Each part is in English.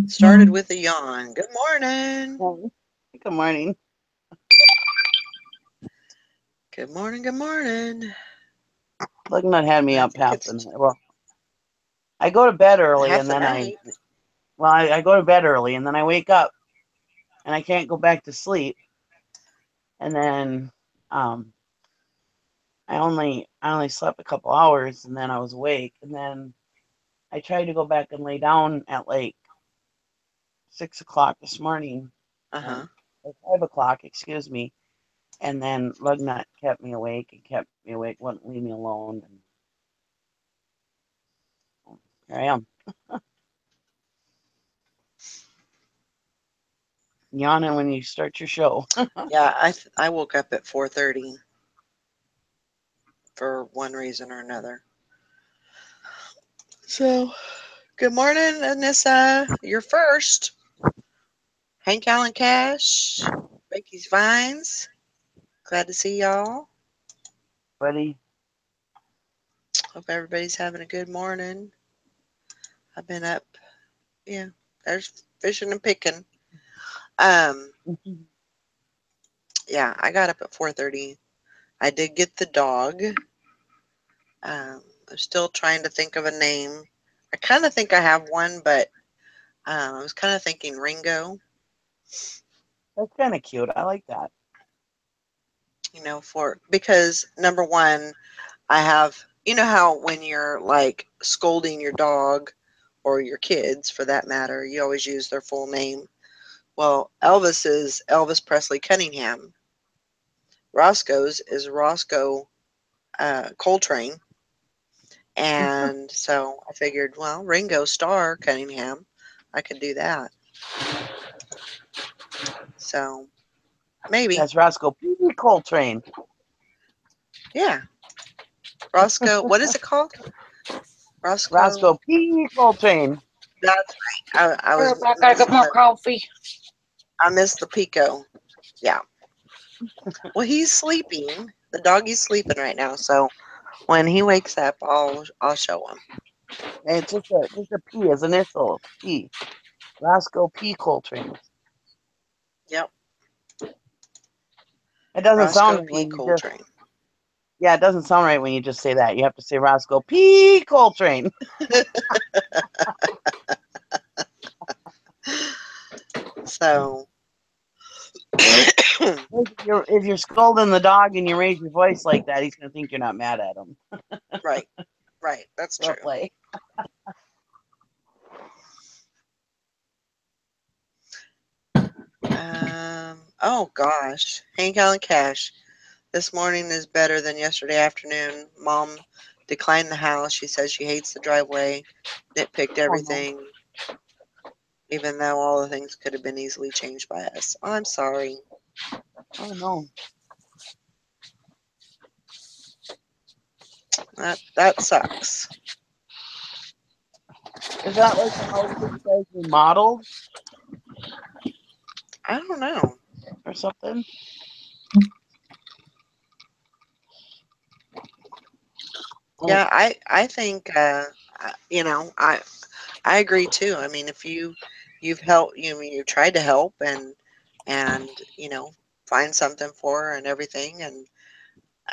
Started with a yawn. Good morning. Hey. Good morning. Good morning. Good morning. Lugnut had me I up think half the it's night. Well, I go to bed early half and the then night. I go to bed early and then I wake up and I can't go back to sleep. And then um, I only slept a couple hours and then I was awake. And then I tried to go back and lay down at like 6 o'clock this morning, Uh-huh. or 5 o'clock, excuse me. And then Lugnut kept me awake and kept me awake, wouldn't leave me alone. And here I am, yawning when you start your show. Yeah, I woke up at 4:30 for one reason or another. So, good morning, Anissa. You're first. Hank Allen Cash, Becky's Vines. Glad to see y'all. Buddy, Hope everybody's having a good morning. I've been up. Yeah, there's fishing and picking. Um, yeah, I got up at 4:30. I did get the dog. I'm still trying to think of a name. I kind of think I have one, but I was kind of thinking Ringo. that's kind of cute. I like that. For because number one, I have how when you're like scolding your dog or your kids for that matter, you always use their full name. Well, Elvis is Elvis Presley Cunningham. Roscoe's is Roscoe Coltrane. And so I figured, well, Ringo Starr Cunningham, I could do that. So maybe. That's Roscoe P. Coltrane. Yeah. Roscoe, what is it called? Roscoe. Roscoe P. Coltrane. That's right. I was I gotta get more coffee. I missed the Pico. Yeah. Well, he's sleeping. The doggy's sleeping right now. So when he wakes up, I'll show him. It's just a P as initial P. Roscoe P. Coltrane. Yep. It doesn't sound Roscoe right P. when you just Coltrane. yeah, it doesn't sound right when you just say that. You have to say Roscoe P. Coltrane. So If you're scolding the dog and you raise your voice like that, he's gonna think you're not mad at him. right. Right. That's Well true. play. Oh gosh. Hank Allen Cash. This morning is better than yesterday afternoon. Mom declined the house. She says she hates the driveway, nitpicked Oh no. everything, even though all the things could have been easily changed by us. I'm sorry. Oh no. That sucks. Is that like the house that you guys remodeled I don't know. or something? Oh, Yeah, I think I agree too. I mean, if you've helped, you tried to help and find something for her and everything, and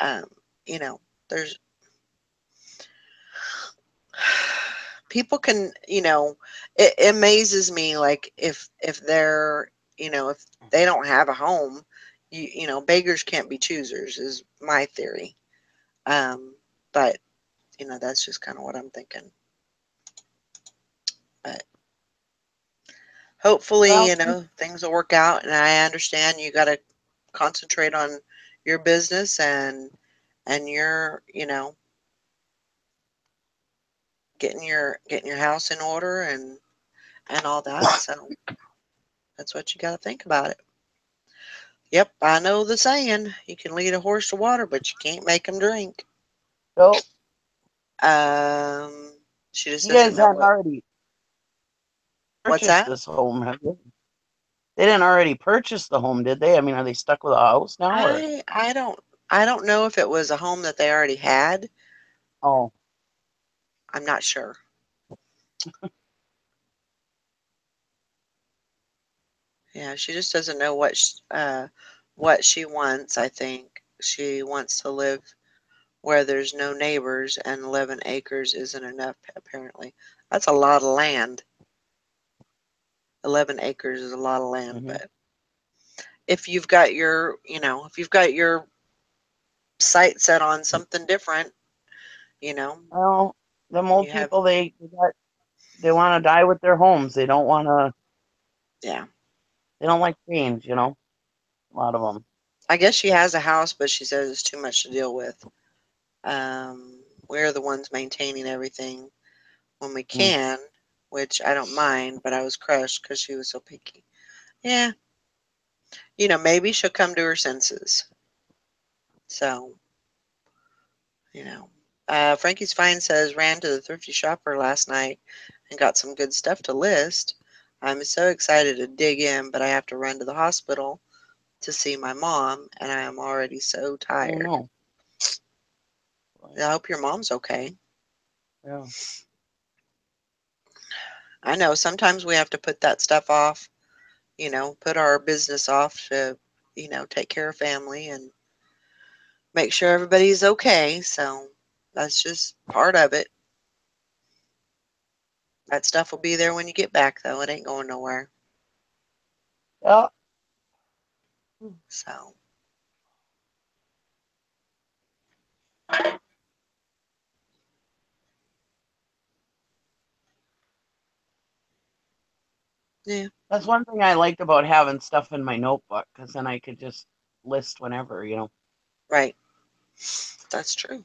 um, you know, there's people can it amazes me like if they're if they don't have a home, beggars can't be choosers is my theory. But that's just kind of what I'm thinking. But hopefully, well, things will work out. And I understand you got to concentrate on your business and your, getting your house in order and all that. So that's what you got to think about it. Yep, I know the saying. You can lead a horse to water, but you can't make him drink. so She just you doesn't guys know hadn't what. already What's purchased that? this home, have you? They didn't already purchase the home, did they? I mean, are they stuck with a house now, or I don't know if it was a home that they already had. oh, I'm not sure. Yeah, she just doesn't know what she wants. I think she wants to live where there's no neighbors, and 11 acres isn't enough. Apparently, that's a lot of land. 11 acres is a lot of land, Hmm. but if you've got your, if you've got your sight set on something different, you know, Well, them and old you have, people, they want to die with their homes. They don't want to. yeah. They don't like change. A lot of them. I guess she has a house, but she says it's too much to deal with. We're the ones maintaining everything when we Mm. can, which I don't mind, but I was crushed because she was so picky. Yeah, maybe she'll come to her senses. So, you know. Frankie's Fine says, ran to the thrifty shopper last night and got some good stuff to list. I'm so excited to dig in, but I have to run to the hospital to see my mom, and I am already so Oh tired. no. I hope your mom's okay. Yeah. I know sometimes we have to put that stuff off, put our business off to, take care of family and make sure everybody's okay. So that's just part of it. That stuff will be there when you get back, though. It ain't going nowhere. Yeah. So, yeah, That's one thing I liked about having stuff in my notebook, because then I could just list whenever. right. That's true.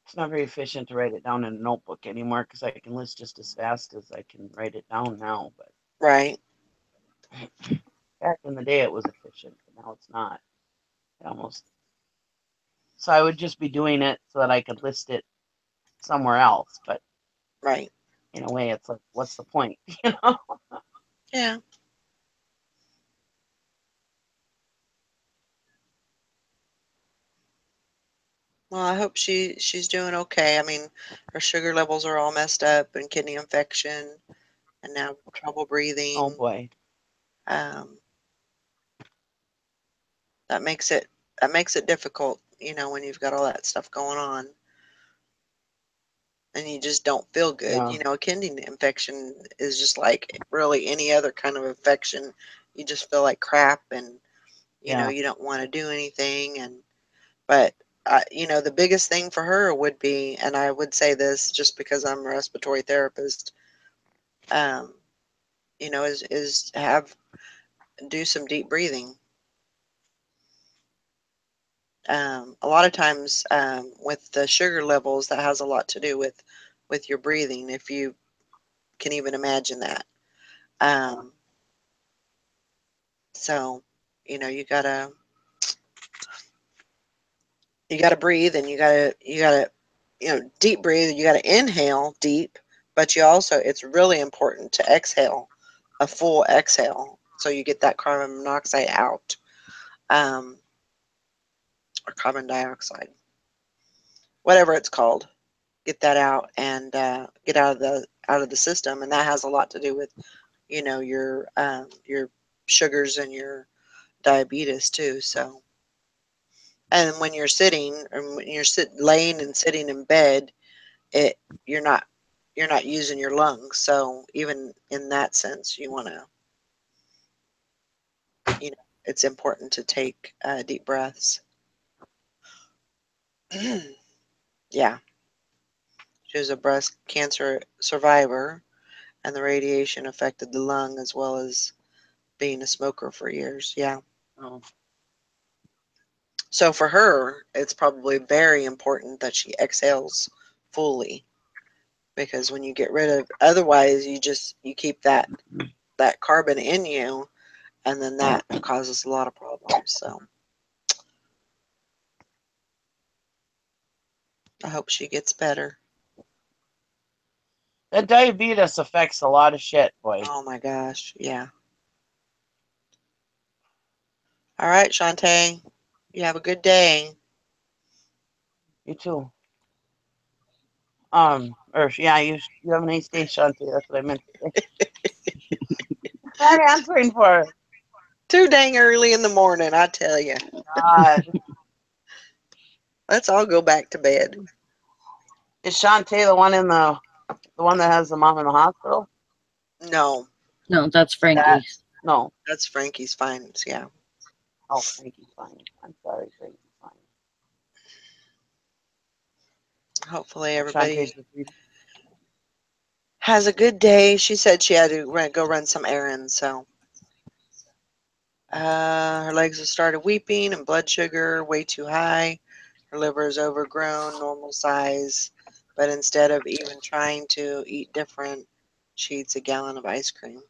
It's not very efficient to write it down in a notebook anymore because I can list just as fast as I can write it down now. But Right, back in the day, it was efficient, but now it's not. Almost. So I would just be doing it so that I could list it somewhere else. But right. in a way, it's like, what's the point? You know? Yeah. Well, I hope she's doing okay. I mean, her sugar levels are all messed up and kidney infection and now trouble Oh breathing. boy. Um, that makes it difficult, when you've got all that stuff going on and you just don't feel good. Yeah. A kidney infection is just like really any other kind of infection. You just feel like crap and Yeah. you don't want to do anything but the biggest thing for her would be, and I would say this just because I'm a respiratory therapist, um, is have do some deep breathing. A lot of times with the sugar levels, that has a lot to do with your breathing, if you can even imagine that. Um, so, you gotta breathe, and you gotta deep breathe. You gotta inhale deep, but it's really important to exhale a full exhale so you get that carbon monoxide out, um, or carbon dioxide, whatever it's called. Get that out and get out of the system, and that has a lot to do with your sugars and your diabetes too. So, and when you're sitting and when you're laying and sitting in bed, it you're not you're not using your lungs. So even in that sense, you want to it's important to take deep breaths. Yeah, she was a breast cancer survivor, and the radiation affected the lung as well as being a smoker for years. Yeah. Oh, So for her, it's probably very important that she exhales fully, because when you get rid of, otherwise you keep that carbon in you, and then that causes a lot of problems. So I hope she gets better. that diabetes affects a lot of shit, boy. Oh my gosh. Yeah. All right, Shantae. You have a good day. You too. Or yeah, you have a nice day, Shanti. That's what I meant to say. not answering for? Too dang early in the morning, I tell you. God. Let's all go back to bed. Is Shantae the one that has the mom in the hospital? No, No, that's That Frankie's. no. that's Frankie's finds. Yeah. Oh, Frankie's fine. I'm sorry, Frankie's fine. Hopefully everybody Shantae's the three. has a good day. She said she had to go run some errands, so her legs have started weeping and blood sugar way too high. Her liver is overgrown, normal size, but instead of even trying to eat different, she eats a gallon of ice cream.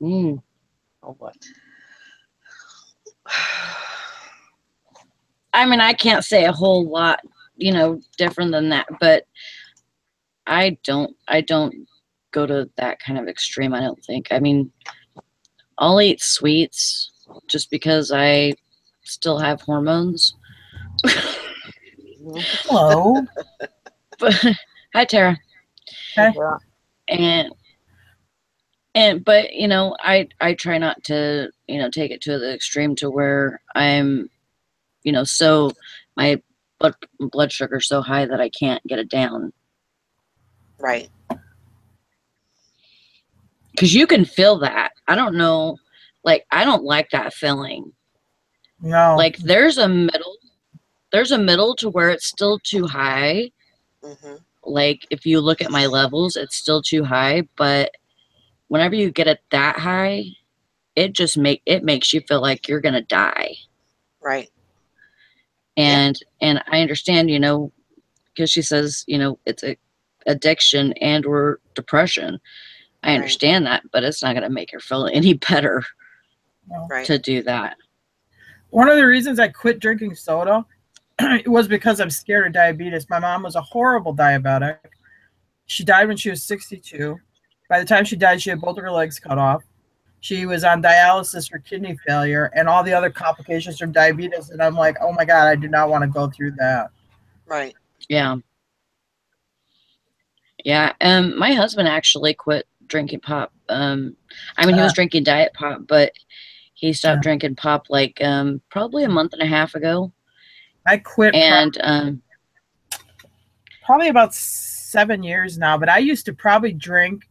Mm. Oh boy. I mean, I can't say a whole lot, different than that, but I don't go to that kind of extreme, I don't think. I mean, I'll eat sweets just because I still have hormones. Mhm. Hello. But hi, Tara. Okay. Yeah. But I try not to take it to the extreme to where I'm so my blood sugar's so high that I can't get it down, Right. because you can feel that. I don't know, like, I don't like that feeling. No. Like, there's a middle to where it's still too high. Hmm. Like, if you look at my levels, it's still too high, but whenever you get it that high, it makes you feel like you're gonna die. Right. And I understand, because she says, it's a addiction and or depression. I Right. understand that, but it's not gonna make her feel any better No. Right. to do that. One of the reasons I quit drinking soda was because I'm scared of diabetes. My mom was a horrible diabetic. She died when she was 62. By the time she died, she had both of her legs cut off. She was on dialysis for kidney failure and all the other complications from diabetes. And I'm like, oh my God, I do not want to go through that. Right. Yeah. Yeah. My husband actually quit drinking pop. I mean, he was drinking diet pop, but he stopped drinking pop like probably a month and a half ago. I quit And probably about 7 years now, but I used to probably drink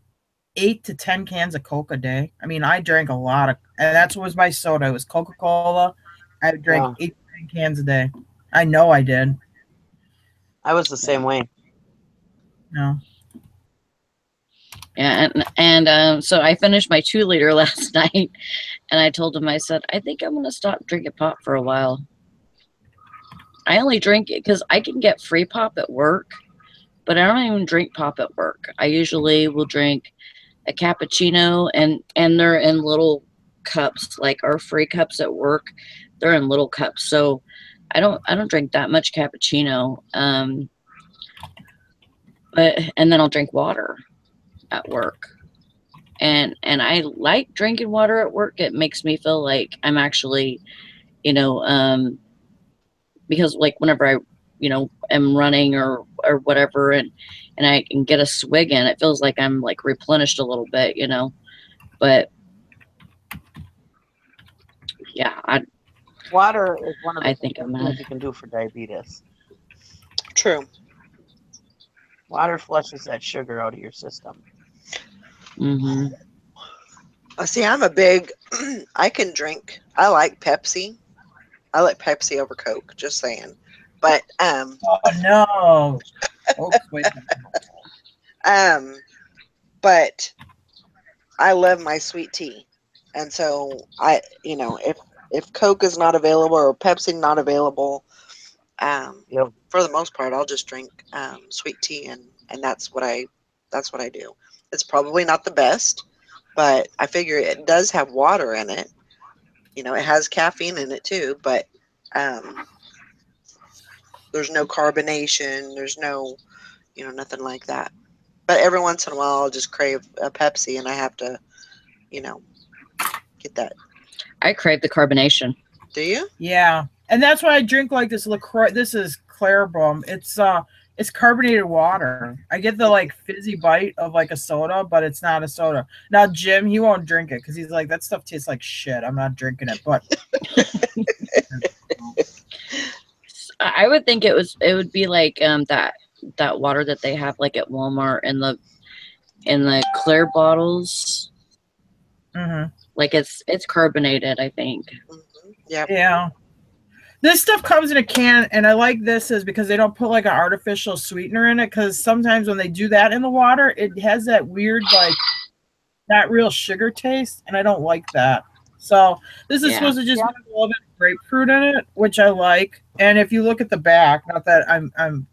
8 to 10 cans of Coke a day. I mean, I drank a lot of, and that's what was my soda. It was Coca-Cola. I drank Yeah. 8 to 10 cans a day. I know I did. I was the same way. No. yeah, and so I finished my 2-liter last night, and I told him, I said, I think I'm gonna stop drinking pop for a while. I only drink it because I can get free pop at work, but I don't even drink pop at work. I usually will drink a cappuccino, and they're in little cups, like our free cups at work. They're in little cups, so I don't drink that much cappuccino. But and then I'll drink water at work, and I like drinking water at work. It makes me feel like I'm actually, because like whenever I am running or whatever, and I can get a swig in, it feels like I'm like replenished a little bit, but yeah, Water is one of the I think best I'm things you can do for diabetes. True. Water flushes that sugar out of your system. hmm See, I'm a big, I can drink, I like Pepsi. I like Pepsi over Coke, just saying. But, Oh, no. Oops, wait a minute. but I love my sweet tea. And so if Coke is not available or Pepsi not available, Yep. for the most part, I'll just drink sweet tea, and that's what I do. It's probably not the best, but I figure it does have water in it. It has caffeine in it too, but there's no carbonation. There's no, nothing like that. But every once in a while, I'll just crave a Pepsi, and I have to, get that. I crave the carbonation. Do you? Yeah. And that's why I drink like this LaCroix. This is Clairboom. It's It's carbonated water. I get the like fizzy bite of like a soda, but it's not a soda. Now Jim, he won't drink it because he's like, that stuff tastes like shit. I'm not drinking it. But I would think it would be like that water that they have like at Walmart in the clear bottles. Like it's carbonated, I think. Yeah. Yeah. This stuff comes in a can, and I like this is because they don't put like an artificial sweetener in it, because sometimes when they do that in the water, it has that weird, like, not real sugar taste, and I don't like that. So this is supposed to just have a little bit of grapefruit in it, which I like. And if you look at the back, not that I'm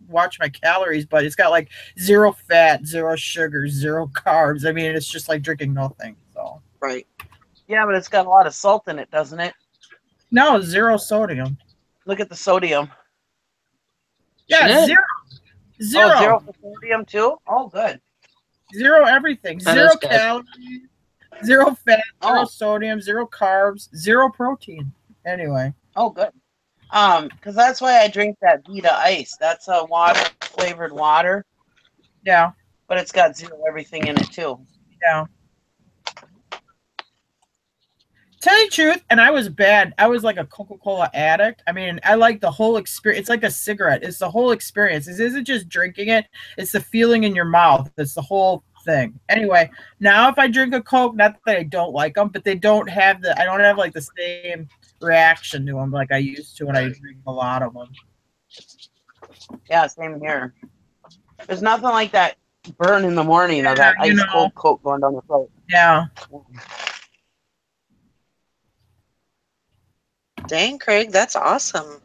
watch my calories, but it's got like 0 fat, 0 sugar, 0 carbs. I mean, it's just like drinking nothing. So Right. Yeah, but it's got a lot of salt in it, doesn't it? no, 0 sodium. Look at the sodium. Yeah, Good. 0. Oh, 0 for sodium too? Oh, good. 0 everything. That 0 is good. calories, 0 fat, 0 Oh. sodium, 0 carbs, 0 protein. Anyway. Oh, good. Because that's why I drink that Vita Ice. That's a water flavored water, Yeah. but it's got 0 everything in it too. Yeah. Tell you the truth, and I was bad. I was like a Coca-Cola addict. I mean, I like the whole experience. It's like a cigarette. It's the whole experience. It isn't just drinking it. It's the feeling in your mouth. It's the whole thing. Anyway, now if I drink a Coke, not that I don't like them, but they don't have I don't have like the same reaction to them like I used to when I drink a lot of them. Yeah, same here. There's nothing like that burn in the morning of that ice cold Coke going down the throat. Yeah. Dang, Craig, that's awesome.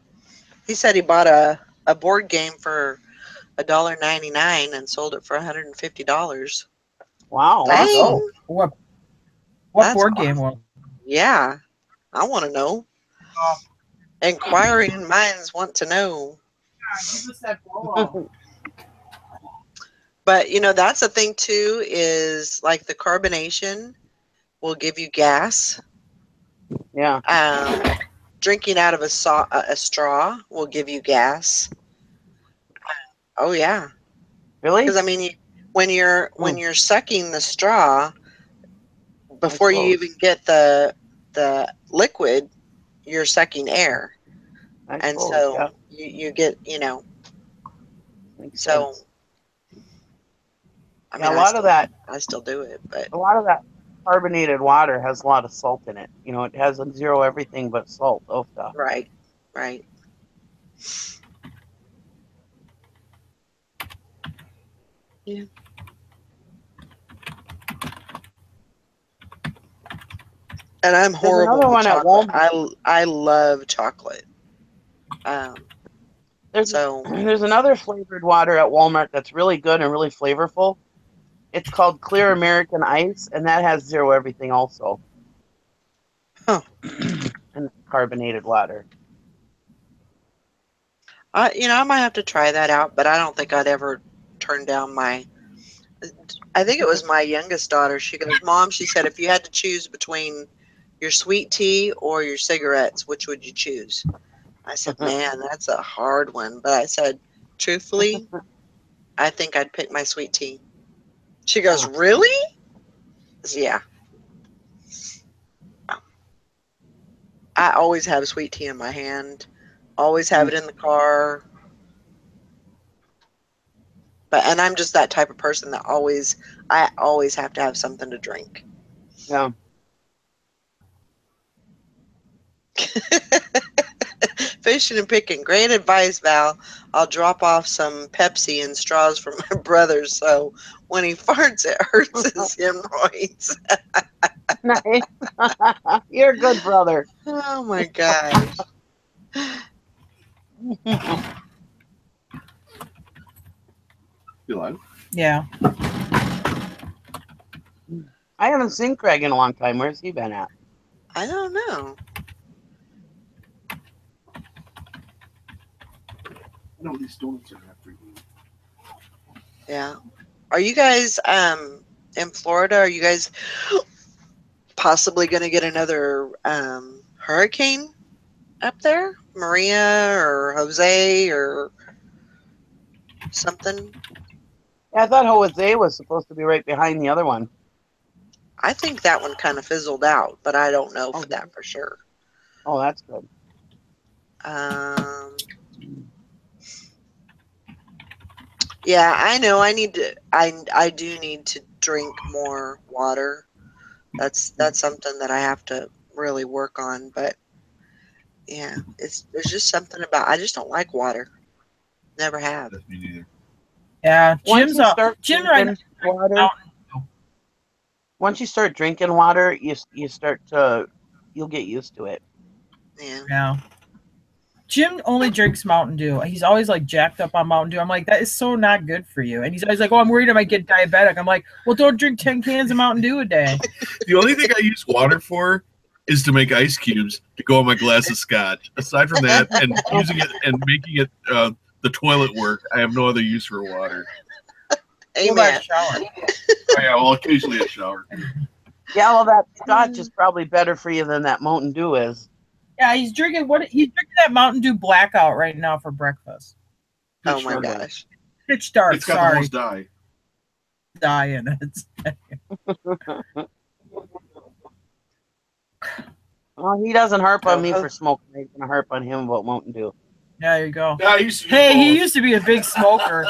He said he bought a board game for $1.99 and sold it for $150. Wow. Dang. Awesome. What That's board game was? Yeah, I want to know. Inquiring minds want to know. Give us that blowout. But, you know, that's the thing, too, is like the carbonation will give you gas. Yeah. Drinking out of a straw will give you gas. Oh, yeah. Really? Because, I mean, when you're sucking the straw, before you even get the liquid, you're sucking air. And so you get, you know, Makes so sense. I mean, I still do it, but a lot of that carbonated water has a lot of salt in it. You know, it has 0 everything but salt. right. Yeah. And I'm horrible with chocolate. I love chocolate. There's another flavored water at Walmart that's really good and really flavorful. It's called Clear American Ice, and that has 0 everything also. Huh. And carbonated water. You know, I might have to try that out, but I don't think I'd ever turn down I think it was my youngest daughter. She goes, Mom, she said, if you had to choose between your sweet tea or your cigarettes, which would you choose? I said, man, that's a hard one. But I said, truthfully, I think I'd pick my sweet tea. She goes, really? Yeah. I always have sweet tea in my hand. Always have it in the car. And I'm just that type of person that I always have to have something to drink. Yeah. Fishing and picking. Great advice, Val. I'll drop off some Pepsi and straws for my brother, so when he farts, it hurts his hemorrhoids. Nice. You're a good brother. Oh, my gosh. You live? Yeah. I haven't seen Craig in a long time. Where's he been at? I don't know. I know these donuts are after you. Yeah. Are you guys in Florida? Are you guys possibly going to get another hurricane up there? Maria or Jose or something. Yeah, I thought Jose was supposed to be right behind the other one. I think that one kind of fizzled out, but I don't know for Okay. that for sure. Oh, that's good. Yeah, I know. I do need to drink more water. That's something that I have to really work on. But yeah, there's just something about I just don't like water. Never have. That's me neither. Yeah, Once you start Jim right drinking water, once you start drinking water, you'll get used to it. Yeah. now. Jim only drinks Mountain Dew. He's always like jacked up on Mountain Dew. I'm like, that is so not good for you. And he's always like, oh, I'm worried I might get diabetic. I'm like, well, don't drink 10 cans of Mountain Dew a day. The only thing I use water for is to make ice cubes to go on my glass of scotch. Aside from that, and using it and making it the toilet work, I have no other use for water. What Amen. about shower? Oh, yeah, well, occasionally a shower. Yeah, well, that scotch is probably better for you than that Mountain Dew is. Yeah, he's drinking that Mountain Dew Blackout right now for breakfast. Oh my Pitch dark. gosh. Pitch dark. It's got the Sorry, most dye. dye in it. Well, he doesn't harp on me for smoking. He's gonna harp on him about Mountain Dew. There you go. Yeah, I used to do Hey, he both. used to be a big smoker.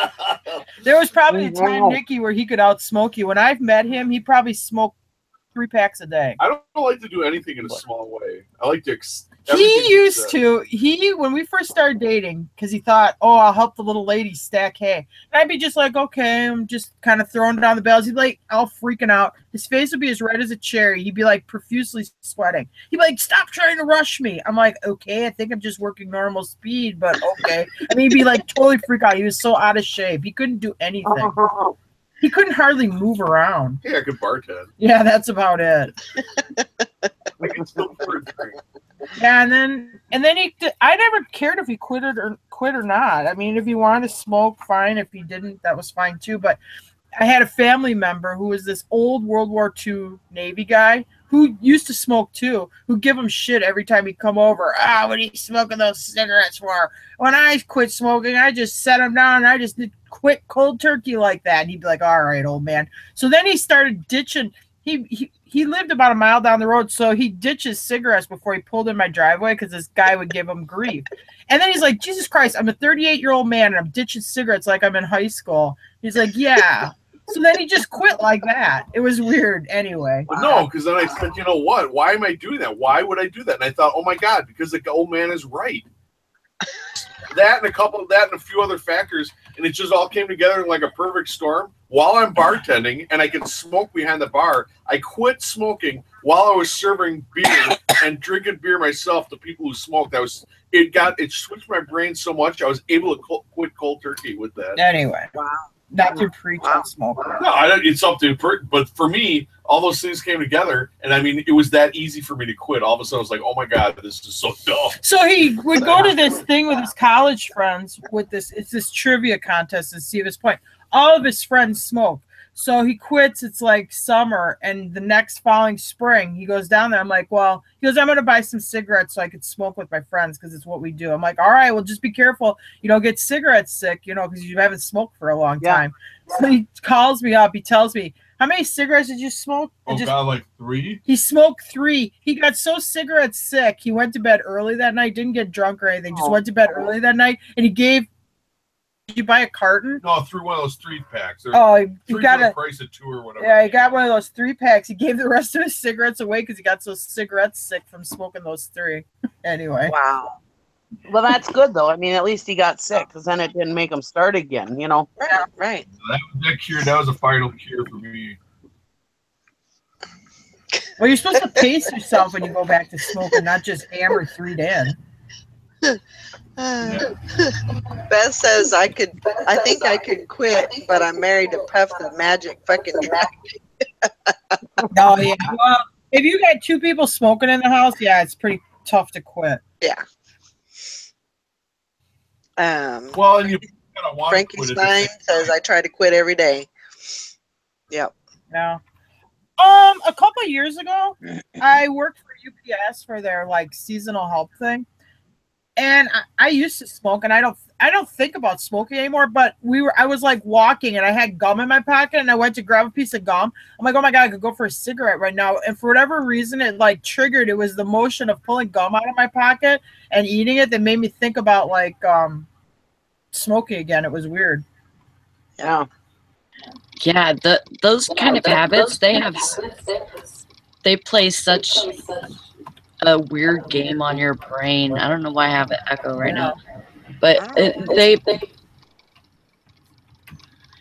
There was probably a time, Nikki, where he could outsmoke you. When I've met him, he probably smoked 3 packs a day. I don't like to do anything in a small way. I like to. When we first started dating, because he thought, oh, I'll help the little lady stack hay. And I'd be just like, okay, I'm just kind of throwing down the bells. He'd be like, all freaking out. His face would be as red as a cherry. He'd be like profusely sweating. He'd be like, stop trying to rush me. I'm like, okay, I think I'm just working normal speed, but okay. I mean, he'd be like totally freak out. He was so out of shape. He couldn't do anything. He couldn't hardly move around. Hey, I could bartend. Yeah, that's about it. I can still pour a drink. Yeah, and then I never cared if he quit or not. I mean, if he wanted to smoke, fine. If he didn't, that was fine too. But I had a family member who was this old World War II Navy guy who used to smoke too, who give him shit every time he'd come over. What are you smoking those cigarettes for? When I quit smoking, I just set him down and I just quit cold turkey like that. And he'd be like, all right, old man. So then he started ditching. He lived about a mile down the road, so he ditches cigarettes before he pulled in my driveway because this guy would give him grief. And then he's like, Jesus Christ, I'm a 38-year-old man and I'm ditching cigarettes like I'm in high school. He's like, yeah. So then he just quit like that. It was weird anyway. But no, because then I said, you know what? Why am I doing that? Why would I do that? And I thought, oh my God, because the old man is right. That and a few other factors, and it just all came together in like a perfect storm. While I'm bartending and I can smoke behind the bar, I quit smoking while I was serving beer and drinking beer myself to people who smoked. It switched my brain so much I was able to quit cold turkey with that. Anyway, Wow. not to preach on smoking. No, it's up to, but for me, all those things came together, and I mean, it was that easy for me to quit. All of a sudden, I was like, "Oh my God, this is so dumb." So he would go to this thing with his college friends it's this trivia contest to see his point. All of his friends smoke. So he quits. It's like summer, and the next following spring, he goes down there. I'm like, well, he goes, I'm going to buy some cigarettes so I could smoke with my friends because it's what we do. I'm like, all right, well, just be careful. You don't get cigarettes sick, because you haven't smoked for a long time. So he calls me up. He tells me, how many cigarettes did you smoke? God, like 3? He smoked 3. He got so cigarette sick. He went to bed early that night, didn't get drunk or anything, just went to bed early that night, and he gave. Did you buy a carton? No, through one of those 3-packs. He got a price of 2 or whatever. Yeah, he got one of those 3-packs. He gave the rest of his cigarettes away because he got so cigarette sick from smoking those 3. Anyway. Wow. Well, that's good though. I mean, at least he got sick because then it didn't make him start again. Right. That was a final cure for me. Well, you're supposed to pace yourself when you go back to smoking, not just hammer 3 in. Beth says I think I could quit, but I'm married to Puff the Magic fucking Dragon. Oh yeah. Well, if you got 2 people smoking in the house, yeah, it's pretty tough to quit. Yeah. Well, and you kind of want Frankenstein says I try to quit every day. Yep. Yeah. A couple of years ago, I worked for UPS for their like seasonal help thing. And I used to smoke, and I don't think about smoking anymore, but I was like walking and I had gum in my pocket and I went to grab a piece of gum. I'm like, oh my God, I could go for a cigarette right now. And for whatever reason, it like triggered. It was the motion of pulling gum out of my pocket and eating it that made me think about like smoking again. It was weird. Yeah. Yeah, those kind of habits, they play such a weird game on your brain. I don't know why I have an echo right now, but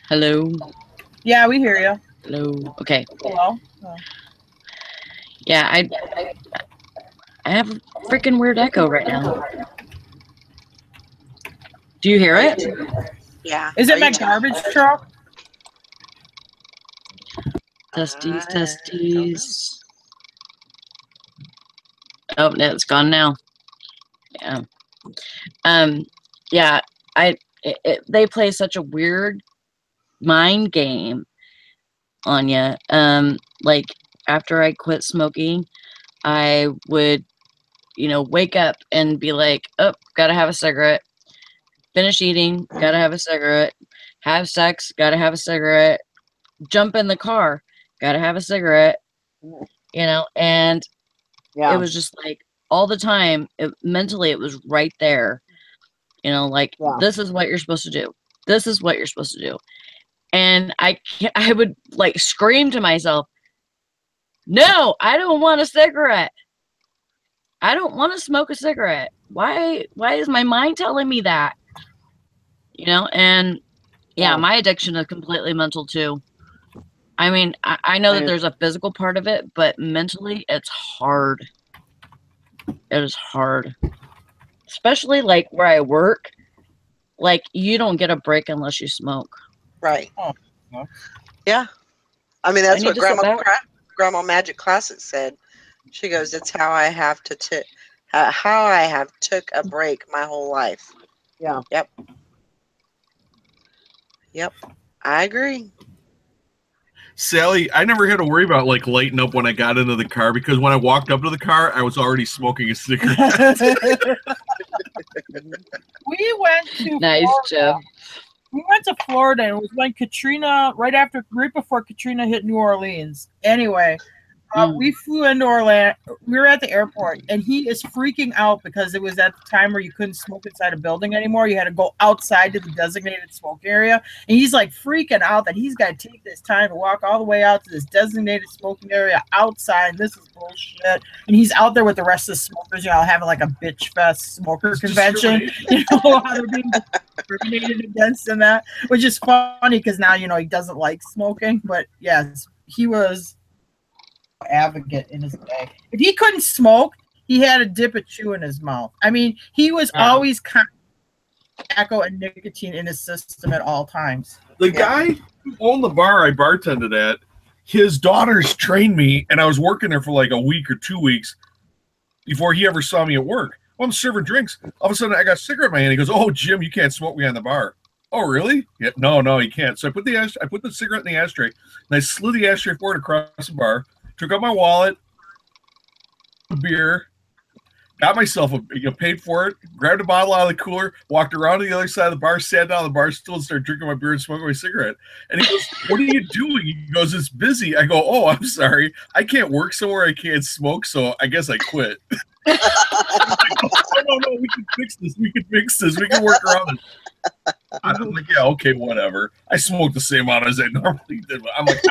hello. Yeah, we hear you. Hello. Okay. Hello. Yeah, I have a freaking weird echo right now. Do you hear it? Yeah. Is it my garbage truck? Testes, testes. Oh, no, it's gone now. Yeah. Yeah. They play such a weird mind game on you. Like after I quit smoking, I would, wake up and be like, oh, gotta have a cigarette. Finish eating, gotta have a cigarette. Have sex, gotta have a cigarette. Jump in the car, gotta have a cigarette. And Yeah. it was just like all the time. Mentally, it was right there. Like this is what you're supposed to do. This is what you're supposed to do. And I would like scream to myself, no, I don't want a cigarette. I don't want to smoke a cigarette. Why is my mind telling me that? And my addiction is completely mental too. I mean, I know that there's a physical part of it, but mentally it's hard. It is hard. Especially like where I work. Like you don't get a break unless you smoke. Right. Oh, no. Yeah. I mean, that's what Grandma Magic Classic said. She goes, it's how I have how I have took a break my whole life. Yeah. Yep. I agree. Sally, I never had to worry about like lighting up when I got into the car because when I walked up to the car, I was already smoking a cigarette. We went to nice, Joe. We went to Florida and it was when right before Katrina hit New Orleans. Anyway, we flew into Orlando. We were at the airport and he is freaking out because it was at the time where you couldn't smoke inside a building anymore. You had to go outside to the designated smoke area. And he's like freaking out that he's got to take this time to walk all the way out to this designated smoking area outside. And this is bullshit. And he's out there with the rest of the smokers, having like a bitch fest smoker convention. How they're being discriminated against and that, which is funny because now, he doesn't like smoking. But yes, he was advocate in his day. If he couldn't smoke, he had a dip of chew in his mouth. I mean, he was always tobacco and nicotine in his system at all times. The guy who owned the bar I bartended at, his daughters trained me, and I was working there for like a week or 2 weeks before he ever saw me at work. Well, I'm serving drinks. All of a sudden, I got a cigarette in my hand. He goes, "Oh, Jim, you can't smoke behind the bar." Oh, really? Yeah. No, you can't. So I put the cigarette in the ashtray, and I slid the ashtray forward across the bar. Took out my wallet, beer, got myself paid for it, grabbed a bottle out of the cooler, walked around to the other side of the bar, sat down on the bar stool and started drinking my beer and smoking my cigarette. And he goes, "What are you doing?" He goes, "It's busy." I go, "Oh, I'm sorry. I can't work somewhere I can't smoke, so I guess I quit." No, we can fix this. We can work around it. I'm like, yeah, okay, whatever. I smoked the same amount as I normally did, but I'm like,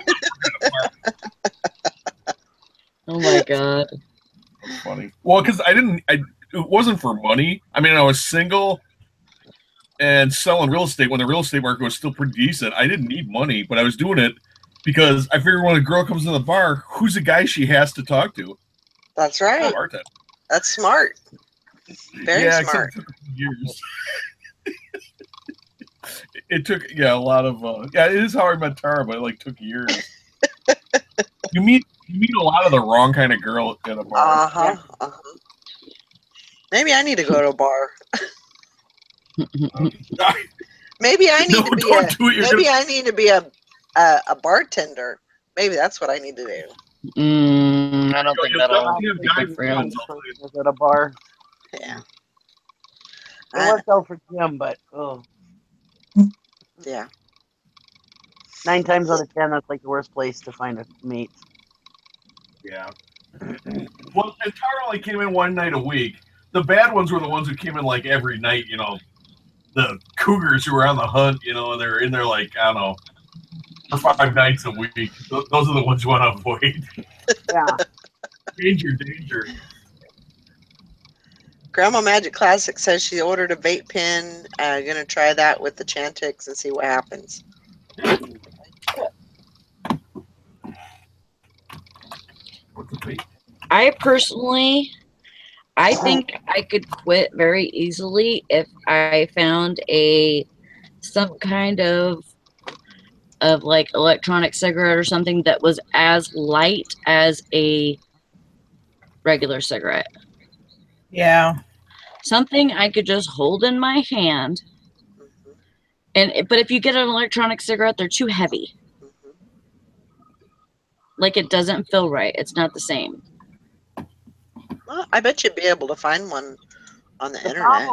oh my God. That's funny. Well, because it wasn't for money. I mean, I was single and selling real estate when the real estate market was still pretty decent. I didn't need money, but I was doing it because I figured when a girl comes to the bar, who's the guy she has to talk to? That's right. That's smart. Very smart. It took years. It took a lot of it is how I met Tara, but it took years. You meet a lot of the wrong kind of girl at a bar. Maybe I need to go to a bar. Maybe I need to be a bartender. Maybe that's what I need to do. I don't think that'll be good for him. At a bar. Yeah. It worked out for Jim, but oh, Yeah. 9 times out of 10, that's like the worst place to find a mate. Yeah. Well, and Tara only came in one night a week. The bad ones were the ones who came in like every night, you know, the cougars who were on the hunt, you know, and they're in there like, I don't know, 4 or 5 nights a week. Those are the ones you want to avoid. Yeah. Danger, danger. Grandma Magic Classic says she ordered a vape pen. Gonna try that with the Chantix and see what happens. What's the fate? I personally, I think I could quit very easily if I found some kind of like electronic cigarette or something that was as light as a regular cigarette. Yeah. Something I could just hold in my hand. But if you get an electronic cigarette, they're too heavy. Like, it doesn't feel right. It's not the same. Well, I bet you'd be able to find one on the internet.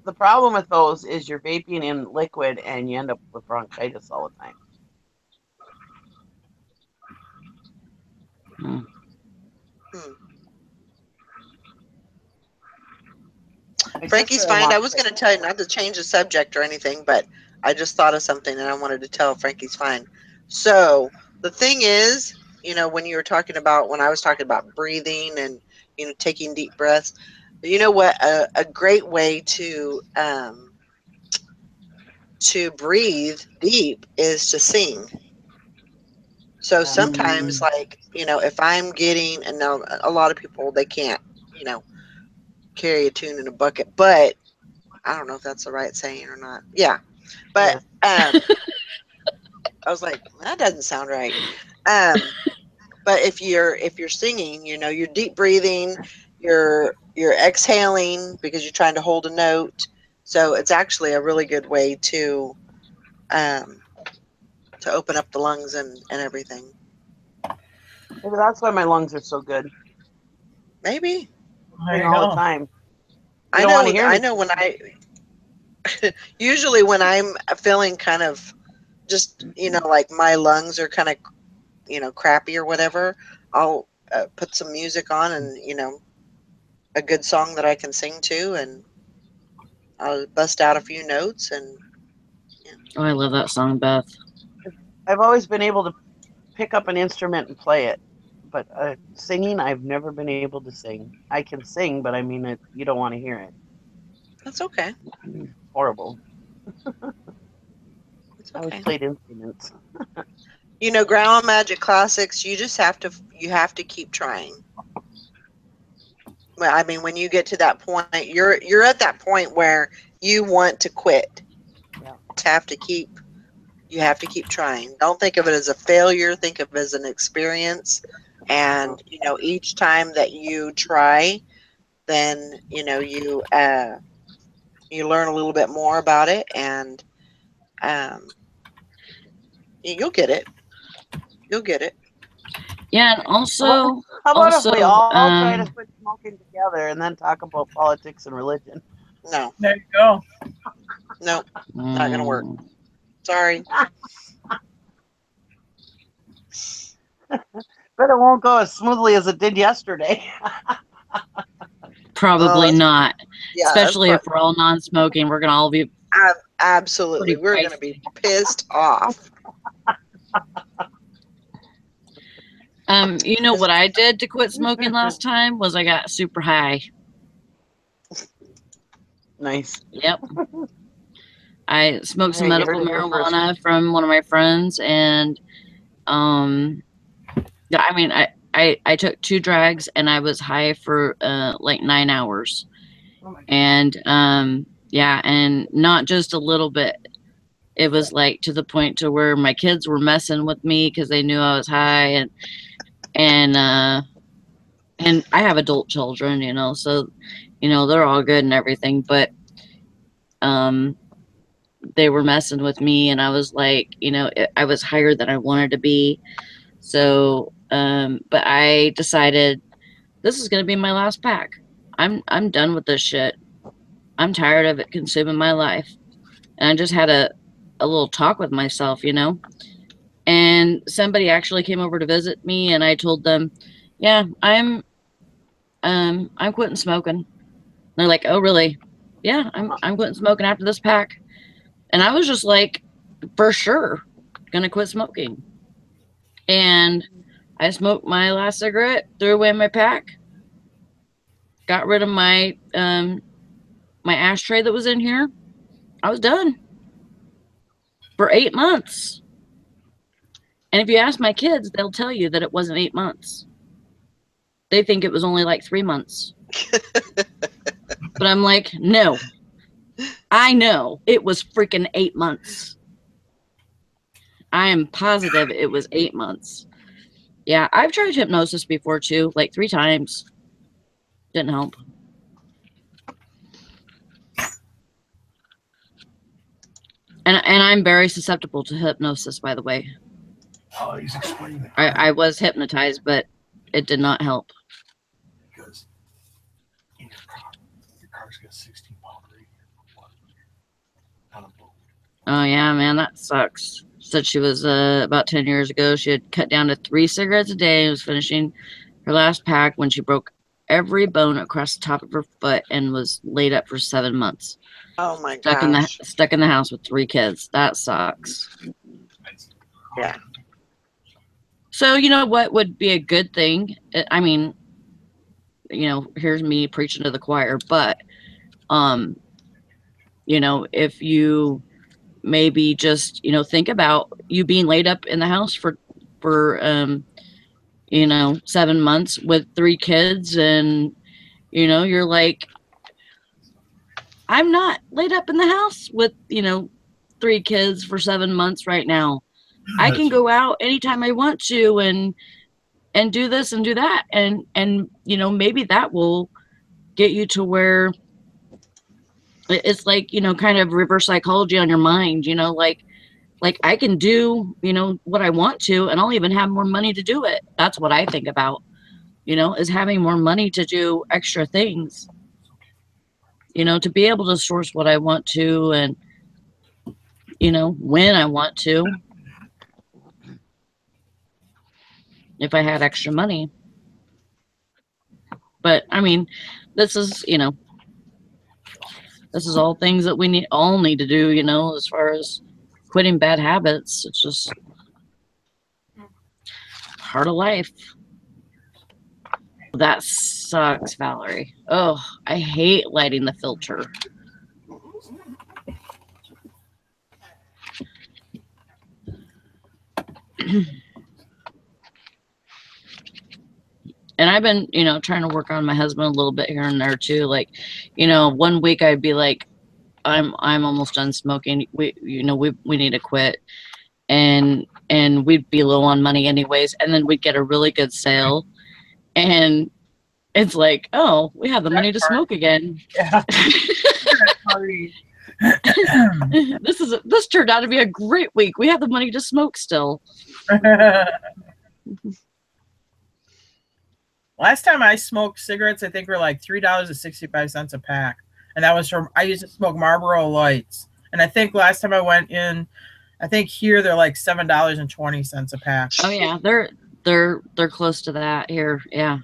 The problem with those is you're vaping in liquid and you end up with bronchitis all the time. Frankie's fine. I was going to tell you not to change the subject or anything, but I just thought of something and I wanted to tell Frankie's fine. So the thing is, you know, when I was talking about breathing and, you know, taking deep breaths, you know what, a great way to breathe deep is to sing. So sometimes, like, you know, if I'm getting, and now a lot of people, they can't, you know, carry a tune in a bucket, but I don't know if that's the right saying or not. Yeah. But I was like, that doesn't sound right. But if you're singing, you know, you're deep breathing, you're exhaling because you're trying to hold a note. So it's actually a really good way to open up the lungs and everything. Maybe that's why my lungs are so good. Maybe. All the time. I know when usually when I'm feeling kind of just, you know, like my lungs are kind of, you know, crappy or whatever, I'll put some music on and, you know, a good song that I can sing to, and I'll bust out a few notes. And yeah. Oh, I love that song, Beth. I've always been able to pick up an instrument and play it, but singing, I've never been able to sing. I can sing, but I mean, you don't want to hear it. That's okay. Horrible. It's I okay. always played instruments. You know, Grandma Magic Classics, you have to keep trying. Well, I mean, when you get to that point, you're at that point where you want to quit. Yeah. You have to keep trying. Don't think of it as a failure. Think of it as an experience. And, you know, each time that you try, then, you know, you learn a little bit more about it, and you'll get it. You'll get it. Yeah, and also, how about if we all try to quit smoking together and then talk about politics and religion? No. There you go. No, not gonna work. Sorry. But it won't go as smoothly as it did yesterday. Probably not. Yeah, especially if we're all non-smoking. We're gonna all be absolutely. We're gonna be pissed off. You know what I did to quit smoking last time was I got super high. Nice. Yep. I smoked some medical marijuana from one of my friends, and yeah, I mean, I took 2 drags and I was high for like 9 hours. And yeah, and not just a little bit. It was like to the point to where my kids were messing with me because they knew I was high, and I have adult children, you know, so you know they're all good and everything, but they were messing with me, and I was like, you know, I was higher than I wanted to be. So but I decided this is gonna be my last pack. I'm done with this shit. I'm tired of it consuming my life. And I just had a little talk with myself, you know. And somebody actually came over to visit me, and I told them, yeah, I'm quitting smoking. And they're like, oh, really? Yeah, I'm quitting smoking after this pack. And I was just like, for sure, gonna quit smoking. And I smoked my last cigarette, threw away my pack, got rid of my my ashtray that was in here. I was done for 8 months. And if you ask my kids, they'll tell you that it wasn't 8 months. They think it was only like 3 months. But I'm like, no, I know it was freaking 8 months. I am positive it was 8 months. Yeah, I've tried hypnosis before too, like 3 times. Didn't help. And I'm very susceptible to hypnosis, by the way. Oh, he's explaining that. I was hypnotized, but it did not help. Because in your car's got 16-pound radiator on a boat. Oh, yeah, man, that sucks. Said she was about 10 years ago. She had cut down to 3 cigarettes a day and was finishing her last pack when she broke every bone across the top of her foot and was laid up for 7 months. Oh my gosh. Stuck in the house with 3 kids. That sucks. Yeah. So, you know what would be a good thing? I mean, you know, here's me preaching to the choir, but, you know, if you maybe just, you know, think about you being laid up in the house for you know, 7 months with 3 kids, and, you know, you're like, I'm not laid up in the house with, you know, 3 kids for 7 months right now. I can go out anytime I want to and do this and do that. And, you know, maybe that will get you to where it's like, you know, kind of reverse psychology on your mind, you know, like I can do, you know, what I want to, and I'll even have more money to do it. That's what I think about, you know, is having more money to do extra things, you know, to be able to source what I want to, and, you know, when I want to. If I had extra money. But I mean, this is, you know, this is all things that we all need to do, you know, as far as quitting bad habits. It's just part of life. That sucks, Valerie. Oh, I hate lighting the filter. And I've been, you know, trying to work on my husband a little bit here and there too. Like, you know, one week I'd be like, I'm almost done smoking. We need to quit. And we'd be low on money anyways. And then we'd get a really good sale. And it's like, oh, we have the money to smoke again. Yeah. This turned out to be a great week. We have the money to smoke still. Last time I smoked cigarettes, I think were like $3.65 a pack, and that was from, I used to smoke Marlboro Lights, and I think last time I went in, I think here they're like $7.20 a pack. Oh yeah, they're close to that here. Yeah.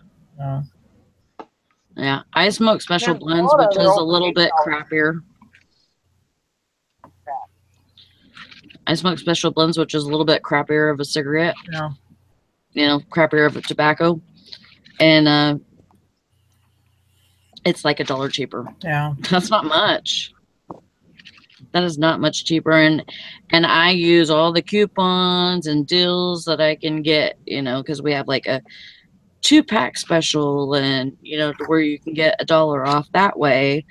Yeah, I smoke Special Blends, which is a little bit crappier. I smoke Special Blends, which is a little bit crappier of a cigarette. Yeah. You know, crappier of a tobacco. And it's like $1 cheaper. Yeah. That's not much. That is not much cheaper. And I use all the coupons and deals that I can get, you know, because we have like a 2-pack special, and, you know, where you can get $1 off that way.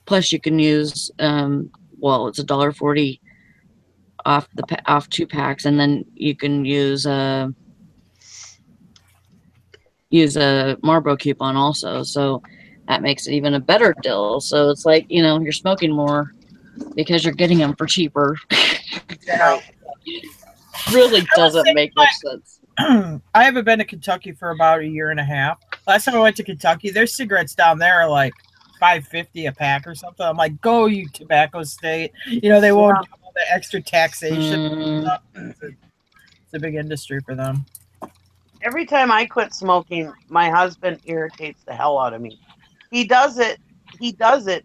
Plus you can use, well, it's $1.40 off 2 packs. And then you can use a Marlboro coupon also, so that makes it even a better deal. So it's like, you know, you're smoking more because you're getting them for cheaper. Yeah. Really doesn't make much sense. I haven't been to Kentucky for about a year and a half. Last time I went to Kentucky, their cigarettes down there are like $5.50 a pack or something. I'm like, go, you tobacco state. You know, they won't do all the extra taxation. Mm. It's a big industry for them. Every time I quit smoking, my husband irritates the hell out of me. He does it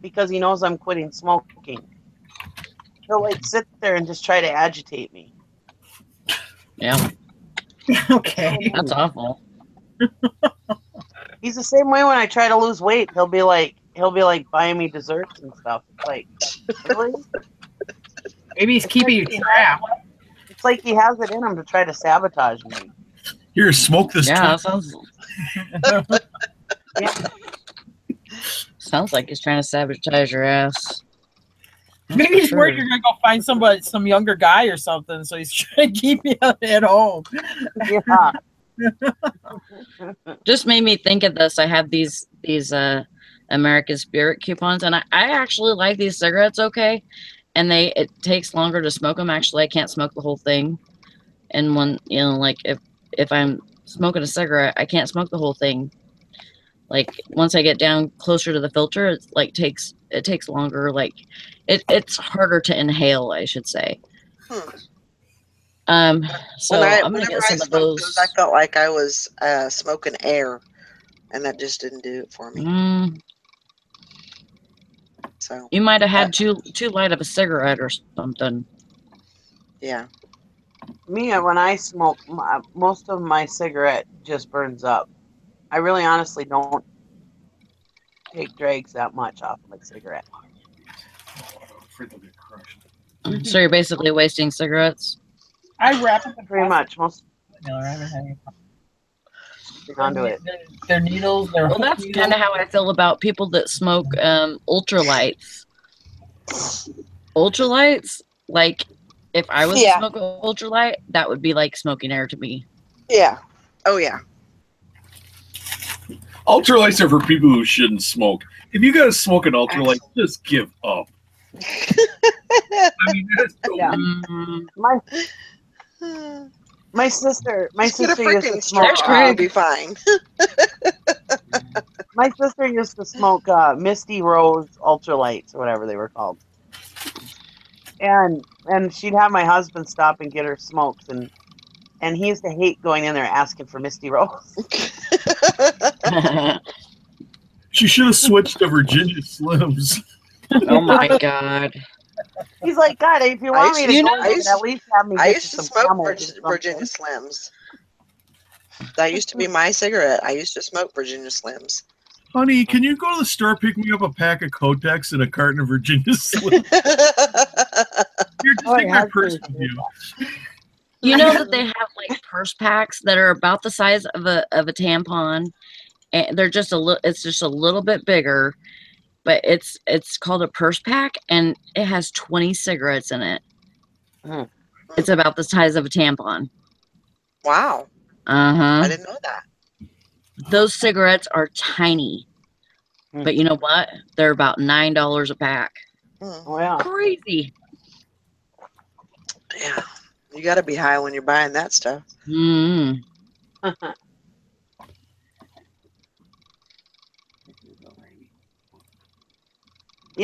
because he knows I'm quitting smoking. He'll like sit there and just try to agitate me. Yeah, Okay. that's awful. He's the same way when I try to lose weight. He'll be like buying me desserts and stuff. It's like, really? Maybe he's keeping you trapped. It's like he has it in him to try to sabotage me. Here, smoke this. Yeah, that sounds Yeah. sounds like he's trying to sabotage your ass. Maybe he's Sure. worried you're gonna go find some younger guy or something, so he's trying to keep you at home. Yeah. Just made me think of this. I have these American Spirit coupons, and I actually like these cigarettes. Okay, and it takes longer to smoke them. Actually, I can't smoke the whole thing. And when like if I'm smoking a cigarette, I can't smoke the whole thing. Like once I get down closer to the filter, it's like it takes longer. Like it's harder to inhale, I should say. So I'm gonna Whenever get I some of smoked those. I felt like I was smoking air, and that just didn't do it for me. So You might have had too light of a cigarette or something. yeah. Me, when I smoke, most of my cigarette just burns up. I really honestly don't take drags that much off of my cigarette. So you're basically wasting cigarettes. I wrap it Pretty much. Most I haven't had any onto it. Their needles. Well, that's kind of how I feel about people that smoke ultralights. Ultralights, like if I was to smoke an ultralight, that would be like smoking air to me. Yeah. Oh yeah. Ultralights are for people who shouldn't smoke. If you gotta smoke an ultralight, just give up. I mean, that's so My sister Just get a used to freaking smoke. straw. You'll be fine. My sister used to smoke Misty Rose ultralights or whatever they were called. And she'd have my husband stop and get her smokes, and he used to hate going in there asking for Misty Rose. She should have switched to Virginia Slims. Oh my god. He's like, God, if you want me to go, at least have me I get used to some smoke Camels or Virginia Slims. That used to be my cigarette. I used to smoke Virginia Slims. Honey, can you go to the store, pick me up a pack of Kotex and a carton of Virginia Slims? Here, just take my purse with you. You know that they have like purse packs that are about the size of a tampon, and they're just it's just a little bit bigger, but it's called a purse pack, and it has 20 cigarettes in it. It's about the size of a tampon. Wow. I didn't know that. Those cigarettes are tiny, but you know what? They're about $9 a pack. Oh yeah, crazy. Yeah, you got to be high when you're buying that stuff. You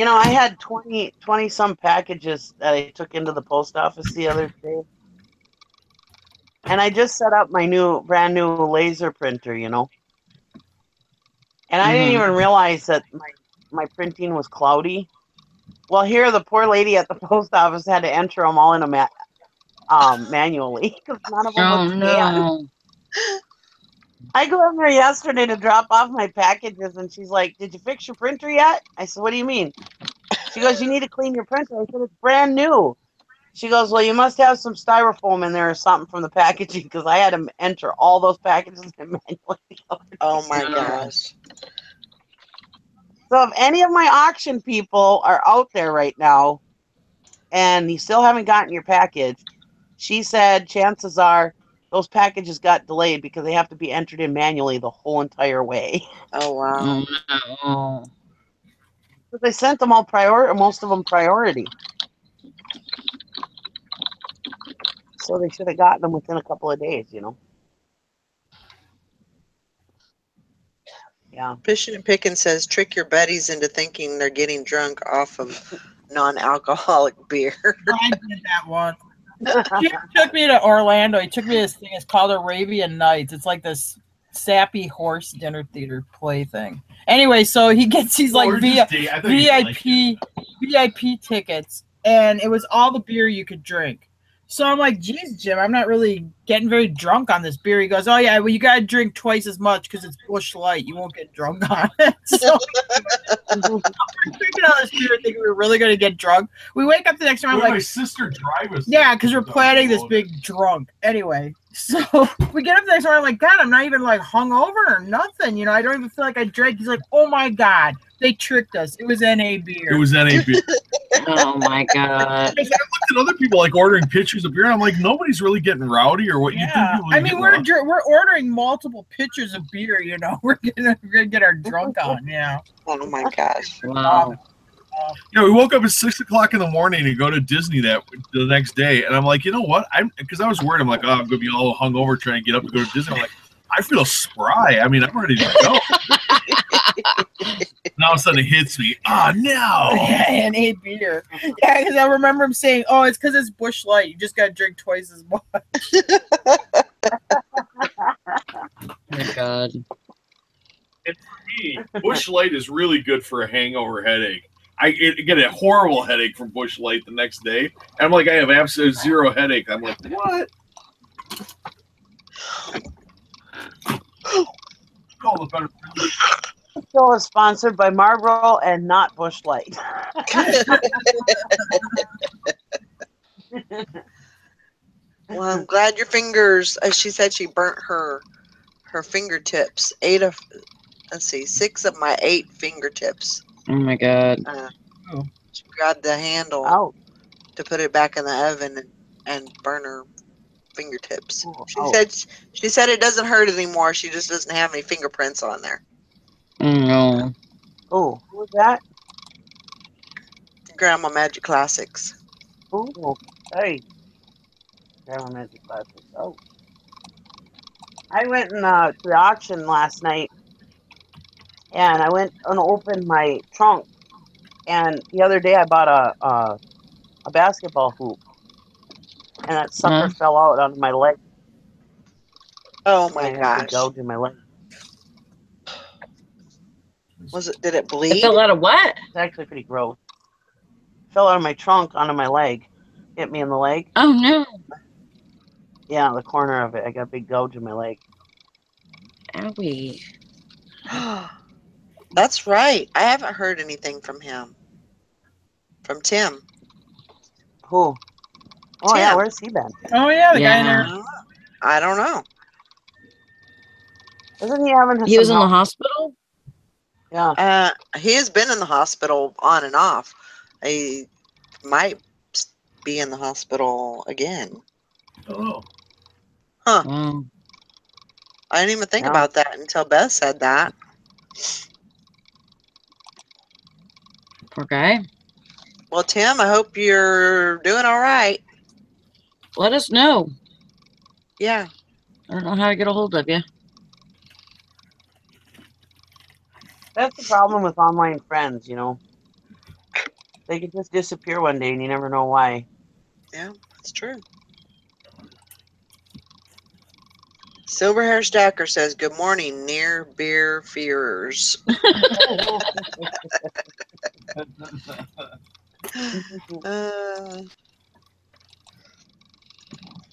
know, I had 20 some packages that I took into the post office the other day. And I just set up my brand new laser printer, you know. And I didn't even realize that my printing was cloudy. Well, here the poor lady at the post office had to enter them all in manually because none of them would scan. No. I go in there yesterday to drop off my packages, and she's like, "Did you fix your printer yet?" I said, "What do you mean?" She goes, "You need to clean your printer." I said, "It's brand new." She goes, "Well, you must have some styrofoam in there or something from the packaging because I had to enter all those packages in manually." Oh my gosh. So if any of my auction people are out there right now and you still haven't gotten your package, she said chances are those packages got delayed because they have to be entered in manually the whole entire way. Oh wow. Oh no. But they sent them all most of them priority. So they should have gotten them within a couple of days, you know. Yeah. Fishing and Pickin says trick your buddies into thinking they're getting drunk off of non-alcoholic beer. I did that once. He took me to Orlando. He took me to this thing. It's called Arabian Nights. It's like this sappy horse dinner theater play thing. Anyway, so he gets these like VIP tickets, and it was all the beer you could drink. So I'm like, geez, Jim, I'm not really getting very drunk on this beer. He goes, oh yeah, well you gotta drink twice as much because it's Busch Light. You won't get drunk on it. So we're drinking all this beer, thinking we're really gonna get drunk. We wake up the next morning, like my sister drive us. yeah, because we're planning this big drunk. Anyway, so we get up the next morning, like, God, I'm not even like hungover or nothing. You know, I don't even feel like I drank. He's like, oh my God, they tricked us. It was NA beer. It was NA beer. Oh my God. I looked at other people like ordering pitchers of beer, and I'm like, nobody's really getting rowdy or what you think. I mean, we're ordering multiple pitchers of beer. You know, we're gonna get our drunk on. Yeah. Oh my gosh. Wow. You know, we woke up at 6 o'clock in the morning to go to Disney the next day, and I'm like, you know what? Because I was worried. I'm like, oh, I'm gonna be all hungover trying to get up and go to Disney. I'm like, I feel spry. I mean, I'm ready to go. And all of a sudden, it hits me. Oh no! Yeah, NA beer. Yeah, because I remember him saying, "Oh, it's because it's Busch Light. You just gotta drink twice as much." Oh my God. And for me, Busch Light is really good for a hangover headache. I get a horrible headache from Busch Light the next day. And I'm like, I have absolute zero headache. I'm like, what? Call the better. Show is sponsored by Marlboro and not Busch Light. Well, I'm glad your fingers. She said she burnt her fingertips. 6 of my 8 fingertips. Oh my God. She grabbed the handle to put it back in the oven and burn her fingertips. She said it doesn't hurt anymore. She just doesn't have any fingerprints on there. No. Oh, who was that? Grandma Magic Classics. Oh, hey. Grandma Magic Classics. Oh. I went to the auction last night, and I went and opened my trunk. And the other day I bought a basketball hoop, and that sucker fell out onto my leg. Oh my I had a gosh! big gouge in my leg. Did it bleed? It fell out of what? It's actually pretty gross. Fell out of my trunk onto my leg. Hit me in the leg. Oh no. Yeah, the corner of it. I got a big gouge in my leg. Owie. That's right. I haven't heard anything from him. From Tim. Who? Oh, Tim. yeah, where's he been? Oh, yeah, the guy in there. I don't know. Isn't he having He was in the hospital? Yeah. He has been in the hospital on and off. He might be in the hospital again. Oh. Huh. Wow. I didn't even think about that until Beth said that. Poor guy. Well, Tim, I hope you're doing all right. Let us know. Yeah. I don't know how to get a hold of you. That's the problem with online friends, you know. They could just disappear one day and you never know why. Yeah, that's true. Silver Hair Stacker says, good morning, near beer fearers.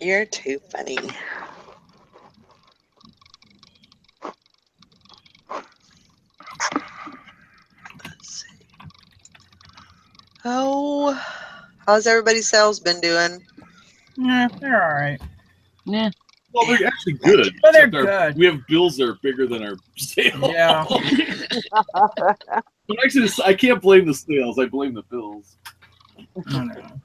You're too funny. Let's see. Oh, how's everybody's sales been doing? Yeah, they're all right. Yeah. Well, they're actually good. But they're good. We have bills that are bigger than our sales. Yeah. But actually, I can't blame the sales. I blame the bills. I don't know.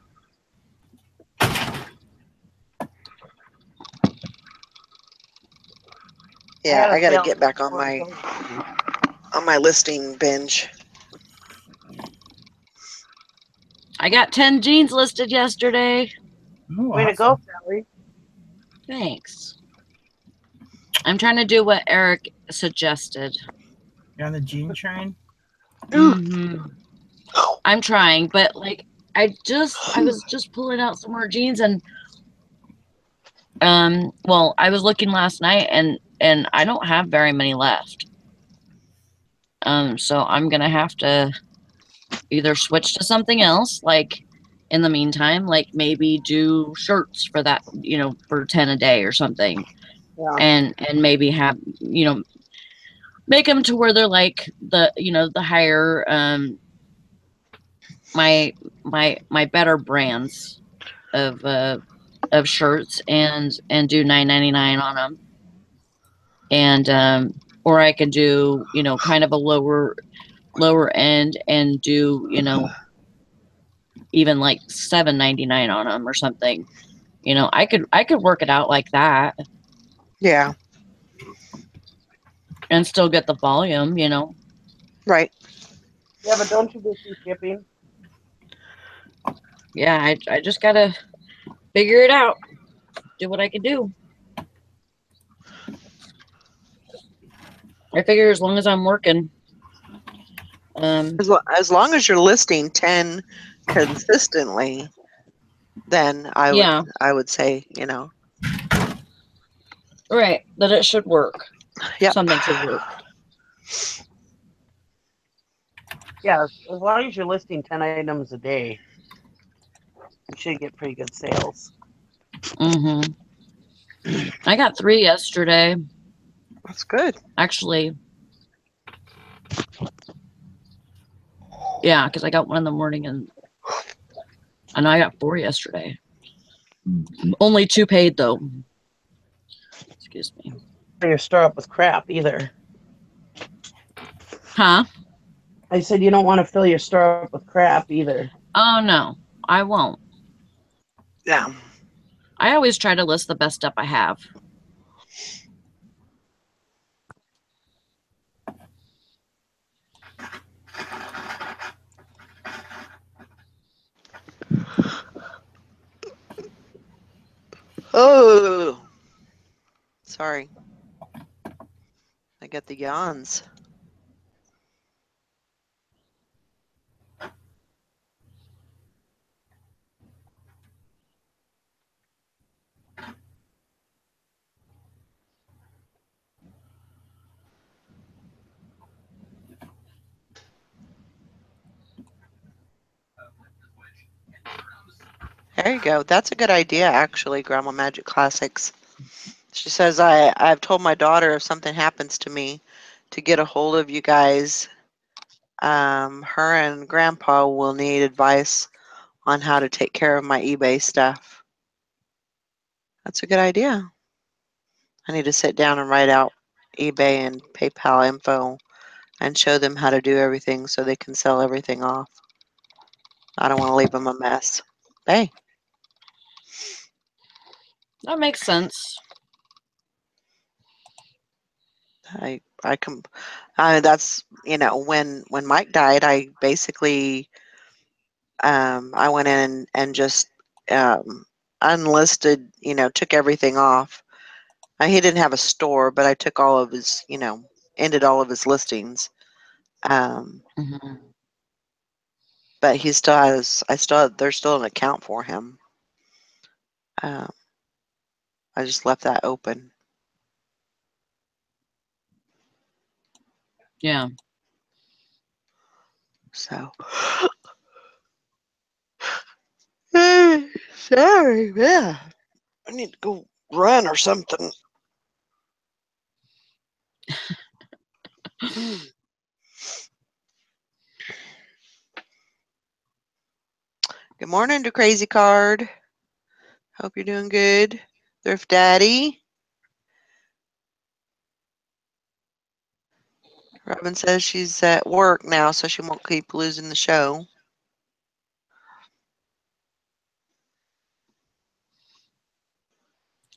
Yeah, I gotta get back on my listing binge. I got 10 jeans listed yesterday. Ooh, Way to go, Sally. Thanks. I'm trying to do what Eric suggested. You're on the jean train. Mm-hmm. I'm trying, but like I was just pulling out some more jeans, and well, I was looking last night, and I don't have very many left. So I'm gonna have to either switch to something else, like in the meantime, like maybe do shirts for that, for 10 a day or something, Yeah. and maybe have, make them to where they're like the higher, my better brands of shirts, and do $9.99 on them, and or I could do kind of a lower end and do even like $7.99 on them or something. I could work it out like that Yeah. and still get the volume. Right. Yeah, but don't you get free shipping? Yeah, I just gotta figure it out, do what I can do. I figure as long as I'm working, As long as you're listing 10 consistently, then yeah, I would say, right, that it should work. yep. Something should work. Yeah, as long as you're listing 10 items a day, you should get pretty good sales. Mm-hmm. I got 3 yesterday, That's good. actually. Yeah, because I got 1 in the morning, and I got 4 yesterday. Only 2 paid though. Excuse me. Your store up with crap either. Huh? I said you don't want to fill your store up with crap either. Oh no, I won't. Yeah. I always try to list the best stuff I have. Oh, sorry. I get the yawns. There you go. That's a good idea, actually, Grandma Magic Classics. She says, I've told my daughter if something happens to me to get a hold of you guys. Her and Grandpa will need advice on how to take care of my eBay stuff. That's a good idea. I need to sit down and write out eBay and PayPal info and show them how to do everything so they can sell everything off. I don't want to leave them a mess. Hey. That makes sense. That's when Mike died, I basically I went in and just unlisted, took everything off. He didn't have a store, but I took all of his, ended all of his listings. Mm-hmm. But he still has, there's still an account for him. I just left that open. Yeah. So, sorry, yeah. I need to go run or something. Good morning to Crazy Card. Hope you're doing good. Thrift Daddy. Robin says she's at work now, so she won't keep losing the show.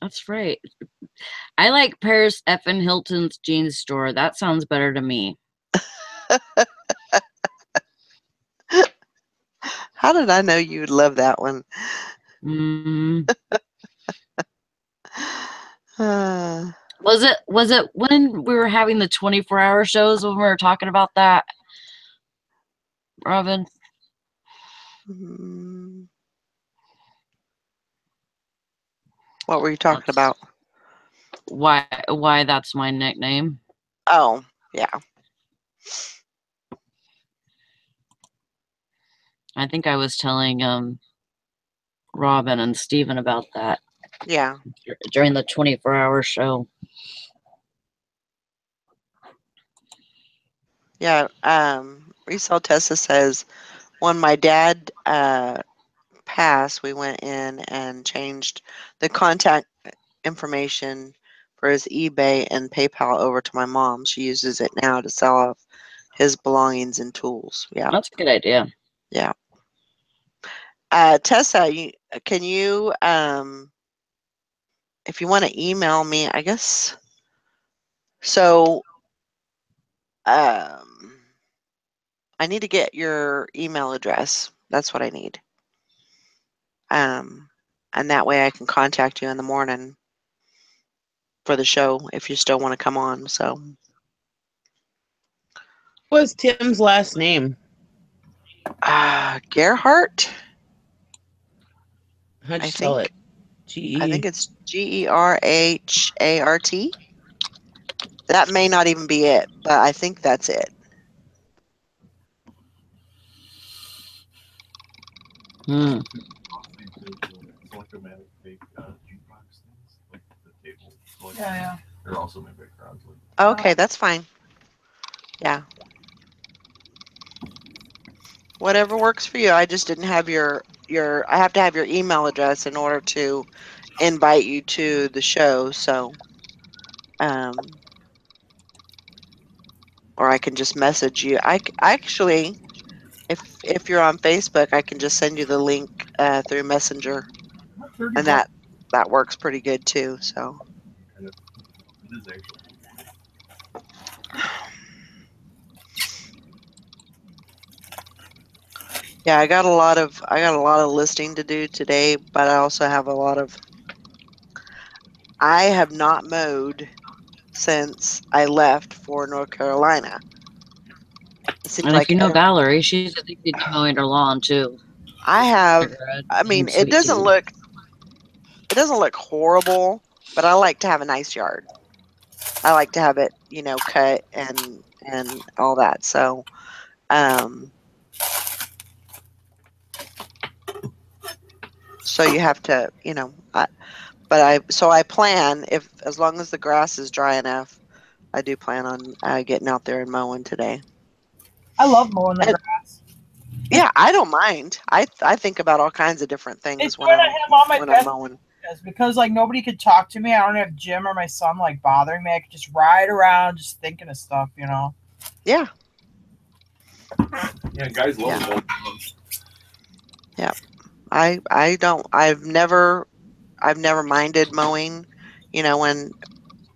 That's right. I like Paris Effin Hilton's jeans store. That sounds better to me. How did I know you would love that one? Mm. Was it when we were having the 24-hour shows when we were talking about that, Robin? What were you talking about? Why that's my nickname? Oh, yeah. I think I was telling Robin and Steven about that. Yeah. During the 24-hour show. Yeah. Resell Tessa says, when my dad passed, we went in and changed the contact information for his eBay and PayPal over to my mom. She uses it now to sell off his belongings and tools. Yeah. That's a good idea. Yeah. Tessa, can you, if you want to email me, I guess. So, I need to get your email address. That's what I need. And that way I can contact you in the morning for the show if you still want to come on. So, What was Tim's last name? Gerhart. How'd you I spell think. it? G-E. I think it's Gerhart. That may not even be it, but I think that's it. Hmm. Yeah. They're also my background. Okay, that's fine. Yeah. Whatever works for you. I just didn't have your I have to have your email address in order to invite you to the show, so or I can just message you. I actually, if you're on Facebook, I can just send you the link through Messenger, and that works pretty good too. So yeah, I got a lot of listing to do today, but I also have a lot of. I have not mowed since I left for North Carolina. It seems And if like you know Valerie, she's addicted to mowing her lawn too. I have. I mean, it doesn't look horrible, but I like to have a nice yard. I like to have it, cut and all that. So, so you have to, I plan, if as long as the grass is dry enough, I do plan on getting out there and mowing today. I love mowing the grass. Yeah, I don't mind. I think about all kinds of different things It's when when I have all my I'm mowing. Because like nobody could talk to me. I don't have Jim or my son like bothering me. I could just ride around just thinking of stuff, Yeah. Yeah, guys love it. Yeah. I've never minded mowing, when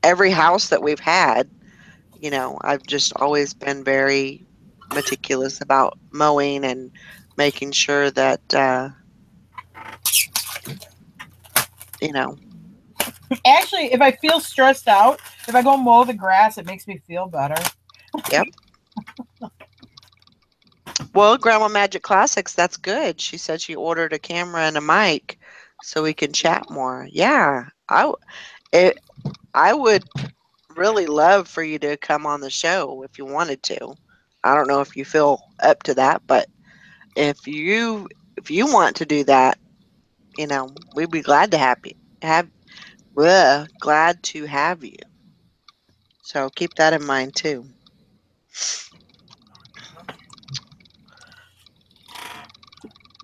every house that we've had, I've just always been very meticulous about mowing and making sure that, Actually, if I feel stressed out, if I go mow the grass, it makes me feel better. Yep. Well, Grandma Magic Classics, that's good. She said she ordered a camera and a mic so we can chat more. Yeah, I would really love for you to come on the show if you wanted to. I don't know if you feel up to that, but if you want to do that, we'd be glad to glad to have you. So keep that in mind too.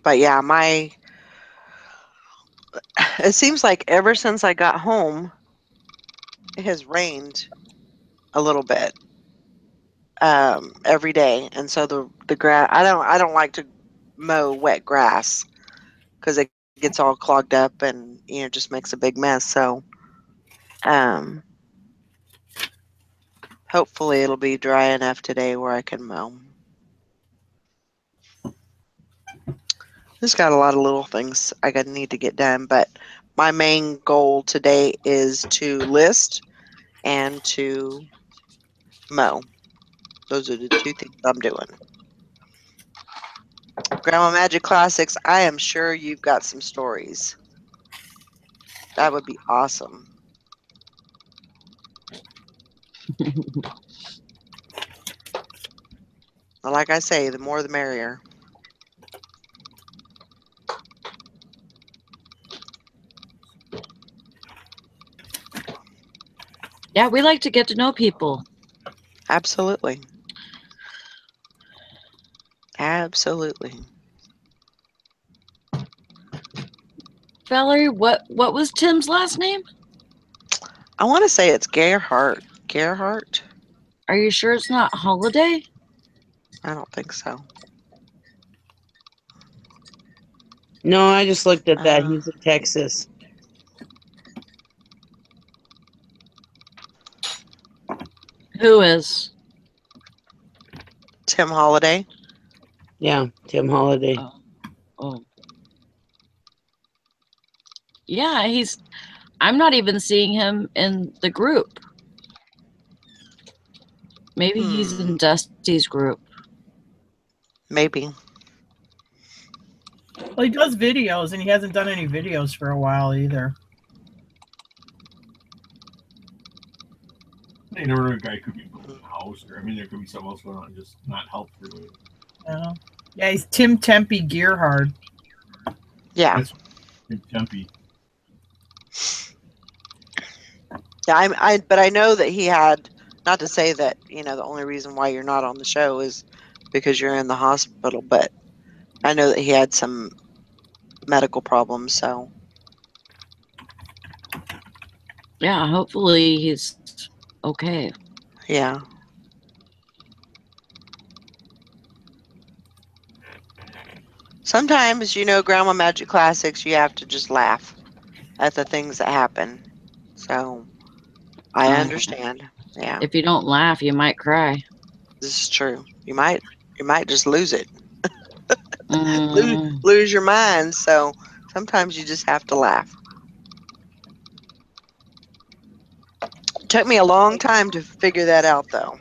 But yeah, it seems like ever since I got home, it has rained a little bit every day, and so the grass. I don't like to mow wet grass because it gets all clogged up and just makes a big mess. So hopefully it'll be dry enough today where I can mow. Just got a lot of little things I need to get done, but my main goal today is to list and to mow. Those are the two things I'm doing. Grandma Magic Classics, I am sure you've got some stories. That would be awesome. Well, like I say, the more the merrier. Yeah, we like to get to know people. Absolutely. Absolutely. Valerie, what was Tim's last name? I want to say it's Gerhardt. Gerhardt? Are you sure it's not Holiday? I don't think so. No, I just looked at that. Uh, He's in Texas. Who is? Tim Holiday. Yeah, Tim Holiday. Oh. Yeah, I'm not even seeing him in the group. Maybe he's in Dusty's group. Maybe. Well, he does videos, and he hasn't done any videos for a while either. You never know, a guy could be building a house, or I mean, there could be something else going on, just not help related. Yeah, he's Tim Tempe Gerhard. Yeah. That's Tempe. Yeah, but I know that he had, not to say that, the only reason why you're not on the show is because you're in the hospital, but I know that he had some medical problems, so. Yeah, hopefully he's okay. Yeah. Sometimes, Grandma Magic Classics, you have to just laugh at the things that happen. So, I understand. Yeah. If you don't laugh, you might cry. This is true. You might just lose it. Mm. Lose your mind. So, sometimes you just have to laugh. It took me a long time to figure that out, though.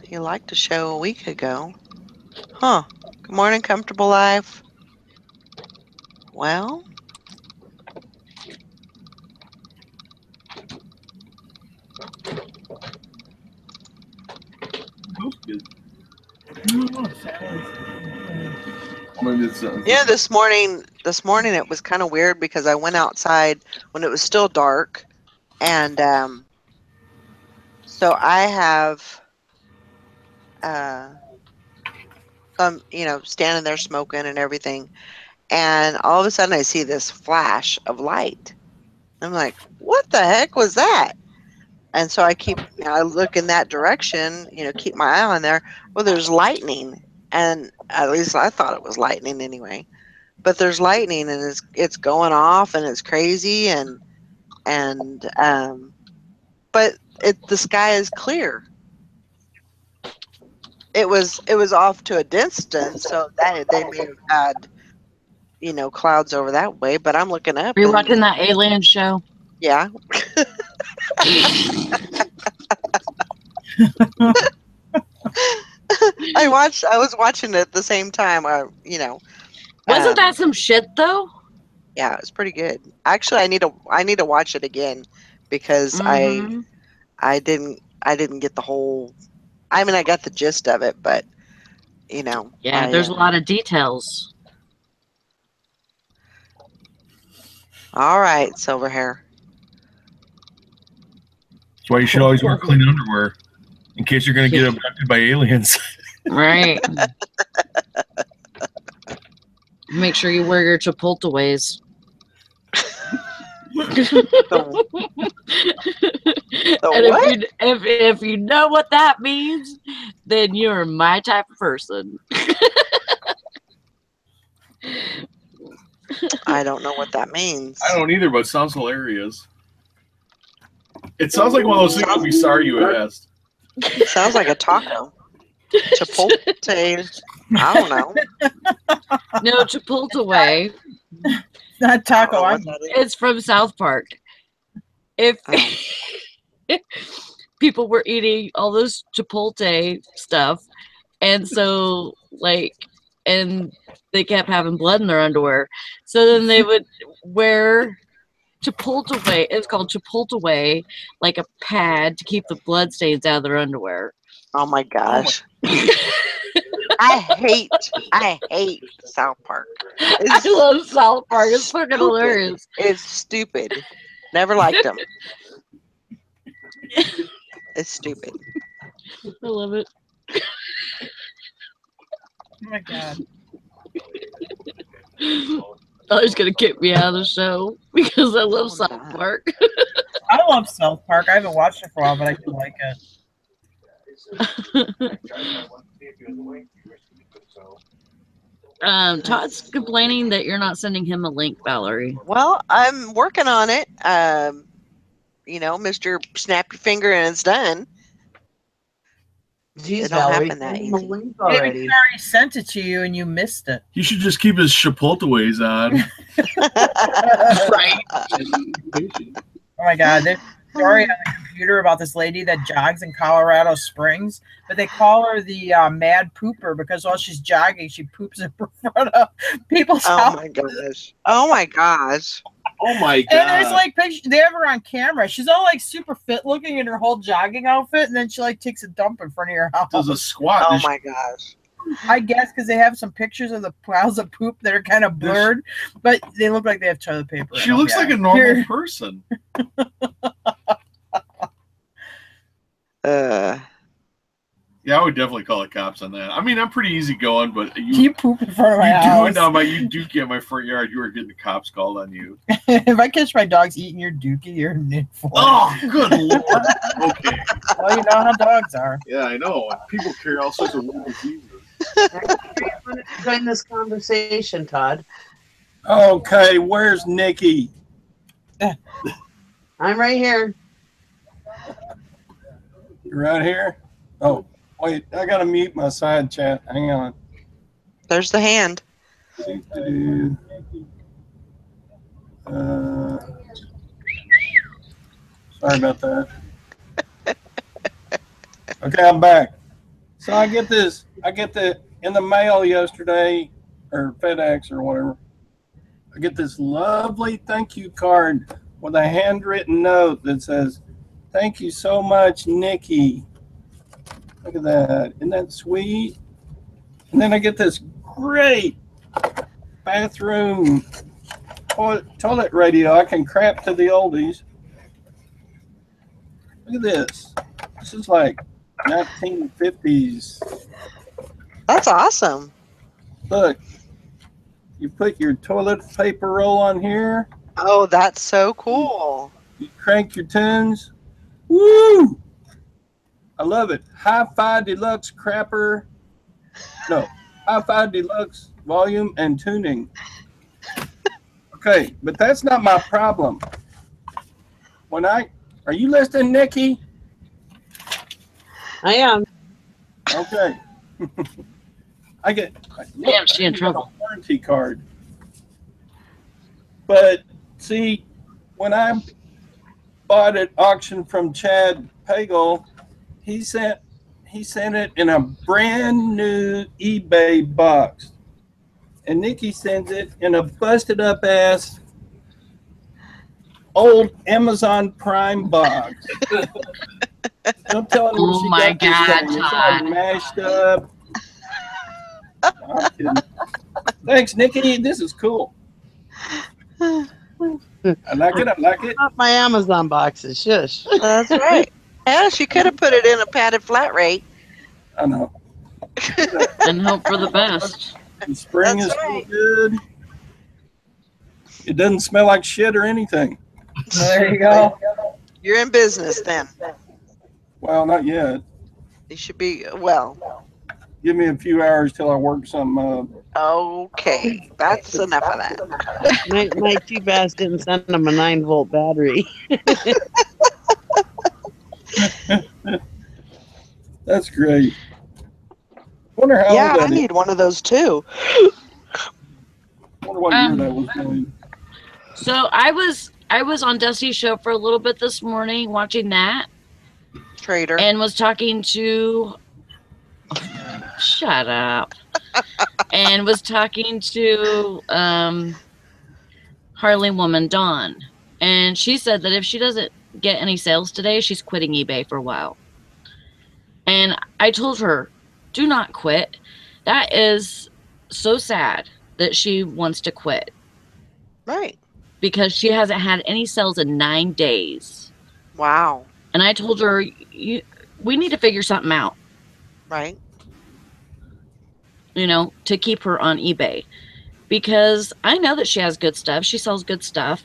He liked the show a week ago. Huh. Good morning, Comfortable Life. Well. This morning it was kind of weird because I went outside when it was still dark, and so I have standing there smoking and everything, and all of a sudden I see this flash of light. I'm like, what the heck was that? And so I look in that direction, keep my eye on there. Well, there's lightning, and at least I thought it was lightning anyway. But there's lightning, and it's going off, and it's crazy, but the sky is clear. It was off to a distance, so that they may have had clouds over that way. But I'm looking up. Are you watching that alien show? Yeah. I was watching it at the same time. Wasn't that some shit though? Yeah, it's pretty good. Actually, I need to watch it again because I didn't get the whole. I mean, I got the gist of it, but Yeah, there's a lot of details. All right, Silverhair. That's why you should always wear clean underwear in case you're going to get abducted by aliens. Right. Make sure you wear your Chipotleways. And if you know what that means, then you're my type of person. I don't know what that means. I don't either, but it sounds hilarious. It sounds like one of those things I'll be sorry you asked. It sounds like a taco. Chipotle. I don't know. No, Chipotleway not taco. I I don't know what that is. It's from South Park. If Oh. people were eating all this Chipotle stuff, and so and they kept having blood in their underwear, so then they would wear Chipotle. It's called Chipotle, like a pad to keep the blood stains out of their underwear. Oh my gosh. I hate South Park. I love South Park. It's fucking stupid. hilarious. It's stupid. Never liked them. It's stupid. I love it. Oh my god. Tyler's gonna kick me out of the show because I love South God. Park. I love South Park. I haven't watched it for a while, but I do like it. Todd's complaining that you're not sending him a link, Valerie. Well, I'm working on it. You know, Mr. Snap your finger and it's done. Jeez, It don't Valerie, happen that send him a easy. link Maybe already. he already sent it to you and you missed it. He should just keep his Chipotleways on. Right. Oh my god. There's a story on the computer about this lady that jogs in Colorado Springs, but they call her the mad pooper because while she's jogging, she poops in front of people's Oh house. my gosh. Oh my gosh. Oh my And there's like pictures, they have her on camera. She's all like super fit looking in her whole jogging outfit, and then she like takes a dump in front of your house. Does a squat. Oh my gosh. I guess because they have some pictures of the piles of poop that are kind of blurred, but they look like they have toilet paper. She in them. looks Yeah. like a normal Here. person. Yeah, I would definitely call the cops on that. I mean, I'm pretty easygoing, but You poop in front of my you do house. it down you dookie at my front yard. You are getting the cops called on you. If I catch my dogs eating your dookie, you're in for it. Oh, good lord. Okay. Well, you know how dogs are. Yeah, I know. People carry all sorts of weird diseases. Join this conversation, Todd. Okay, where's Nikki? I'm right here. You right here? Oh, wait, I gotta mute my side chat. Hang on. There's the hand. Sorry about that. Okay, I'm back. So I get in the mail yesterday, or FedEx or whatever. I get this lovely thank you card with a handwritten note that says, "Thank you so much, Nikki." Look at that. Isn't that sweet? And then I get this great bathroom toilet radio. I can crap to the oldies. Look at this. This is like 1950s. That's awesome. Look, you put your toilet paper roll on here. Oh, that's so cool. You crank your tunes. Woo! I love it. Hi-Fi Deluxe Crapper. No, Hi-Fi Deluxe Volume and Tuning. Okay, but that's not my problem. Are you listening, Nikki? I am. Okay. Damn, she in trouble. Warranty card. But see, when I bought at auction from Chad Pagel, he sent it in a brand new eBay box. And Nikki sends it in a busted up ass old Amazon Prime box. Don't tell me Oh she my got God, this thing. It's Todd. all mashed up. I'm kidding. Thanks, Nikki. This is cool. I like it. I like it. Not my Amazon boxes. Shush. That's right. Yeah, she could have put it in a padded flat rate. I know. And hope for the best. The spring That's is right. still good. It doesn't smell like shit or anything. There you go. You're in business then. Well, not yet. You should be, well, Give me a few hours till I work something up. okay. That's enough of that. My cheap ass didn't send him a 9-volt battery. That's great. Wonder how Yeah, old I that is. need one of those too. Wonder what year that was made. So I was on Dusty's show for a little bit this morning watching that. Trader. And was talking to shut up. And was talking to Harley woman Dawn. And she said that if she doesn't get any sales today, she's quitting eBay for a while. And I told her, do not quit. That is so sad that she wants to quit. Right. Because she hasn't had any sales in 9 days. Wow. And I told her, we need to figure something out. Right. You know, to keep her on eBay. Because I know that she has good stuff. She sells good stuff.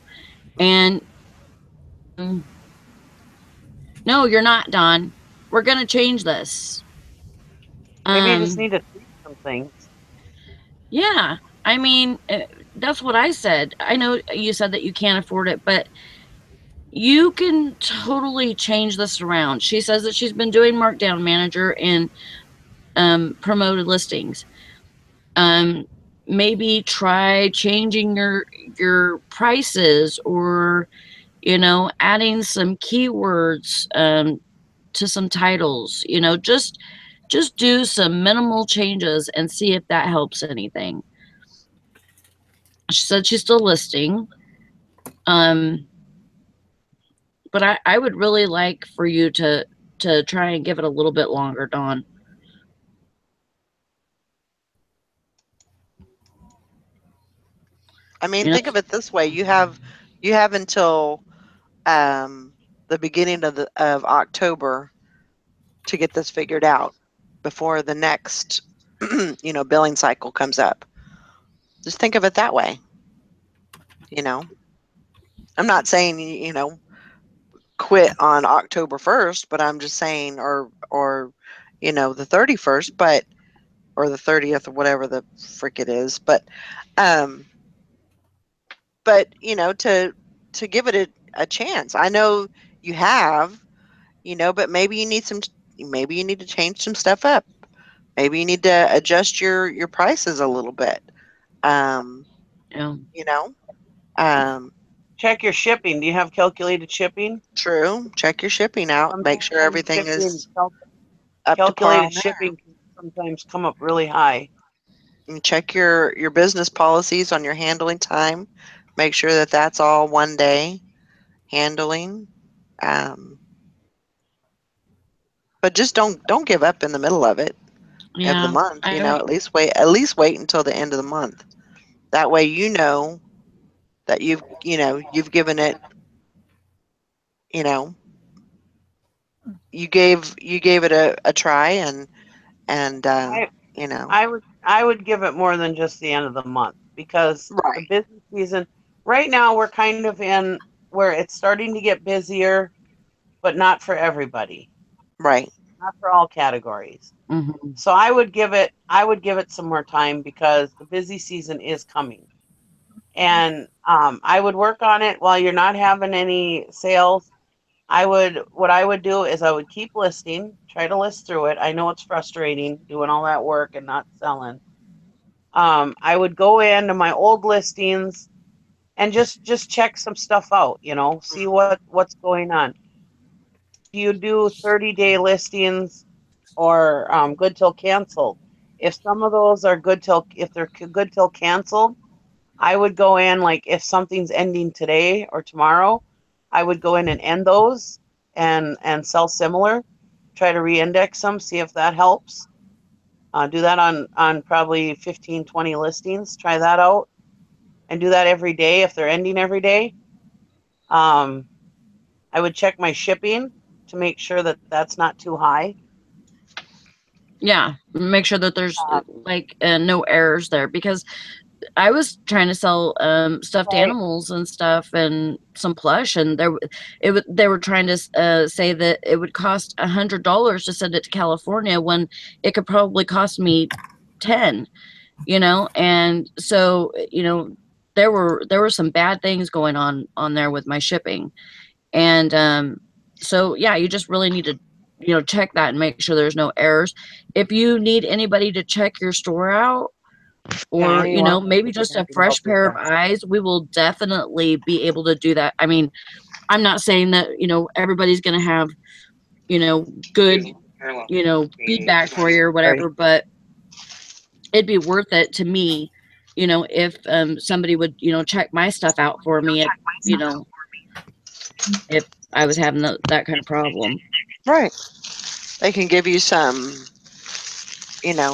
And no, you're not, Dawn. We're going to change this. Maybe you just need to tweak some things. Yeah. I mean, that's what I said. I know you said that you can't afford it, but you can totally change this around. She says that she's been doing Markdown Manager and promoted listings. Maybe try changing your prices, or you know, adding some keywords to some titles. You know, just do some minimal changes and see if that helps anything. She said she's still listing. But I would really like for you to try and give it a little bit longer, Dawn. I mean, think of it this way: you have until the beginning of October to get this figured out before the next billing cycle comes up. Just think of it that way. You know, I'm not saying quit on October 1st, but I'm just saying, or the 31st, or the 30th, or whatever the frick it is, but to give it a chance. I know you have, but maybe you need to change some stuff up. Maybe you need to adjust your prices a little bit. Check your shipping. Do you have calculated shipping? True. Check your shipping out. Make sure everything is up to par. Calculated shipping can sometimes come up really high. And check your business policies on your handling time. Make sure that that's all 1 day handling. But just don't give up in the middle of it, of the month. At least wait until the end of the month. That way that you've given it, you gave it a try, and I would give it more than just the end of the month, because the busy season right now, we're kind of in where it's starting to get busier, but not for everybody. Right. Not for all categories. Mm-hmm. So I would give it some more time, because the busy season is coming. And I would work on it while you're not having any sales. What I would do is I would keep listing, try to list through it. I know it's frustrating doing all that work and not selling. I would go into my old listings and just check some stuff out, see what's going on. Do you do 30-day listings or good till canceled? If some of those are if they're good till canceled, I would go in, like if something's ending today or tomorrow, I would go in and end those and sell similar, try to re-index them, see if that helps. Do that on probably 15, 20 listings. Try that out and do that every day if they're ending every day. I would check my shipping to make sure that that's not too high. Yeah, make sure that there's no errors there, because I was trying to sell stuffed animals and stuff and some plush, and they were trying to say that it would cost $100 to send it to California when it could probably cost me 10, and so there were some bad things going on there with my shipping, and so yeah, you just really need to check that and make sure there's no errors. If you need anybody to check your store out, or Okay, well, maybe just a happy to fresh help with pair of that. eyes, we will definitely be able to do that. I mean, I'm not saying that everybody's going to have good feedback for you or Right. whatever, but it'd be worth it to me, if somebody would check my stuff out for me if if I was having that kind of problem. Right. They can give you some,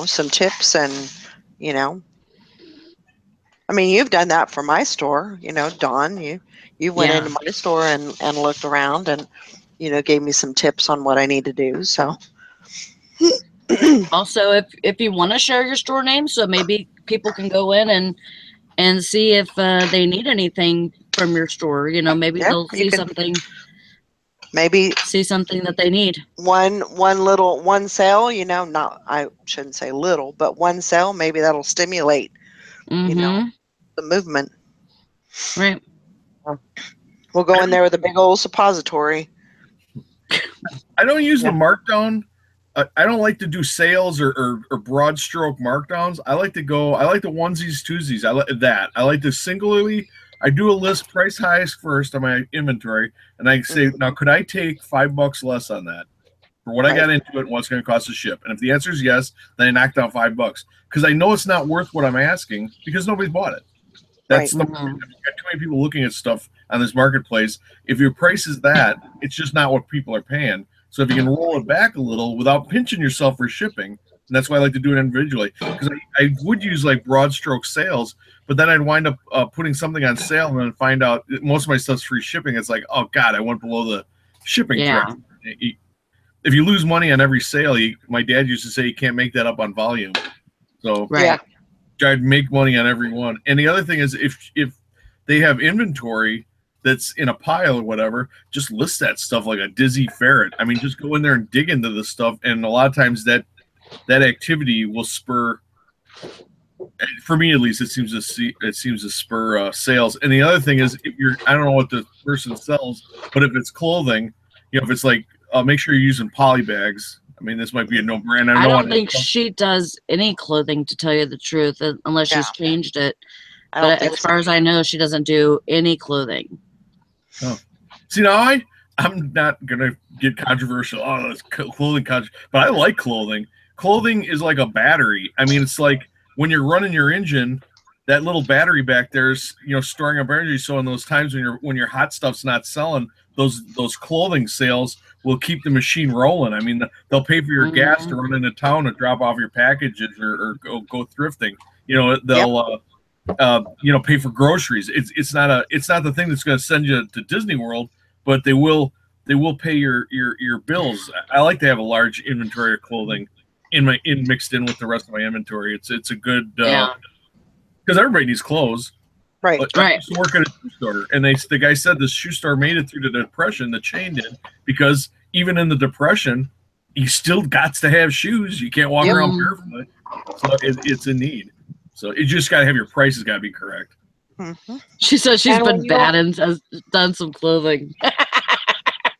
some tips and, I mean, you've done that for my store, Dawn. You went Yeah. into my store and looked around and, gave me some tips on what I need to do. So Also, if you want to share your store name, so maybe people can go in and see if they need anything from your store. Maybe yeah, they'll you see can something maybe that they need. one sale, not, I shouldn't say little, but one sale, maybe that'll stimulate, Mm-hmm. the movement. Right. We'll go in there with a big old suppository. I don't use the Yeah. markdown. I don't like to do sales or broad stroke markdowns. I like the onesies, twosies. I like that. I like to singularly. I do a list price highest first on my inventory, and I say, now could I take $5 less on that for what I got into it and what's going to cost to ship? And if the answer is yes, then I knock down $5 because I know it's not worth what I'm asking because nobody's bought it. That's Right. the market. You've got too many people looking at stuff on this marketplace. If your price is that, it's just not what people are paying. So if you can roll it back a little without pinching yourself for shipping, and that's why I like to do it individually, because I would use like broad stroke sales, but then I'd wind up putting something on sale and then find out most of my stuff's free shipping. It's like, oh God, I went below the shipping threshold. If you lose money on every sale, my dad used to say you can't make that up on volume. So Right. Yeah. try to make money on every one. And the other thing is if they have inventory that's in a pile or whatever, just list that stuff like a dizzy ferret. I mean, just go in there and dig into the stuff, and a lot of times that activity will spur. For me, at least, it seems to spur sales. And the other thing is, if I don't know what the person sells, but if it's clothing, if it's like, make sure you're using poly bags. I mean, this might be a no-brainer. I don't think she does any clothing, to tell you the truth, unless she's changed it. I don't But think as far as I know, she doesn't do any clothing. Oh. See, now I'm not gonna get controversial. Oh, it's clothing but I like clothing. Clothing is like a battery. I mean, it's like when you're running your engine, that little battery back there is storing up energy. So in those times when your hot stuff's not selling, those clothing sales will keep the machine rolling. I mean, they'll pay for your gas to run into town and drop off your packages or go thrifting. They'll pay for groceries. It's not the thing that's going to send you to Disney World, but they will pay your bills. I like to have a large inventory of clothing mixed in with the rest of my inventory. It's a good because everybody needs clothes. Right. I used to work at a shoe store, and the guy said the shoe store made it through the Depression. The chain did, because even in the Depression, you still got to have shoes. You can't walk around barefoot, so it's a need. So you just got to have your prices got to be correct. Mm-hmm. She says she's been bad and has done some clothing.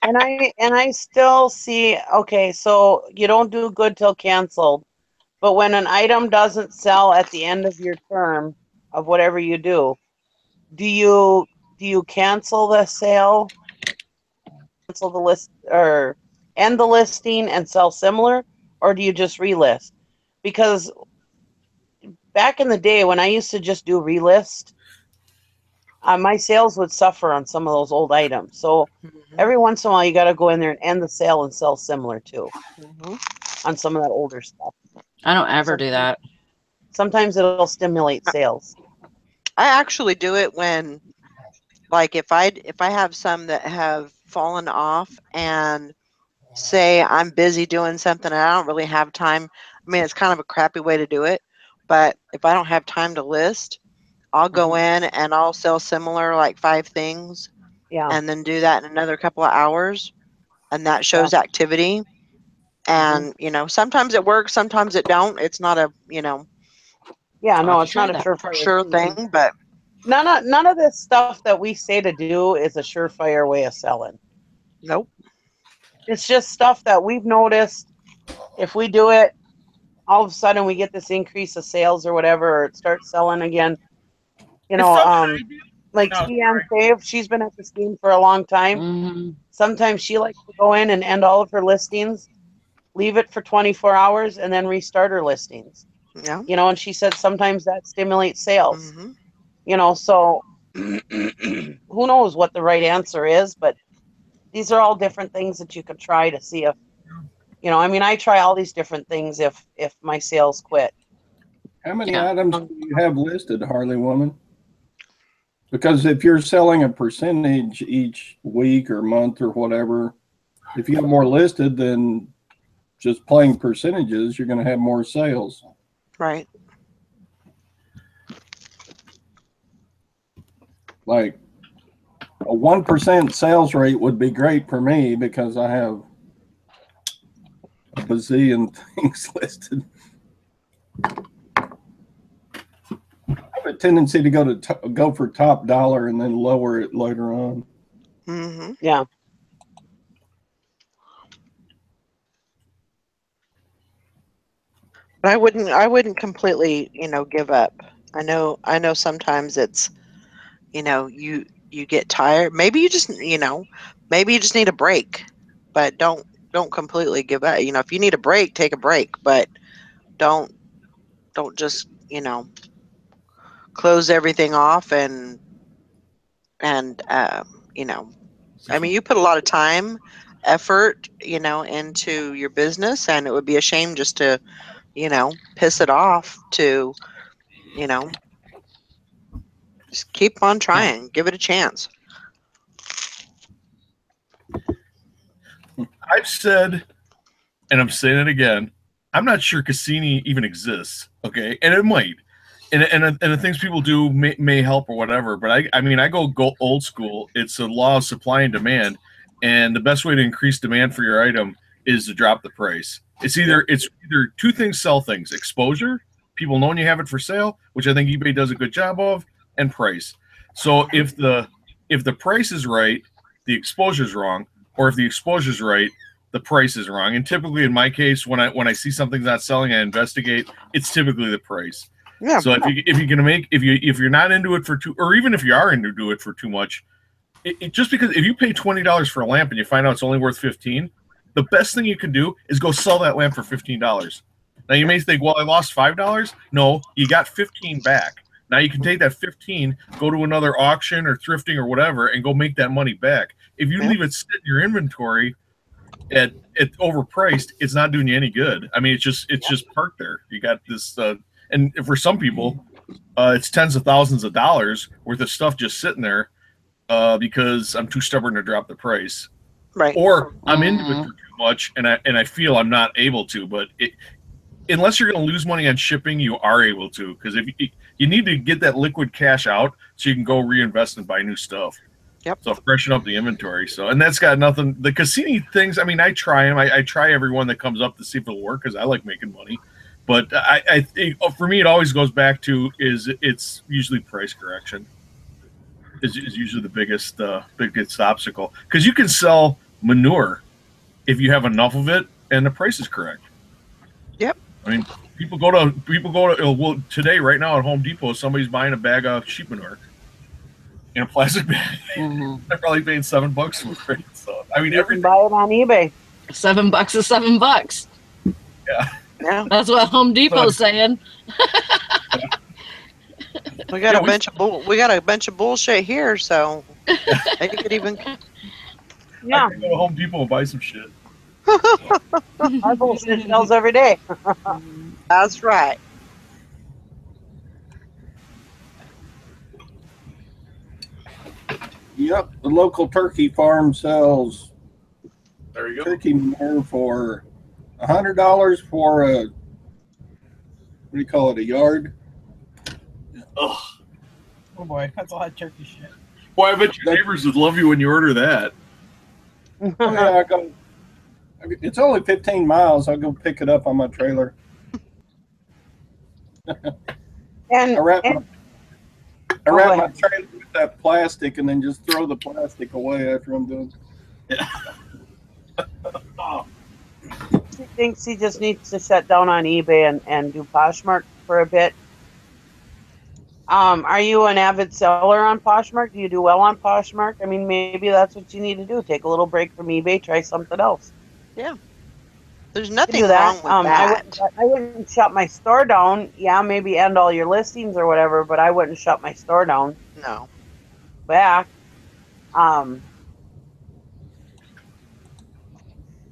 And I still see, okay, so you don't do good till canceled, but when an item doesn't sell at the end of your term of whatever you do you cancel the sale, cancel the list, or end the listing and sell similar, or do you just relist? Because back in the day when I used to just do relist, my sales would suffer on some of those old items. So every once in a while, you got to go in there and end the sale and sell similar too on some of that older stuff. I don't ever do that. Sometimes it'll stimulate sales. I actually do it when, like, if I have some that have fallen off and say I'm busy doing something and I don't really have time. I mean, it's kind of a crappy way to do it, but if I don't have time to list, I'll go in and I'll sell similar, like 5 things, and then do that in another couple of hours, and that shows activity. And sometimes it works, sometimes it don't. It's not a no, it's not a sure thing, but none of this stuff that we say to do is a surefire way of selling. Nope. It's just stuff that we've noticed. If we do it, all of a sudden we get this increase of sales or whatever, or it starts selling again. You It's know, something I do. like No, Ski and Save, she's been at the scheme for a long time. Mm-hmm. Sometimes she likes to go in and end all of her listings, leave it for 24 hours, and then restart her listings. Yeah. You know, and she said sometimes that stimulates sales. Mm-hmm. You know, so who knows what the right answer is, but these are all different things that you could try to see if, you know, I mean, I try all these different things if my sales quit. How many Yeah. items do you have listed, Harley Woman? Because if you're selling a percentage each week or month or whatever, if you have more listed than just playing percentages, you're going to have more sales. Right. Like a 1% sales rate would be great for me because I have a bazillion things listed. I have a tendency to go for top dollar and then lower it later on. Mm-hmm. Yeah. But I wouldn't completely, give up. I know sometimes it's, you get tired. Maybe you just, maybe you just need a break. But don't completely give up. If you need a break, take a break, but don't just, close everything off and I mean, you put a lot of time, effort, into your business, and it would be a shame just to, piss it off to, just keep on trying, give it a chance. I've said, and I'm saying it again, I'm not sure Cassini even exists. Okay, and it might, and the things people do may help or whatever. But I mean, I go old school. It's a law of supply and demand, and the best way to increase demand for your item is to drop the price. It's either two things sell things: exposure, people knowing you have it for sale, which I think eBay does a good job of, and price. So if the price is right, the exposure is wrong, or if the exposure is right, the price is wrong. And typically, in my case, when I see something's not selling, I investigate. It's typically the price. Yeah. So if you're not into it for too, or even if you are into it for too much, just because if you pay $20 for a lamp and you find out it's only worth $15, the best thing you can do is go sell that lamp for $15. Now you may think, well, I lost $5. No, you got 15 back. Now you can take that 15, go to another auction or thrifting or whatever, and go make that money back. If you leave it sit in your inventory at overpriced, it's not doing you any good. I mean, it's just parked there. You got this, and for some people, it's tens of thousands of dollars worth of stuff just sitting there because I'm too stubborn to drop the price, Right. or I'm into it for too much, and I feel I'm not able to. But unless you're going to lose money on shipping, you are able to, because if you need to get that liquid cash out so you can go reinvest and buy new stuff. Yep. So freshen up the inventory. So, and that's got nothing. The Cassini things, I mean, I try them. I try every one that comes up to see if it'll work because I like making money. But I think for me, it always goes back to it's usually price correction is usually the biggest obstacle, because you can sell manure if you have enough of it and the price is correct. Yep. I mean, people go to well, today right now at Home Depot, somebody's buying a bag of sheep manure in a plastic bag. They're probably paying $7 for it. So I mean, you can buy it on eBay. $7 is $7. Yeah. That's what Home Depot's saying. We got a bunch of bullshit here, so I could even. Yeah. I can go to Home Depot and buy some shit. Our bullshit sells every day. That's right. Yep, the local turkey farm sells There you go. turkey manure for $100 for a, what do you call it, a yard? Ugh. Oh boy, that's a lot of turkey shit. Boy, I bet your neighbors would love you when you order that. Oh, yeah, it's only 15 miles. I'll go pick it up on my trailer. And I wrap my trailer with that plastic and then just throw the plastic away after I'm done. thinks he just needs to shut down on eBay and do Poshmark for a bit. Are you an avid seller on Poshmark? Do you do well on Poshmark? I mean, maybe that's what you need to do. Take a little break from eBay, try something else. Yeah. There's You can do nothing that. wrong with that. I wouldn't shut my store down. Yeah, maybe end all your listings or whatever, but I wouldn't shut my store down No. back.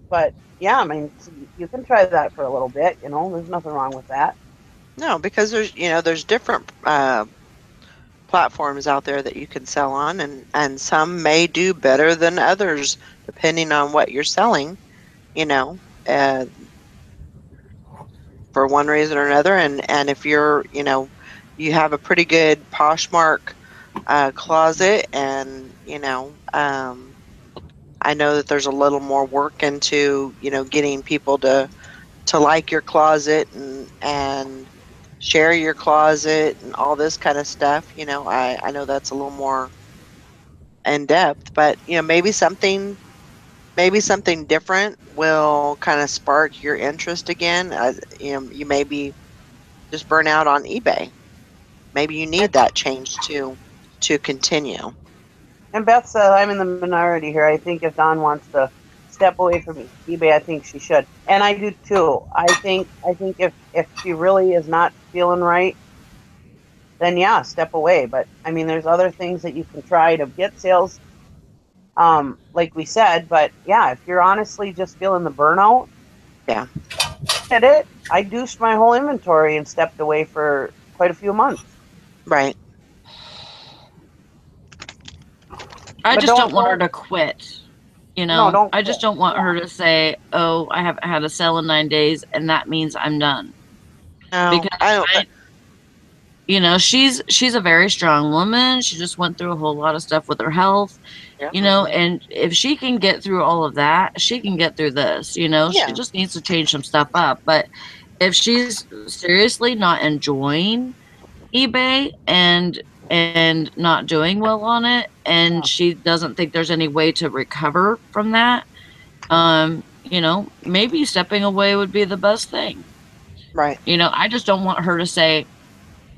But yeah, I mean, you can try that for a little bit. You know, there's nothing wrong with that. No, because there's different platforms out there that you can sell on, and some may do better than others depending on what you're selling, you know, uh, for one reason or another. And if you're, you have a pretty good Poshmark closet, and I know that there's a little more work into getting people to like your closet and share your closet and all this kind of stuff. I know that's a little more in depth, but maybe something different will kind of spark your interest again. You maybe just burn out on eBay. Maybe you need that change to continue. And Beth said, I'm in the minority here. I think if Dawn wants to step away from eBay, I think she should. And I do too. I think if she really is not feeling right, then yeah, step away. But I mean, there's other things that you can try to get sales, like we said. But yeah, if you're honestly just feeling the burnout, Yeah. get it. I deuced my whole inventory and stepped away for quite a few months. Right. I But just don't want her to quit. No, I just don't want her to say, "Oh, I haven't had a sale in 9 days, and that means I'm done." No, Because I don't. She's a very strong woman. She just went through a whole lot of stuff with her health. Yeah. And if she can get through all of that, she can get through this. She Yeah. just needs to change some stuff up. But if she's seriously not enjoying eBay and not doing well on it, and she doesn't think there's any way to recover from that, maybe stepping away would be the best thing. Right. I just don't want her to say,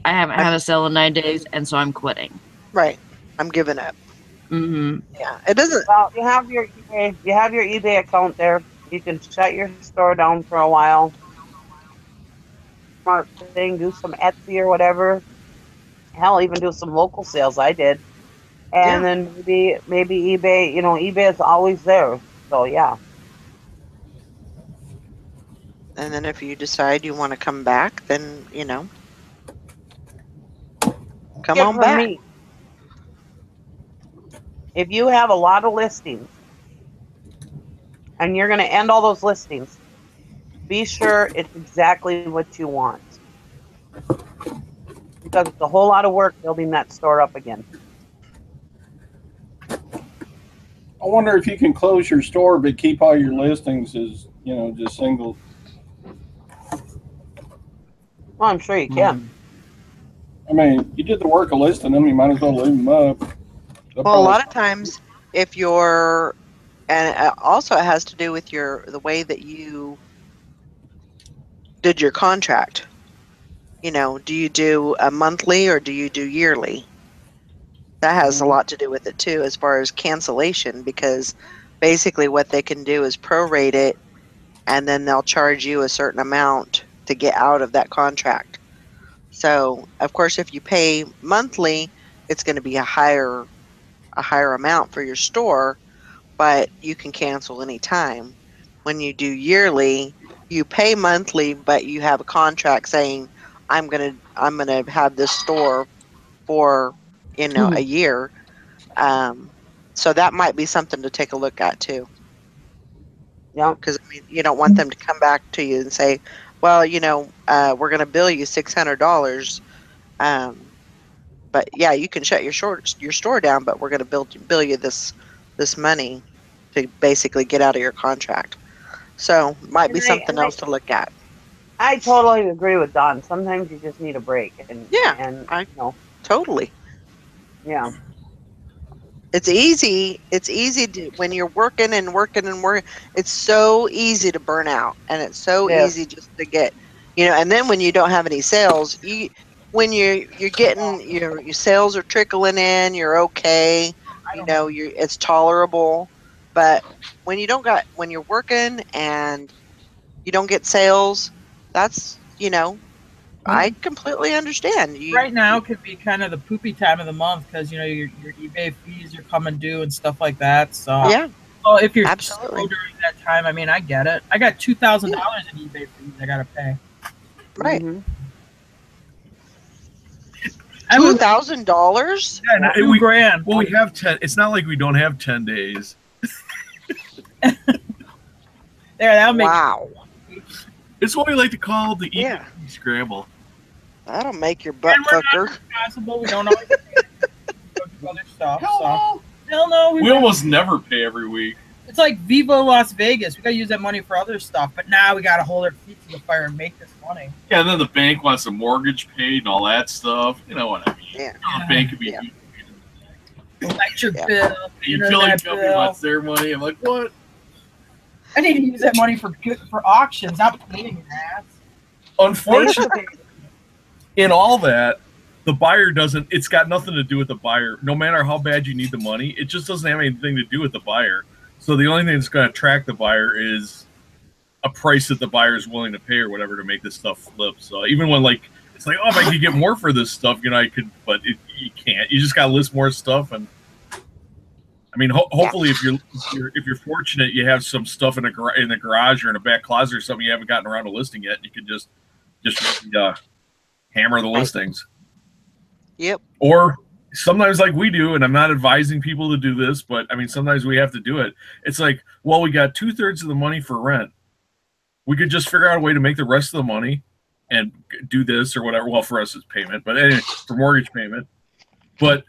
I haven't had a sale in 9 days, and so I'm quitting. Right. I'm giving up. Mm-hmm. Yeah. It doesn't. Well, you have your eBay account there. You can shut your store down for a while. Smart thing, do some Etsy or whatever. Hell, even do some local sales. I did, and then maybe eBay. eBay is always there. So yeah. And then if you decide you want to come back, then come on back. Me, if you have a lot of listings and you're going to end all those listings, be sure it's exactly what you want, because it's a whole lot of work building that store up again. I wonder if you can close your store but keep all your listings as, just single. Well, I'm sure you can. I mean, you did the work of listing them, you might as well leave them up. Well, a lot of times, if you're, and also it has to do with the way that you did your contract. Do you do a monthly or do you do yearly? That has a lot to do with it too, as far as cancellation, because basically what they can do is prorate it, and then they'll charge you a certain amount to get out of that contract. So, of course, if you pay monthly, it's going to be a higher amount for your store, but you can cancel anytime. When you do yearly, you pay monthly, but you have a contract saying, I'm gonna have this store for a year. So that might be something to take a look at too. Yeah. Because you don't want them to come back to you and say, well, we're going to bill you $600. But yeah, you can shut your store down, but we're going to bill you this money to basically get out of your contract. So might be something else to look at. I totally agree with Dawn. Sometimes you just need a break, and totally. Yeah. It's easy. It's easy to when you're working and working and working. It's so easy to burn out, and it's so Yes. easy just to get, and then when you don't have any sales, when you're getting your sales are trickling in, you're okay. It's tolerable. But when you're working and you don't get sales, that's I completely understand. Right now could be kind of the poopy time of the month because your eBay fees are coming due and stuff like that. So Yeah, well, if you're absolutely. slow during that time, I mean, I get it. I got $2,000 Yeah. in eBay fees I gotta pay. Right. Mm-hmm. $2,000? Yeah, $2,000. Well, we have 10. It's not like we don't have 10 days. There, that'll make Wow. It's what we like to call the Yeah. eBay scramble. That'll make your butt and we're fucker. not responsible. We don't always go do other stuff. Hell So. Hell no. We almost never pay every week. It's like Viva Las Vegas. We gotta use that money for other stuff, but now we gotta hold our feet to the fire and make this money. Yeah, and then the bank wants a mortgage paid and all that stuff. You know what I mean? Yeah. The bank could be. Yeah. Electric Yeah. bill, Utility internet company bill. wants their money. I'm like, what? I need to use that money for auctions, not paying an ass. Unfortunately, in all that, the buyer doesn't. It's got nothing to do with the buyer. No matter how bad you need the money, it just doesn't have anything to do with the buyer. So the only thing that's going to attract the buyer is a price that the buyer is willing to pay or whatever to make this stuff flip. So even when it's like, oh, if I could get more for this stuff, I could, but you can't. You just got to list more stuff. And I mean, hopefully, if you're fortunate, you have some stuff in the garage or in a back closet or something you haven't gotten around to listing yet. You can just hammer the listings. Yep. Or sometimes like we do, and I'm not advising people to do this, but I mean, sometimes we have to do it. It's like, well, we got 2/3 of the money for rent. We could just figure out a way to make the rest of the money and do this or whatever. Well, for us, it's payment, but anyway, for mortgage payment. But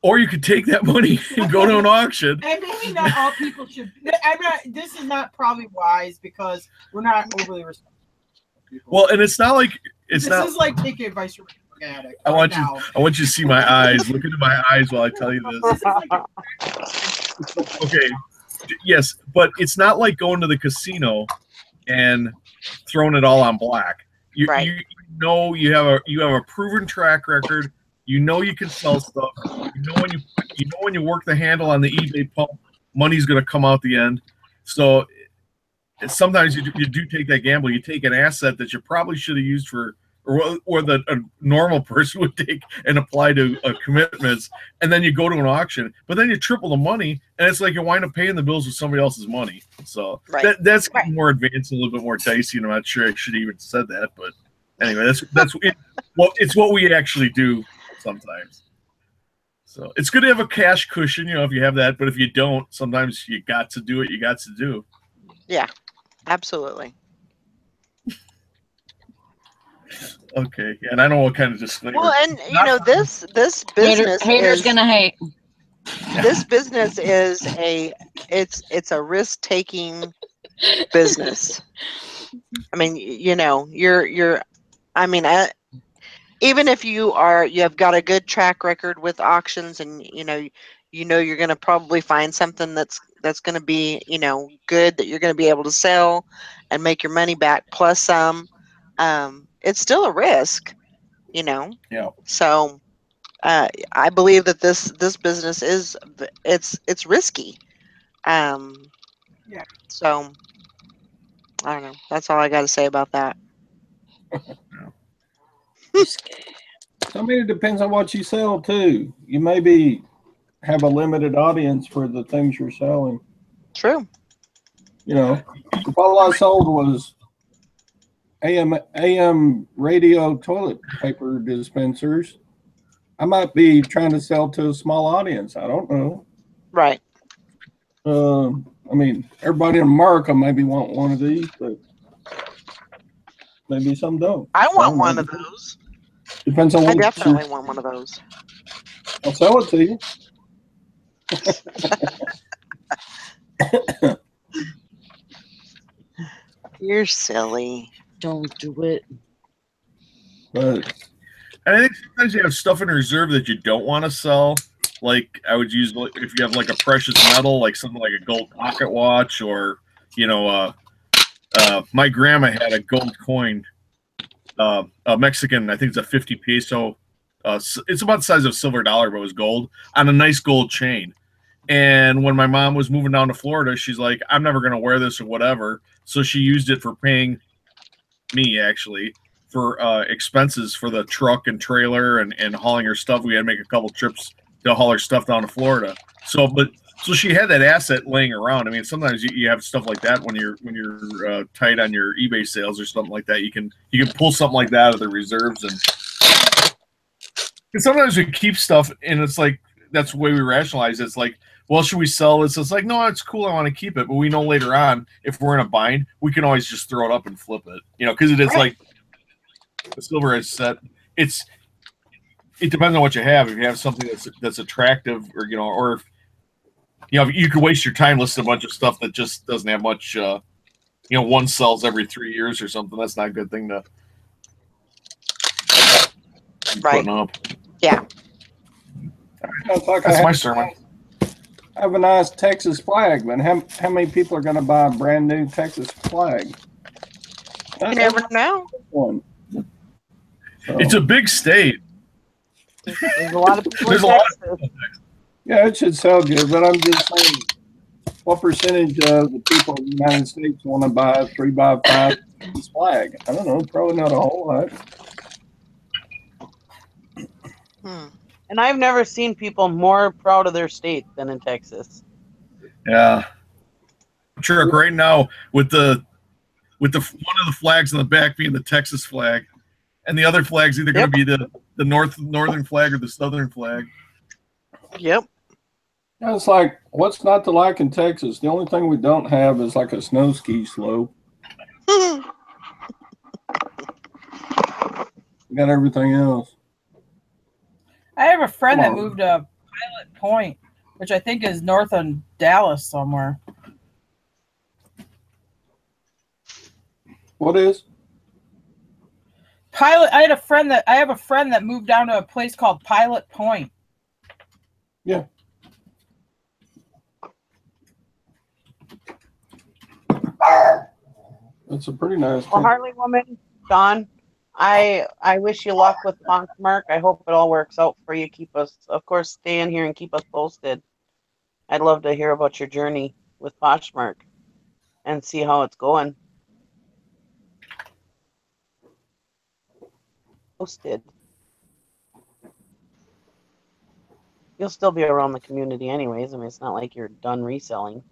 or you could take that money and go to an auction. And maybe not all people should. This is not probably wise because we're not overly responsible. Well, and it's not like This is like taking advice from an addict. I want you to see my eyes. Look into my eyes while I tell you this. Okay. Yes, but it's not like going to the casino and throwing it all on black. You have a proven track record. You know you can sell stuff. You know when you work the handle on the eBay pump, money's going to come out the end. So sometimes you do take that gamble. You take an asset that you probably should have used for, or that a normal person would take and apply to commitments, and then you go to an auction. But then you triple the money, and it's like you wind up paying the bills with somebody else's money. So that's more advanced, and a little bit more dicey. And I'm not sure I should have even said that, but anyway, that's it. Well, it's what we actually do sometimes. So it's good to have a cash cushion, if you have that. But if you don't, sometimes you got to do what you got to do. Yeah, absolutely. Okay, and I don't know what kind of disclaimer. Well, and this business haters gonna hate. This business is it's a risk taking business. I mean, you're. I mean, even if you have got a good track record with auctions, and you're going to probably find something that's going to be good, that you're going to be able to sell and make your money back plus some. It's still a risk, Yeah. So I believe that this business it's risky. Yeah. So I don't know. That's all I got to say about that. I mean, it depends on what you sell too. You maybe have a limited audience for the things you're selling. True. If all I sold was AM radio toilet paper dispensers, I might be trying to sell to a small audience. I don't know. Right. I mean, everybody in America maybe want one of these, but maybe some don't. I want one of those. Depends on I what definitely want one of those. I'll sell it to you. You're silly. Don't do it. But And I think sometimes you have stuff in reserve that you don't want to sell. Like I would use if you have like a precious metal, like something like a gold pocket watch, or my grandma had a gold coin, a Mexican. I think it's a 50 peso. It's about the size of a silver dollar, but it was gold on a nice gold chain. And when my mom was moving down to Florida, she's like, "I'm never going to wear this or whatever." So she used it for paying me actually for expenses for the truck and trailer and hauling her stuff. We had to make a couple trips to haul her stuff down to Florida. So she had that asset laying around. I mean, sometimes you have stuff like that when you're tight on your eBay sales or something like that. You can pull something like that out of the reserves, and sometimes we keep stuff, and it's like that's the way we rationalize it. It's like, well, should we sell this? It's like, no, it's cool. I want to keep it, but we know later on if we're in a bind, we can always just throw it up and flip it. Because it is like the silver is set. It depends on what you have. If you have something that's attractive, or if you could waste your time listing a bunch of stuff that just doesn't have much. One sells every 3 years or something. That's not a good thing to be putting up. Yeah. That's my sermon. I have a nice Texas flag, but how many people are going to buy a brand new Texas flag? You never know. One. So. It's a big state. There's a lot of people There's in a lot Texas. Yeah, it should sell good, but I'm just saying, what percentage of the people in the United States want to buy a 3x5 Texas flag? I don't know, probably not a whole lot. And I've never seen people more proud of their state than in Texas. Yeah. Sure. Right now, with the one of the flags on the back being the Texas flag, and the other flag's either going to be the northern flag or the southern flag. Yep. Yeah, it's like, what's not to like in Texas? The only thing we don't have is like a snow ski slope. We got everything else. I have a friend that moved to Pilot Point, which I think is north of Dallas somewhere. What is? I have a friend that moved down to a place called Pilot Point. Yeah. That's a pretty nice Well, Harley Woman, Don, I wish you luck with Poshmark. I hope it all works out for you. Keep us, of course, stay in here and keep us posted. I'd love to hear about your journey with Poshmark and see how it's going. Posted. You'll still be around the community anyways. I mean, it's not like you're done reselling.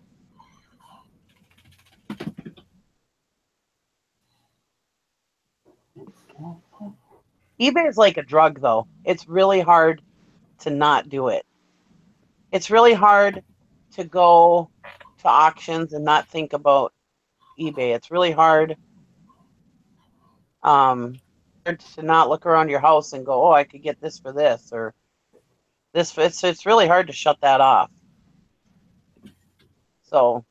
eBay is like a drug, though. It's really hard to not do it. It's really hard to go to auctions and not think about eBay. It's really hard to not look around your house and go, oh, I could get this for this or this. It's really hard to shut that off. So.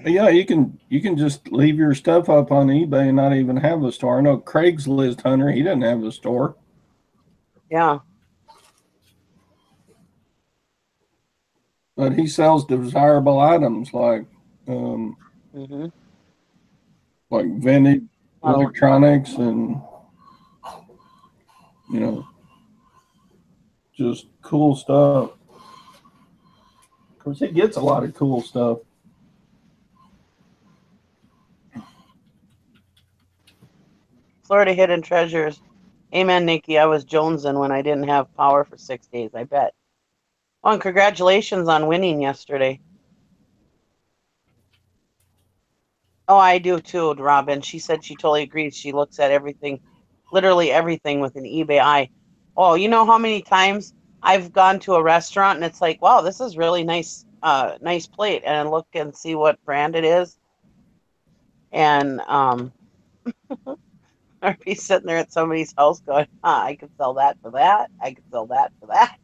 Yeah, you can just leave your stuff up on eBay and not even have a store. I know Craigslist Hunter, he doesn't have a store. Yeah. But he sells desirable items like like vintage electronics and just cool stuff. Of course, he gets a lot of cool stuff. Florida Hidden Treasures. Amen, Nikki. I was jonesing when I didn't have power for 6 days, I bet. Oh, and congratulations on winning yesterday. Oh, I do too, Robin. She said she totally agrees. She looks at everything, literally everything with an eBay eye. Oh, you know how many times I've gone to a restaurant and it's like, wow, this is really nice, nice plate. And I look and see what brand it is. And I'd be sitting there at somebody's house going, I could sell that for that. I could sell that for that.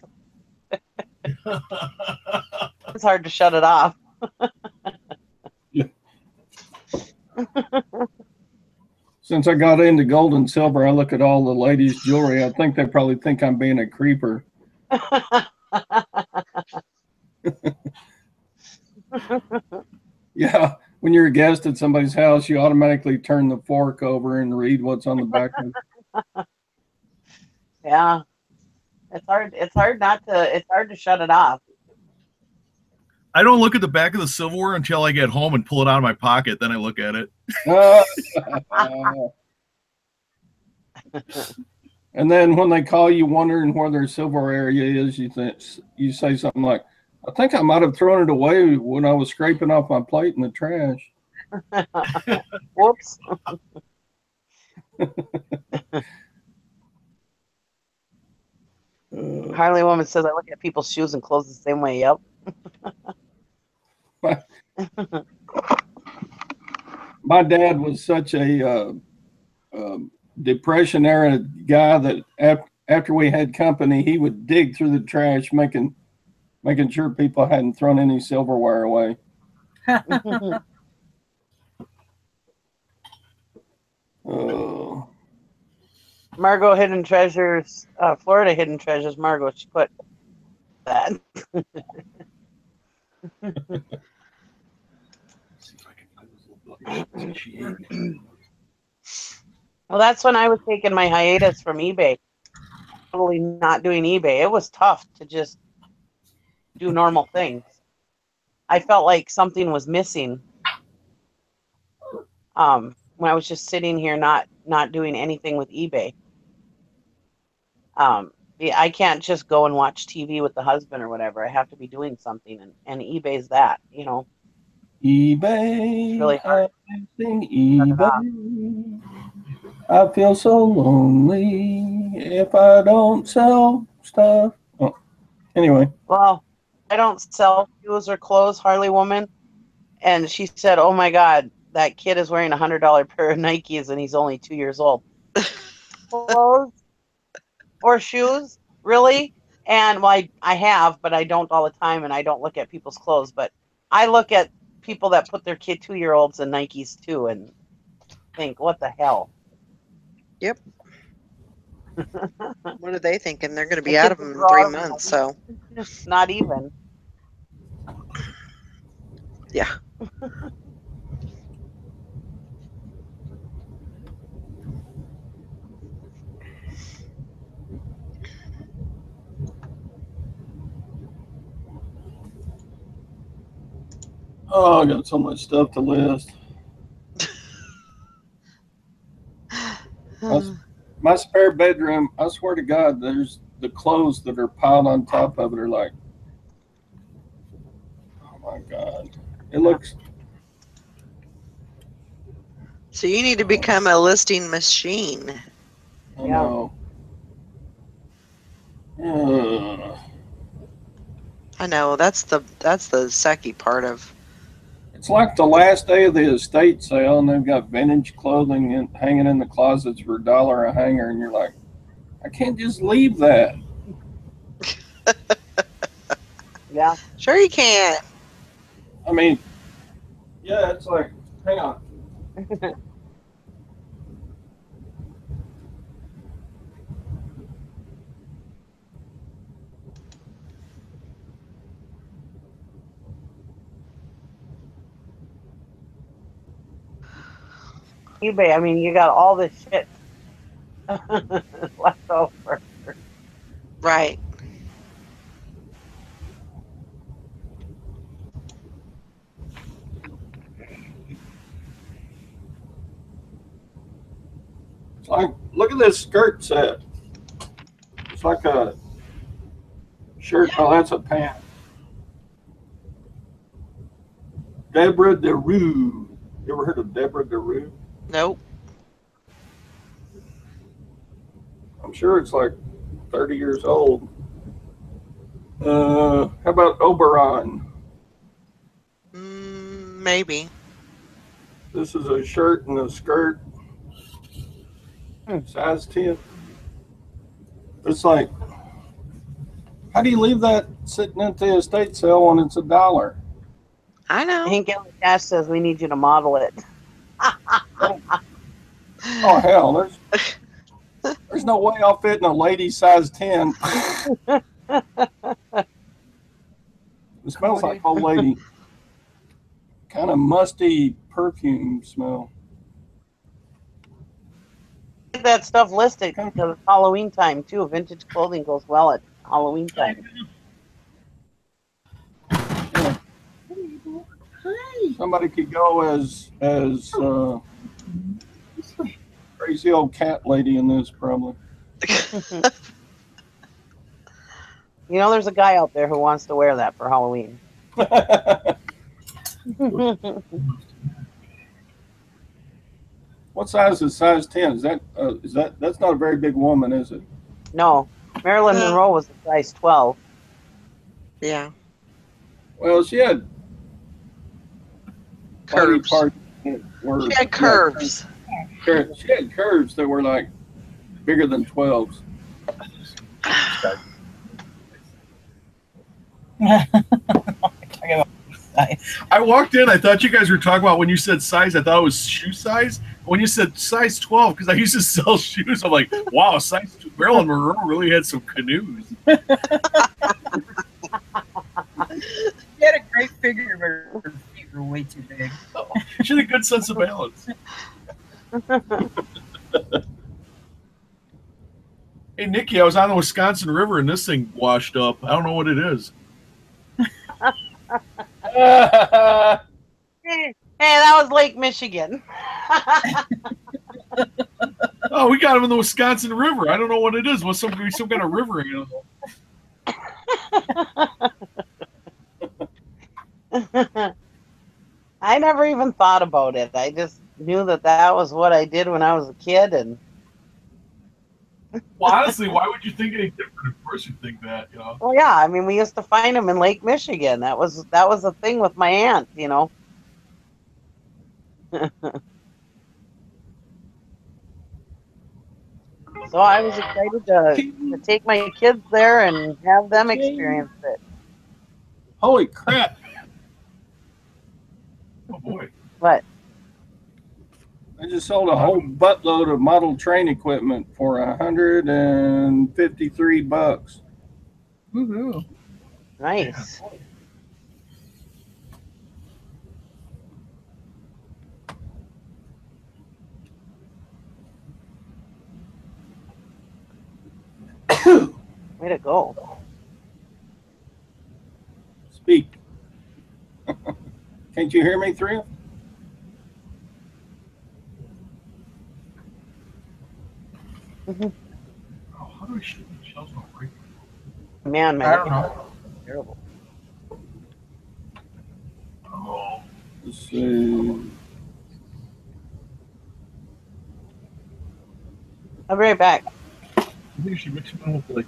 It's hard to shut it off. See, Since I got into gold and silver, I look at all the ladies' jewelry. I think they probably think I'm being a creeper. Yeah, when you're a guest at somebody's house, you automatically turn the fork over and read what's on the back of it. Yeah, it's hard. It's hard not to. It's hard to shut it off. I don't look at the back of the silverware until I get home and pull it out of my pocket. Then I look at it. And then when they call you wondering where their silverware area is, you say something like, I think I might have thrown it away when I was scraping off my plate in the trash. Whoops. Harley Woman says, I look at people's shoes and clothes the same way. Yep. My dad was such a Depression era guy that after we had company, he would dig through the trash, making sure people hadn't thrown any silverware away. Margot Hidden Treasures, Florida Hidden Treasures. Margot, she put that. Well, that's when I was taking my hiatus from eBay. Totally not doing eBay. It was tough to just do normal things. I felt like something was missing. When I was just sitting here not doing anything with eBay. I can't just go and watch TV with the husband or whatever. I have to be doing something, and eBay's that, you know. eBay, it's really hard. eBay. I feel so lonely if I don't sell stuff. Oh, anyway. Well, I don't sell shoes or clothes, Harley Woman. And she said, oh my God, that kid is wearing a $100 pair of Nikes and he's only 2 years old. Clothes or shoes? Really? And well, I have, but I don't all the time, and I don't look at people's clothes. But I look at people that put their kid 2-year-olds in Nikes too and think, what the hell? Yep. What are they thinking? They're going to be out of them in 3 months, so. Not even. Yeah. Oh, I got so much stuff to list. My spare bedroom, I swear to God, there's the clothes that are piled on top of it are like, oh my God. It looks. So you need to become a listing machine. I know. I know. That's the sucky part of. It's like the last day of the estate sale, and they've got vintage clothing hanging in the closets for $1 a hanger, and you're like, I can't just leave that. Yeah. Sure you can. I mean, yeah, it's like, hang on. eBay, I mean, you got all this shit left over. Right. It's like, look at this skirt set. It's like a shirt. Oh, that's a pant. Deborah DeRue. You ever heard of Deborah DeRue? Nope. I'm sure it's like 30 years old. How about Oberon? Maybe. This is a shirt and a skirt. Size 10. It's like, how do you leave that sitting at the estate sale when it's $1? I know. Hank Cash says we need you to model it. Oh hell, there's no way I'll fit in a lady size 10. It smells like old lady. Kind of musty perfume smell. Get that stuff listed because it's Halloween time too. Vintage clothing goes well at Halloween time. Yeah. Somebody could go as crazy old cat lady in this probably. You know, there's a guy out there who wants to wear that for Halloween. What size is size 10? Is that that's not a very big woman, is it? No, Marilyn Monroe was a size 12. Yeah. Well, she had body Curves. parts that were, She had curves. She had curves that were like bigger than 12s. I walked in. I thought you guys were talking about when you said size. I thought it was shoe size. When you said size 12, because I used to sell shoes, I'm like, wow, size 2. Marilyn Monroe really had some canoes. She had a great figure, but her feet were way too big. She had a good sense of balance. Hey, Nikki, I was on the Wisconsin River and this thing washed up. I don't know what it is. Hey, that was Lake Michigan. Oh, we got him in the Wisconsin River. I don't know what it is. What's some kind of river animal? I never even thought about it. I just knew that was what I did when I was a kid, and Well, honestly, why would you think any different? Of course, you'd think that, you know. well, yeah. I mean, we used to find them in Lake Michigan. That was the thing with my aunt, you know. So I was excited to take my kids there and have them experience it. Holy crap! Oh boy. But I just sold a whole buttload of model train equipment for $153. Woohoo! nice. Way to go. Speak. Can't you hear me, Thrift? Oh, how do I shoot the shells not break? Man, I don't know. terrible. Oh. Let's see. I'll be right back. I think you should mix them in with like.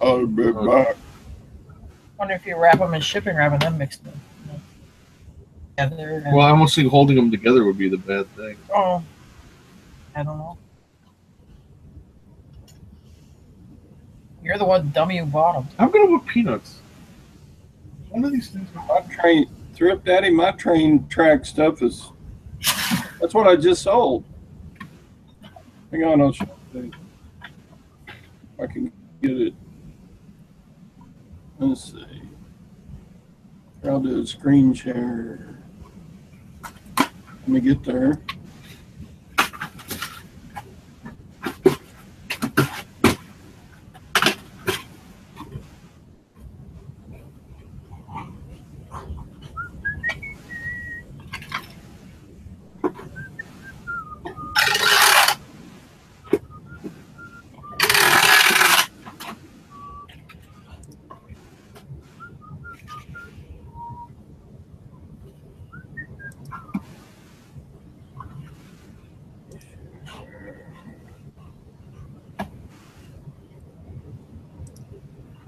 I'll be back. Wonder if you wrap them in shipping wrap and then mix them together. Well, I almost think holding them together would be the bad thing. Oh, I don't know. You're the one dummy who bought them. I'm gonna put peanuts. One of these things. My train, Thrift Daddy, my train track stuff is. That's what I just sold. Hang on, I'll show you. If I can get it. Let's see. I'll do a screen share. Let me get there.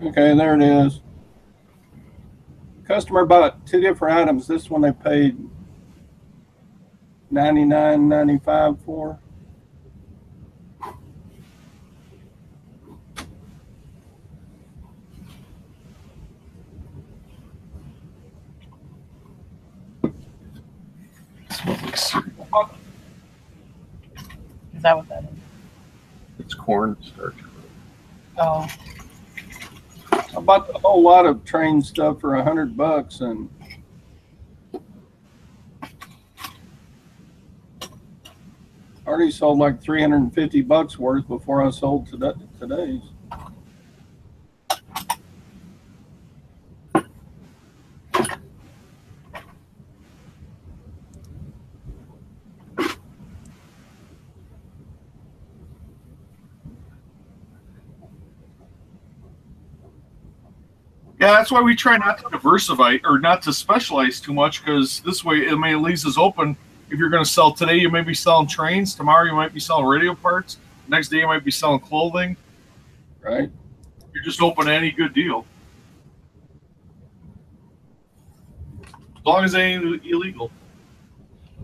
Okay, there it is. Customer bought 2 different items. This one they paid $99.95 for. Is that what that is? It's cornstarch. Oh. I bought a whole lot of train stuff for $100, and already sold like $350 worth before I sold today's. Yeah, that's why we try not to diversify or not to specialize too much, because this way, I mean, it leaves us open. If you're going to sell today, you may be selling trains. Tomorrow, you might be selling radio parts. Next day, you might be selling clothing. Right. You're just open to any good deal. As long as it ain't illegal.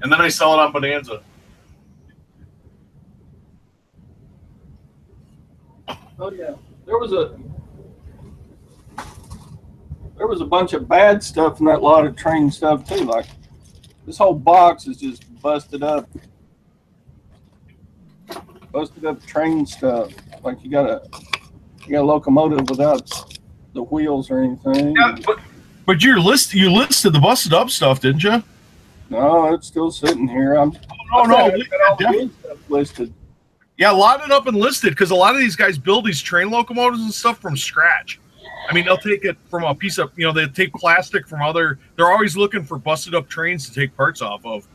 And then I sell it on Bonanza. Oh yeah, there was a bunch of bad stuff in that lot of train stuff too. Like this whole box is just busted up train stuff. Like you got a locomotive without the wheels or anything. Yeah, but you listed the busted up stuff, didn't you? No, it's still sitting here. No. Listed. Yeah, lot it up and listed, because a lot of these guys build these train locomotives and stuff from scratch. I mean, they'll take it from a piece of, they take plastic from they're always looking for busted up trains to take parts off of.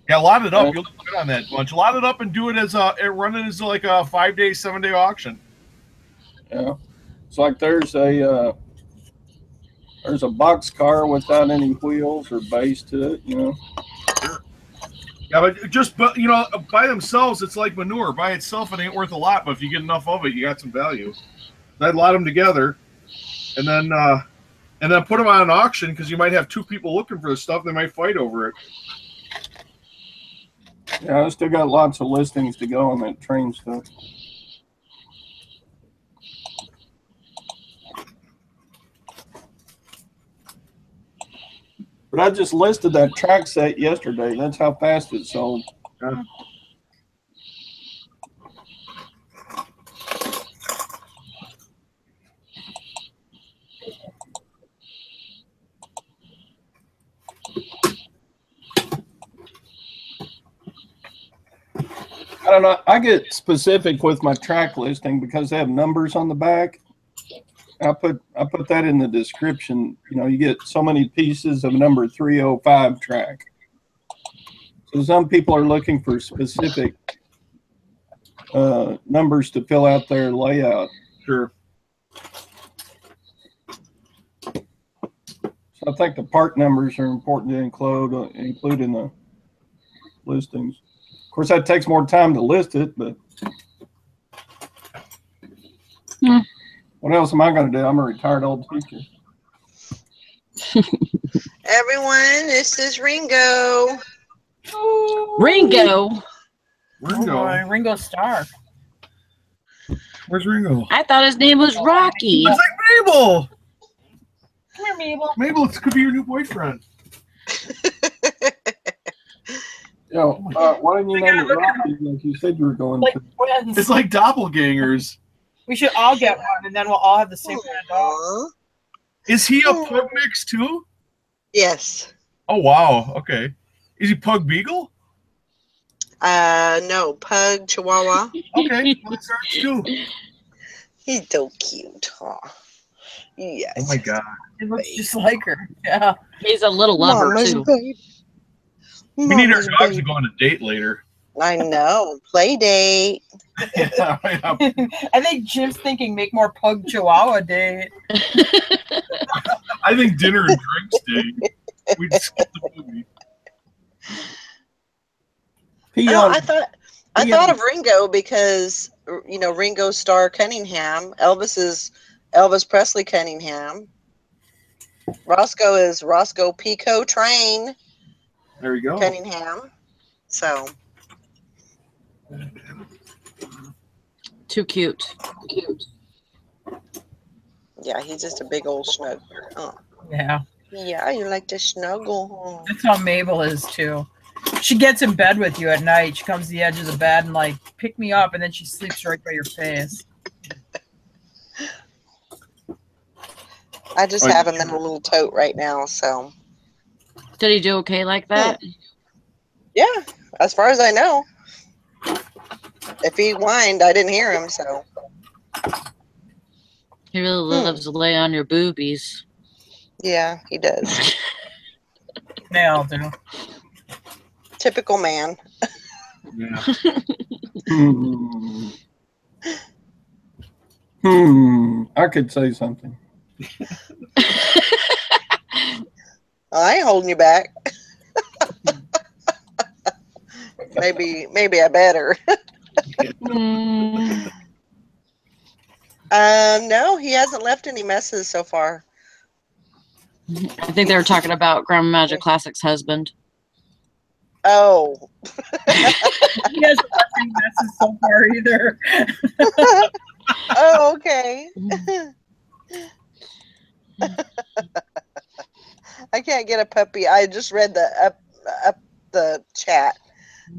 Yeah, lot it up. You'll look good on that bunch. Lot it up and do it run it as like a 5-day, 7-day auction. Yeah. It's like there's a box car without any wheels or base to it, Sure. Yeah, but by themselves, it's like manure. By itself, it ain't worth a lot, but if you get enough of it, you got some value. I'd lot them together, and then put them on an auction, because you might have two people looking for the stuff. They might fight over it. Yeah, I still got lots of listings to go on that train stuff. But I just listed that track set yesterday. That's how fast it sold. Yeah. I don't know. I get specific with my track listing because they have numbers on the back. I put that in the description. You get so many pieces of number 305 track. So some people are looking for specific numbers to fill out their layout. Sure. So I think the part numbers are important to include in the listings. Of course, that takes more time to list it, but what else am I going to do? I'm a retired old teacher. Everyone, this is Ringo. Ringo. Oh, Ringo Starr. Where's Ringo? I thought his name was Rocky. It's like Mabel. Come here, Mabel. Mabel, it could be your new boyfriend. Why didn't you name it Rocky like you said you were going Like to? twins. It's like doppelgangers. We should all get one, and then we'll all have the same kind of dog. Aw. Is he a pug mix too? Yes. Oh wow. Okay. Is he pug beagle? No, pug chihuahua. Okay. Well, that's ours too. He's so cute. Aw. Yes. Oh my god. It looks just like her. Yeah. He's a little lover Mama's too. baby. We need our Mama's dogs baby. to go on a date later. I know. Play date. Yeah, right up. I think Jim's thinking make more pug chihuahua day. I think dinner and drinks day. We just skip the movie. I thought of Ringo because Ringo Starr Cunningham. Elvis Presley Cunningham. Roscoe is Roscoe Pico Train There you go. Cunningham. So Too cute. yeah, he's just a big old snuggler. Oh. Yeah. Yeah, you like to snuggle. That's how Mabel is too. She gets in bed with you at night. She comes to the edge of the bed and like, pick me up, and then she sleeps right by your face. I just have him in a little tote right now, so. Did he do okay like that? Yeah, as far as I know. If he whined, I didn't hear him, so. He really loves to lay on your boobies. Yeah, he does. They all do. Typical man. Yeah. I could say something. I ain't holding you back. maybe I better. No, he hasn't left any messes so far. I think they were talking about Grandma Magic Classic's husband. Oh. He hasn't left any messes so far either. Oh, okay. I can't get a puppy. I just read the up the chat.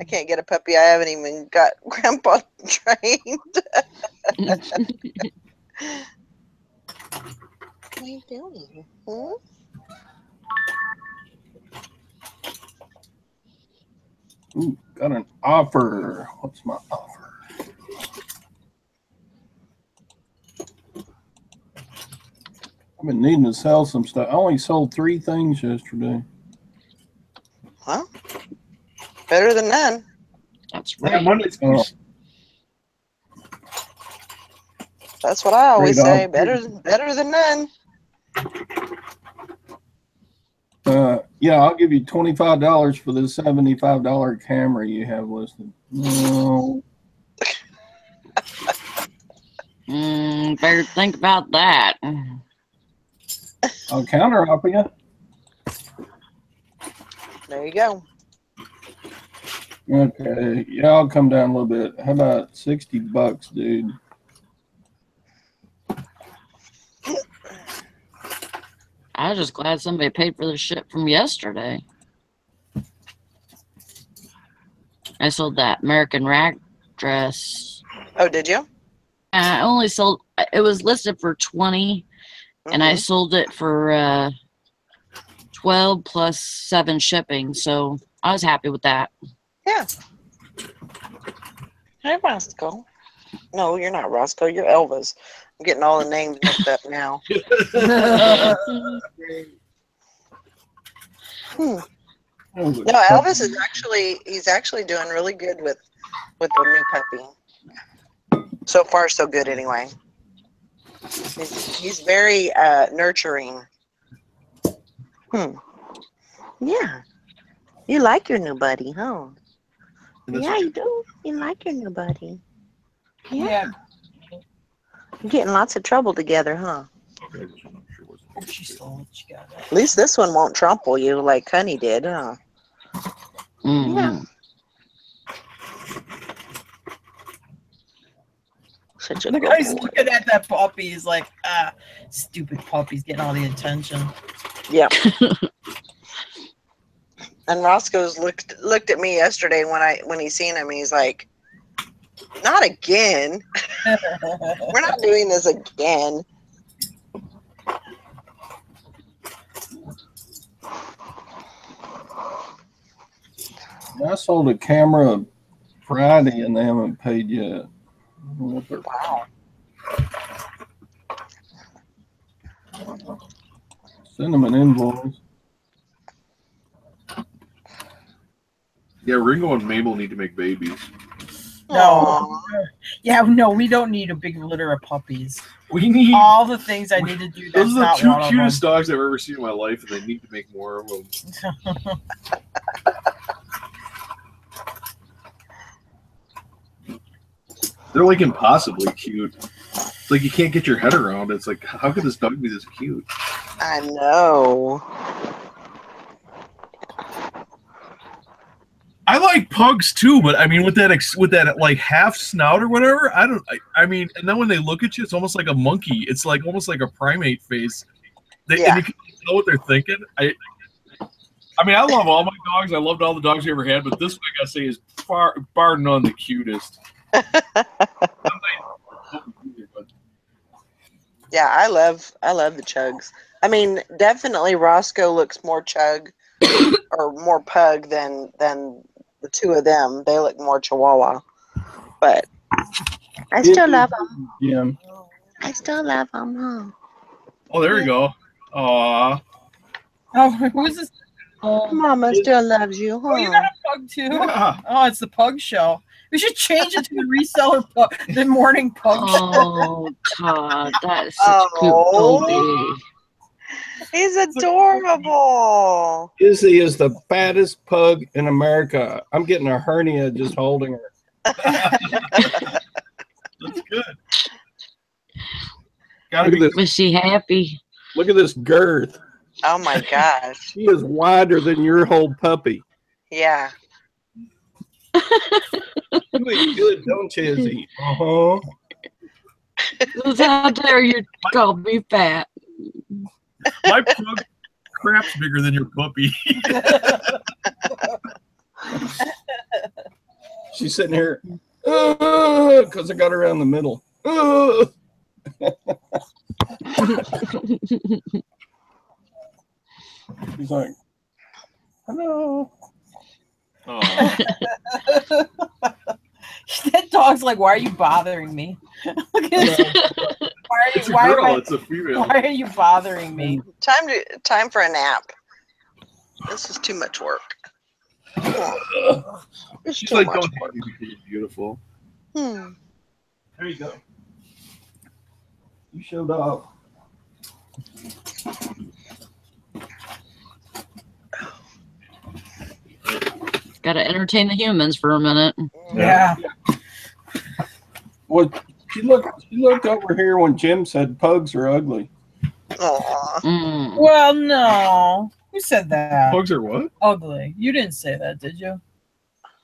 I can't get a puppy. I haven't even got Grandpa trained. What are you doing? Hmm? Ooh, got an offer. What's my offer? I've been needing to sell some stuff. I only sold 3 things yesterday. Well, better than none. That's Yeah, right. Monday's Oh. That's what I always Great say. offer. Better than none. Yeah, I'll give you $25 for the $75 camera you have listed. No. Better think about that. I'll counter offer you. There you go. Okay, yeah, I'll come down a little bit. How about $60, dude? I was just glad somebody paid for the shit from yesterday. I sold that American rag dress. Oh, did you? I only sold, it was listed for 20, and I Mhm. sold it for 12 plus 7 shipping, so I was happy with that. Yeah. Hey, Roscoe. No, you're not Roscoe. You're Elvis. I'm getting all the names mixed up now. No, Elvis is he's actually doing really good with the new puppy. So far, so good anyway. He's very nurturing. Yeah. You like your new buddy, huh? Yeah, you do. You like your new buddy. Yeah. You're getting lots of trouble together, huh? She stole it. She got it. At least this one won't trample you like Honey did, huh? Yeah. Such a The good guy's boy. looking at that puppy. He's like, stupid puppy's getting all the attention. Yeah. And Roscoe's looked at me yesterday when he seen him. He's like, "Not again. We're not doing this again." I sold a camera Friday and they haven't paid yet. Wow. Send them an invoice. Yeah, Ringo and Mabel need to make babies. No. Aw. Yeah, no, we don't need a big litter of puppies. We need All the things I need to do. That's those are the not two one of cutest them. dogs I've ever seen in my life, and they need to make more of them. They're like impossibly cute. It's like you can't get your head around. It's like, how could this dog be this cute? I know. I like pugs too, but I mean, with that like half snout or whatever, I mean, and then when they look at you, it's almost like a monkey. It's like almost like a primate face. And you can tell what they're thinking. I mean, I love all my dogs. I loved all the dogs we ever had, but this one I gotta say is bar none the cutest. Yeah, I love the Chugs. I mean, definitely Roscoe looks more Chug or more Pug than the two of them. They look more Chihuahua, but I still love them. Yeah. I still love them. Huh? Oh, there we go. Aw. Oh, who's this? Oh, Mama still loves you, huh? Oh, you got a pug too? Yeah. Oh, it's the pug show. We should change it to the reseller pug, the morning pug show. oh, Todd, that is such a cute Oh. puppy. He's adorable. Izzy is the fattest pug in America. I'm getting a hernia just holding her. That's good. Gotta Look be at this. Was she happy? Look at this girth. Oh my gosh. She is wider than your whole puppy. Yeah. You eat good, don't you, Izzy? Uh-huh. How dare you call me fat? my pug crap's bigger than your puppy. She's sitting here because I got her around the middle. She's like, hello. Oh. That dog's like, why are you bothering me? Look at this. It's a Why girl. am I- It's a female. why are you bothering me? Time for a nap. This is too much work. It's She's too like, much don't work. hate me because you're beautiful. Hmm. There you go. You showed up. Got to entertain the humans for a minute. Yeah. Well, she looked over here when Jim said pugs are ugly. Aw. Mm. Well, no. Who said that? Pugs are what? Ugly. You didn't say that, did you?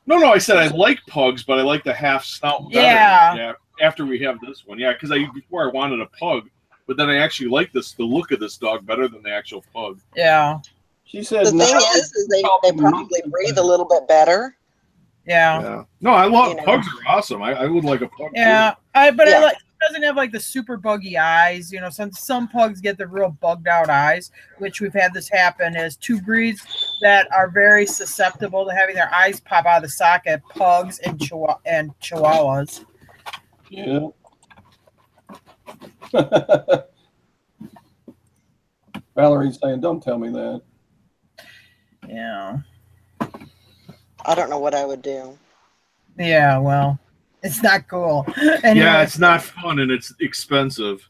No, I said I like pugs, but I like the half snout better. Yeah. After we have this one, because before I wanted a pug, but then I actually like the look of this dog better than the actual pug. Yeah. She said The thing is they probably breathe a little bit better. Yeah. No, I love You know. pugs are awesome. I would like a pug. Yeah. too. I Yeah. like it doesn't have like the super buggy eyes. You know, some pugs get the real bugged out eyes, which we've had this happen as two breeds that are very susceptible to having their eyes pop out of the socket, pugs and chihuahuas. Yeah. Valerie's saying, don't tell me that. Yeah. I don't know what I would do. Yeah, well, it's not cool. Anyway. Yeah, it's not fun and it's expensive.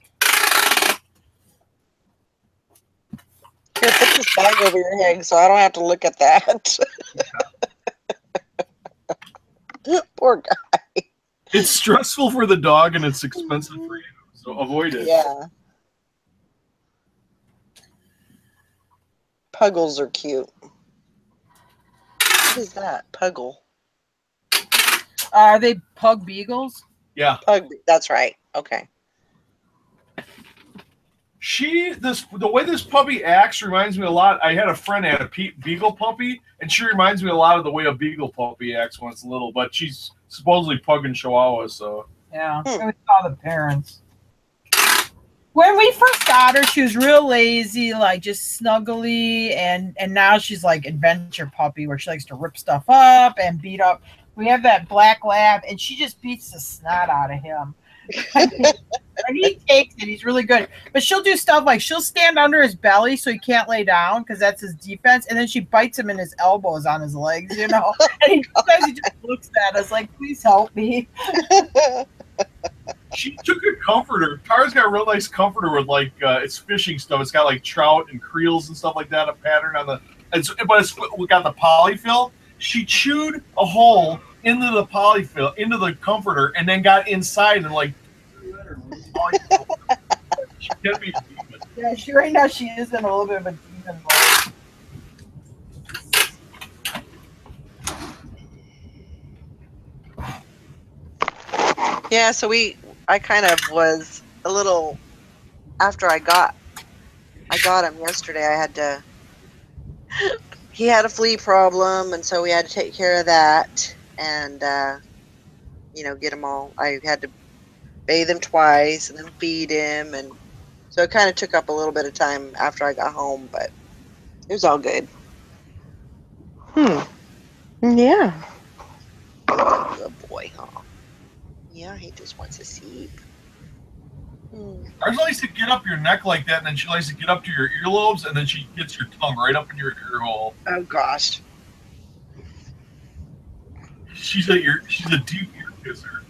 Here, put this bag over your head so I don't have to look at that. Poor guy. It's stressful for the dog and it's expensive for you, so avoid it. Yeah. Puggles are cute. What is that? Puggle. Are they pug beagles? Yeah. Pug. That's right. Okay. The way this puppy acts reminds me a lot. I had a friend that had a beagle puppy, and she reminds me a lot of the way a beagle puppy acts when it's little. But she's supposedly pug and chihuahua, so Yeah, we saw the parents. When we first got her, she was real lazy, like just snuggly, and now she's like adventure puppy, where she likes to rip stuff up and beat up. We have that black lab, and she just beats the snot out of him. And he takes it. He's really good. But she'll do stuff like she'll stand under his belly so he can't lay down because that's his defense. And then she bites him in his elbows on his legs, you know. And sometimes he just looks at us like, please help me. she took a comforter. Tara's got a real nice comforter with like it's fishing stuff. It's got like trout and creels and stuff like that. A pattern on we got the polyfill. She chewed a hole into the polyfill, into the comforter, and then got inside and like. She can be a demon. Yeah, right now she is in a little bit of a demon mode. Yeah, so I kind of was a little, after I got him yesterday, I had to he had a flea problem, and so we had to take care of that, and get him all. I had to bathe him twice and then feed him, and so it kind of took up a little bit of time after I got home, but it was all good. Yeah. Good boy, huh? Yeah, he just wants to sleep. Ours likes to get up your neck like that, and then she likes to get up to your earlobes, and then she gets your tongue right up in your ear hole. Oh gosh. She's a deep ear kisser.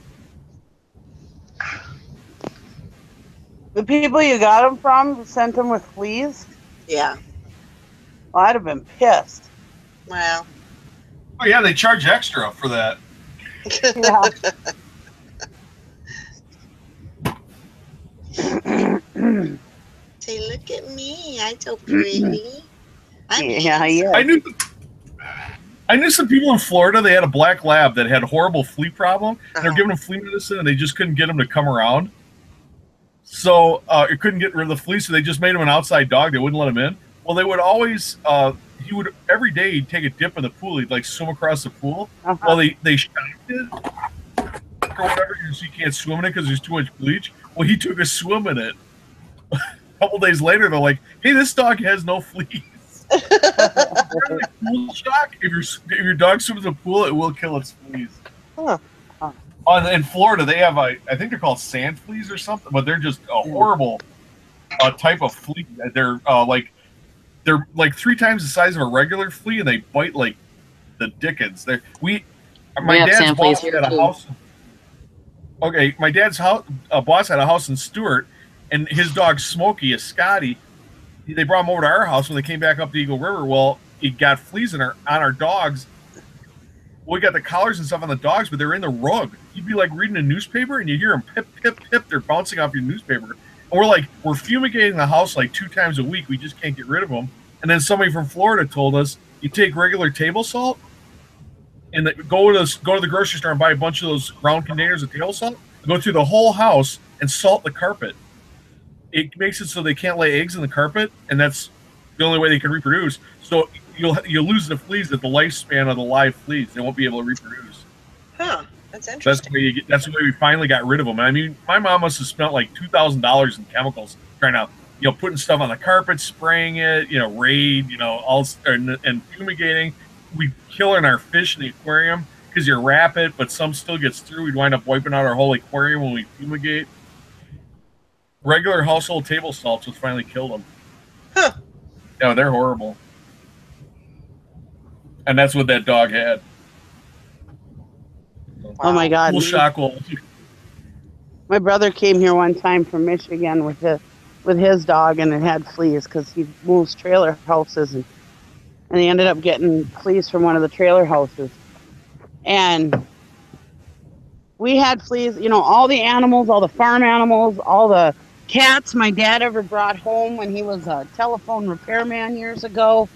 The people you got them from sent them with fleas? Yeah. Well, I'd have been pissed. Well. Oh yeah, they charge extra for that. Yeah. Say, look at me. I'm so pretty. Yeah. I knew some people in Florida. They had a black lab that had a horrible flea problem. And they're giving him flea medicine, and they just couldn't get him to come around. So it couldn't get rid of the flea, so they just made him an outside dog. They wouldn't let him in. Well, they would always. He would every day he'd take a dip in the pool. He'd like swim across the pool. Well, they shocked it or whatever, so you can't swim in it because there's too much bleach. Well, he took a swim in it. A couple days later, they're like, "Hey, this dog has no fleas." Pool shock. If your dog swims in a pool, it will kill its fleas. Huh. In Florida, they have I think they're called sand fleas or something, but they're just a horrible type of flea. They're like 3 times the size of a regular flea, and they bite like the dickens. My dad's boss had a house. Okay, my dad's boss had a house in Stewart, and his dog Smokey, a Scotty. They brought him over to our house when they came back up the Eagle River. Well, he got fleas on our dogs. We got the collars and stuff on the dogs, but they're in the rug. You'd be like reading a newspaper, and you hear them pip, pip, pip. They're bouncing off your newspaper. And we're fumigating the house like 2 times a week. We just can't get rid of them. And then somebody from Florida told us, you take regular table salt and go to the grocery store and buy a bunch of those round containers of table salt, go through the whole house and salt the carpet. It makes it so they can't lay eggs in the carpet, and that's the only way they can reproduce. So you'll lose the fleas at the lifespan of the live fleas. They won't be able to reproduce. Huh. That's interesting. That's the way we finally got rid of them. I mean, my mom must have spent like $2,000 in chemicals trying to, putting stuff on the carpet, spraying it, Raid, and fumigating. We killing our fish in the aquarium because you wrap it, but some still gets through. We'd wind up wiping out our whole aquarium when we fumigate. Regular household table salts would finally kill them. Huh. Yeah, they're horrible. And that's what that dog had. Wow. Oh my God. Full shock. My brother came here one time from Michigan with his dog, and it had fleas because he moves trailer houses, and he ended up getting fleas from one of the trailer houses. And we had fleas, all the animals, all the farm animals, all the cats my dad ever brought home when he was a telephone repairman years ago.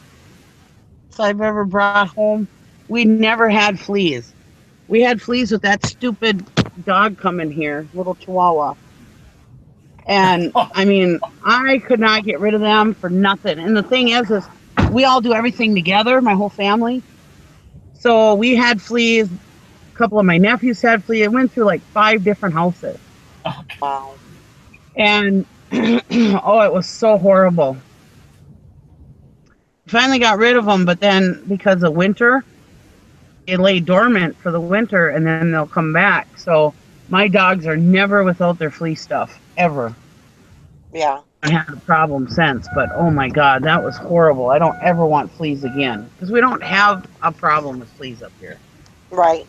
So I've ever brought home. We never had fleas. We had fleas with that stupid dog coming here, little Chihuahua. And I mean, I could not get rid of them for nothing. And the thing is we all do everything together, my whole family. So we had fleas. A couple of my nephews had fleas. It went through like 5 different houses. Wow. And it was so horrible. Finally got rid of them, but then because of winter, they lay dormant for the winter, and then they'll come back. So my dogs are never without their flea stuff, ever. Yeah. I had a problem since, but oh my God, that was horrible. I don't ever want fleas again because we don't have a problem with fleas up here. Right.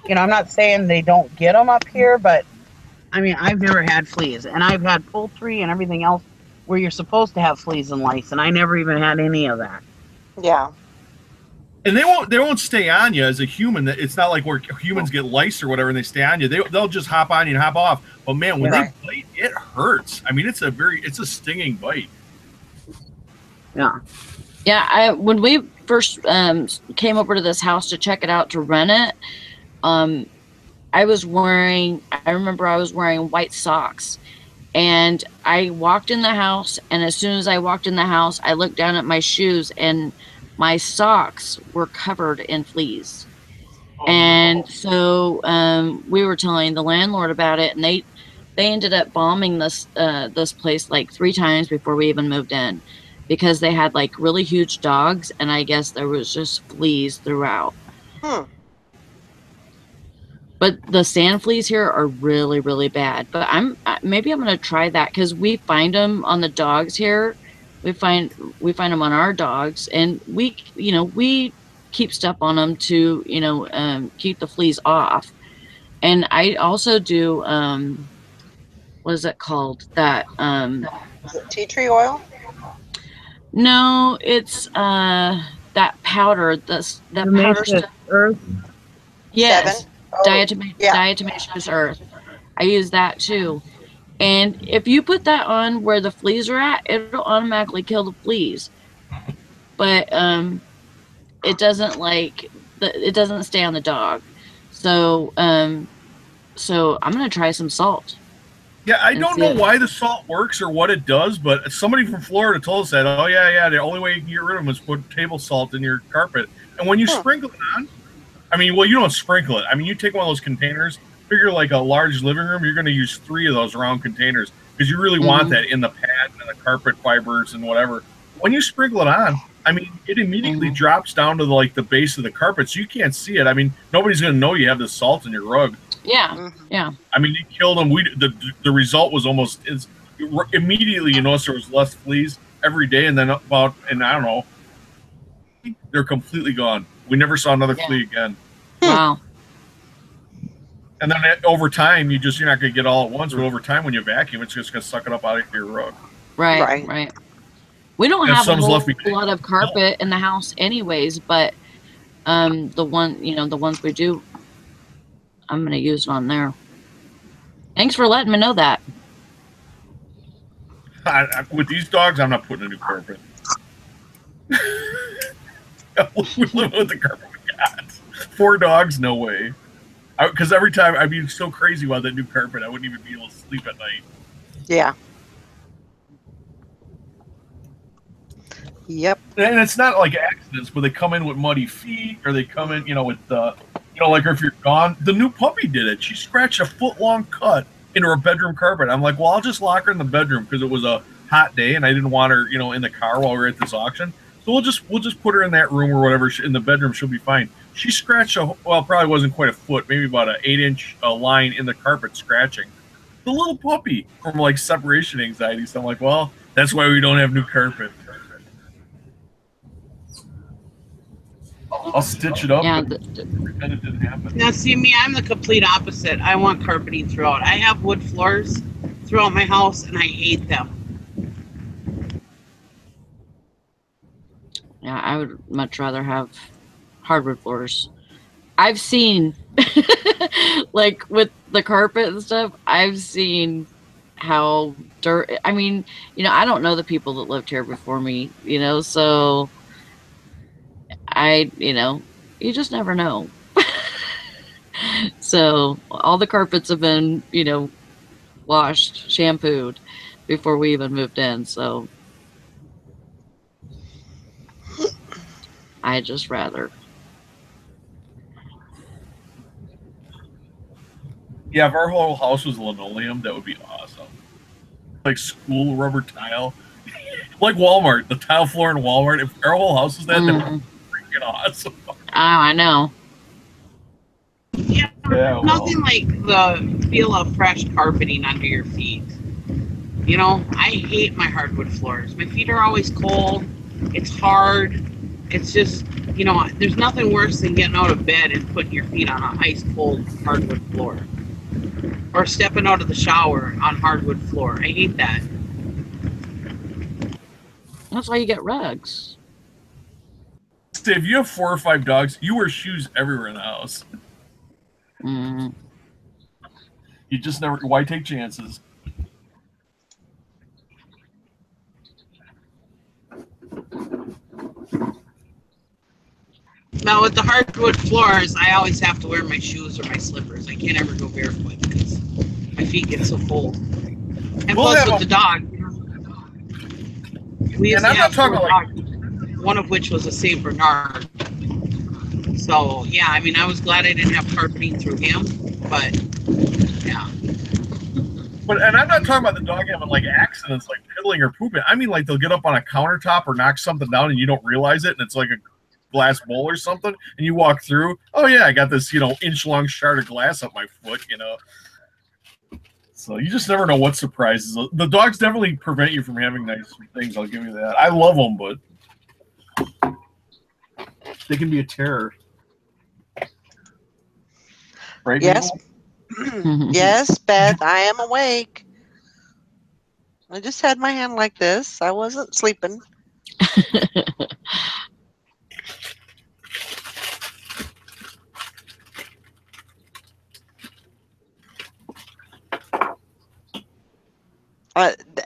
I'm not saying they don't get them up here, but I mean, I've never had fleas, and I've had poultry and everything else where you're supposed to have fleas and lice, and I never even had any of that. Yeah. And they won't stay on you as a human. It's not like where humans get lice or whatever and they stay on you. They'll just hop on you and hop off. But man, when they bite, it hurts. I mean, it's a stinging bite. Yeah. Yeah. When we first came over to this house to check it out to rent it, I remember I was wearing white socks, and I walked in the house, and as soon as I walked in the house, I looked down at my shoes, and my socks were covered in fleas. Oh, And no. so we were telling the landlord about it, and they ended up bombing this this place like 3 times before we even moved in, because they had like really huge dogs, and I guess there was just fleas throughout. Hmm. But the sand fleas here are really, really bad. But maybe I'm gonna try that, because we find them on the dogs here. We find them on our dogs, and we keep stuff on them to keep the fleas off. And I also do what is it called? That Is it tea tree oil? no, it's that powder. That powder Herbaceous stuff. earth. Yes, 7? Oh, yeah. diatomaceous earth. I use that too. And if you put that on where the fleas are at, it'll automatically kill the fleas. But it doesn't it doesn't stay on the dog. So so I'm gonna try some salt. Yeah, I don't know why the salt works or what it does, but somebody from Florida told us that. Oh yeah, the only way you can get rid of them is put table salt in your carpet. And when you sprinkle it on, I mean, well, you don't sprinkle it. I mean, you take one of those containers, figure like a large living room, you're going to use 3 of those round containers because you really want that in the pad and the carpet fibers and whatever. When you sprinkle it on, I mean, it immediately drops down to the base of the carpet, so you can't see it. I mean, nobody's going to know you have the salt in your rug. Yeah, yeah. I mean, it killed them. The result was almost immediately. You notice there was less fleas every day, and then I don't know, they're completely gone. We never saw another flea again. Wow. And then over time, you're not going to get all at once, but over time, when you vacuum, it's just going to suck it up out of your rug. Right. We don't have a whole lot of carpet in the house, anyways. But the ones we do, I'm going to use it on there. Thanks for letting me know that. With these dogs, I'm not putting a new carpet. We live with the carpet we got. 4 dogs, no way. Because every time, I'd be so crazy about that new carpet, I wouldn't even be able to sleep at night. Yeah. Yep. And it's not like accidents, but they come in with muddy feet, or they come in, with like if you're gone. The new puppy did it. She scratched a 1-foot-long cut into her bedroom carpet. I'm like, well, I'll just lock her in the bedroom because it was a hot day and I didn't want her, in the car while we were at this auction. So we'll just put her in that room or whatever in the bedroom. She'll be fine. She scratched probably wasn't quite a foot, maybe about an 8-inch line in the carpet scratching. The little puppy from like separation anxiety. So I'm like, well, that's why we don't have new carpet. I'll stitch it up. Yeah. And pretend it didn't happen. Now, see me, I'm the complete opposite. I want carpeting throughout. I have wood floors throughout my house, and I hate them. Yeah, I would much rather have hardwood floors. I've seen, like with the carpet and stuff, I've seen how dirt. I mean, I don't know the people that lived here before me, so you just never know. So all the carpets have been, washed, shampooed before we even moved in. So I just rather. Yeah, if our whole house was linoleum, that would be awesome. Like school rubber tile. Like Walmart, the tile floor in Walmart. If our whole house was that, that would be freaking awesome. Oh, I know. Yeah, nothing like the feel of fresh carpeting under your feet. I hate my hardwood floors. My feet are always cold. It's hard. It's just, there's nothing worse than getting out of bed and putting your feet on an ice cold hardwood floor. Or stepping out of the shower on hardwood floor. I hate that. That's why you get rugs. If you have 4 or 5 dogs, you wear shoes everywhere in the house. Mm. You just never. Why take chances? Now with the hardwood floors, I always have to wear my shoes or my slippers. I can't ever go barefoot because my feet get so cold. And plus with the dog, we used to have 4 dogs. one of which was a Saint Bernard. So yeah, I mean, I was glad I didn't have carpeting through him, but yeah. And I'm not talking about the dog having like accidents, like piddling or pooping. I mean, like they'll get up on a countertop or knock something down and you don't realize it, and it's like a glass bowl or something, and you walk through. Oh yeah, I got this, inch long shard of glass up my foot. So you just never know what surprises. The dogs definitely prevent you from having nice things. I'll give you that. I love them, but they can be a terror. Right? Yes. Yes, Beth, I am awake. I just had my hand like this. I wasn't sleeping.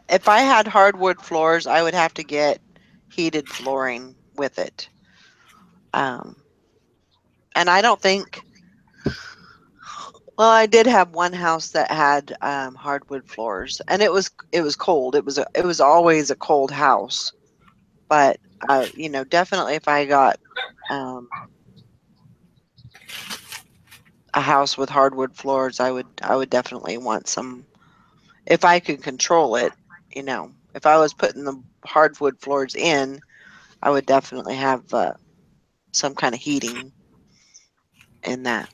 If I had hardwood floors, I would have to get heated flooring with it. And I don't think. Well, I did have one house that had hardwood floors, and it was cold. It was always a cold house, but definitely if I got a house with hardwood floors, I would definitely want some. If I could control it, if I was putting the hardwood floors in, I would definitely have some kind of heating in that.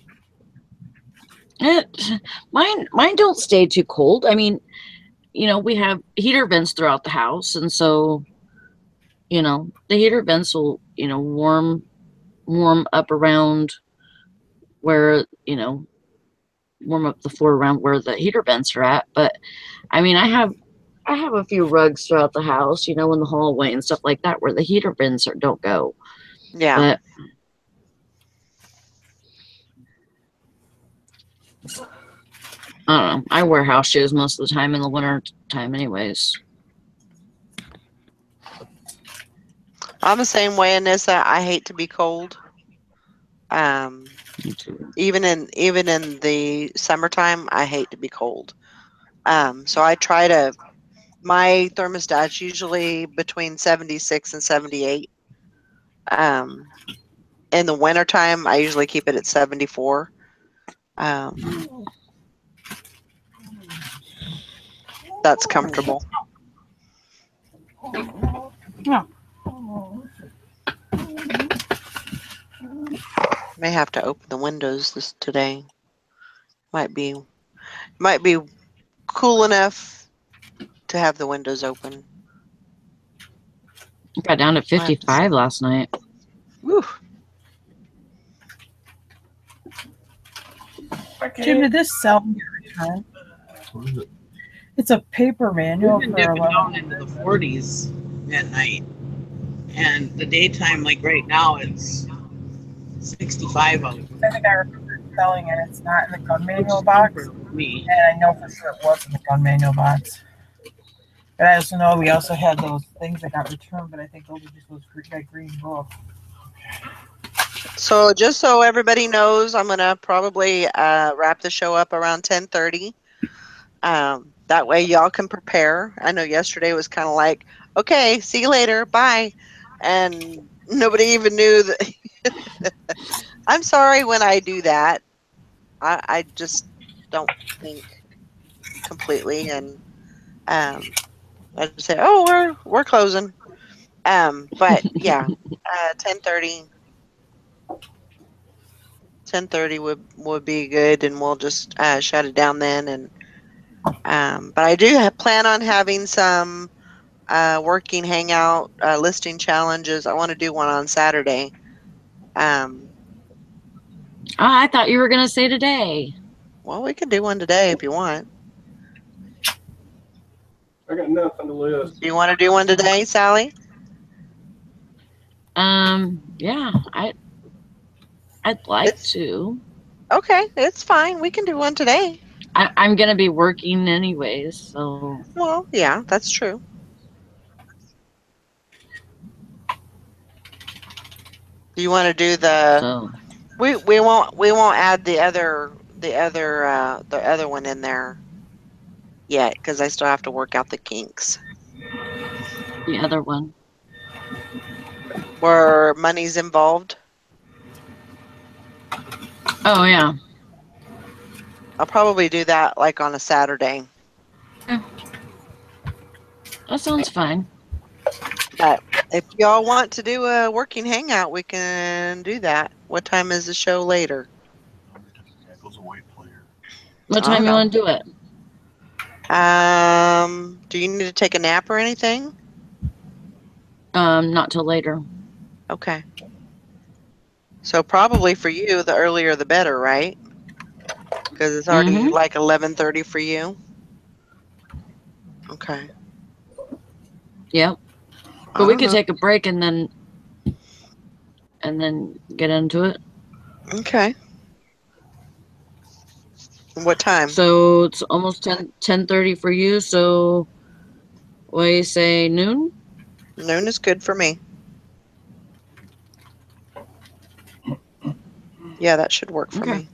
Mine don't stay too cold. I mean, we have heater vents throughout the house, and so the heater vents will warm up around where warm up the floor around where the heater vents are at. But I mean, I have a few rugs throughout the house, in the hallway and stuff like that, where the heater vents don't go. Yeah. But I don't know. I wear house shoes most of the time in the winter time anyways. I'm the same way, Anissa. I hate to be cold. Even in the summertime, I hate to be cold. So I try to. My thermostat's usually between 76 and 78. In the wintertime, I usually keep it at 74. That's comfortable. Yeah. May have to open the windows today. Might be cool enough to have the windows open. I got down to 55 last night. Woo. Jim, did this sell me a return? What is it? It's a paper manual We've for been dipping 11. down into the 40s at night, and the daytime, like right now, it's 65 out. I think I remember selling it. It's not in the gun manual box. Me. And I know for sure it was in the gun manual box. But I also know we also had those things that got returned, but I think those are just that green book. So just so everybody knows, I'm gonna probably wrap the show up around 10:30. That way y'all can prepare. I know yesterday was kind of like, okay, see you later, bye, and nobody even knew that. I'm sorry when I do that. I just don't think completely, and I just say, oh, we're closing. But yeah, 10:30. 10:30 would be good, and we'll just shut it down then. And but I do plan on having some working hangout listing challenges. I want to do one on Saturday. I thought you were gonna say today. Well, we can do one today if you want. I got nothing to list. Do you want to do one today, Sally? Yeah, I'd like to. Okay, it's fine. We can do one today. I'm gonna be working anyways, so. Well, yeah, that's true. Do you want to do the? So. We won't add the other one in there yet because I still have to work out the kinks. The other one. where money's involved. Oh yeah. I'll probably do that like on a Saturday. That sounds fine. But if y'all want to do a working hangout, we can do that. What time is the show later? Echo's a white player. What I don't time you know. want to do it? Do you need to take a nap or anything? Not till later. Okay. So probably for you, the earlier the better, right? Because it's already like 11:30 for you. Okay. Yep. I But we don't could know. take a break and then get into it. Okay. What time? So it's almost 10:30 for you. So we say noon. Noon is good for me. Yeah, that should work for Okay. me.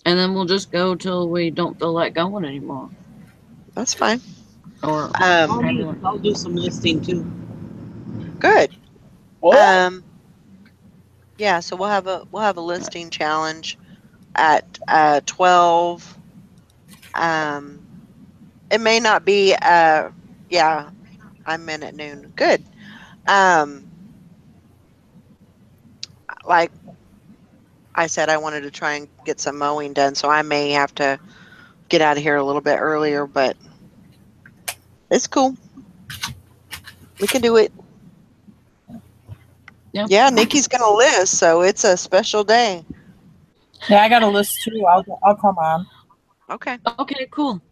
And then we'll just go till we don't feel like going anymore. That's fine. Or I'll do some listing too. Good. What? Yeah, so we'll have a listing challenge at 12. It may not be yeah, I'm in at noon. Good. Like I said, I wanted to try and get some mowing done, so I may have to get out of here a little bit earlier, but it's cool. We can do it. Yeah. Yeah, Nikki's gonna list, so it's a special day. Yeah, I got a list too. I'll come on. Okay. Okay, cool.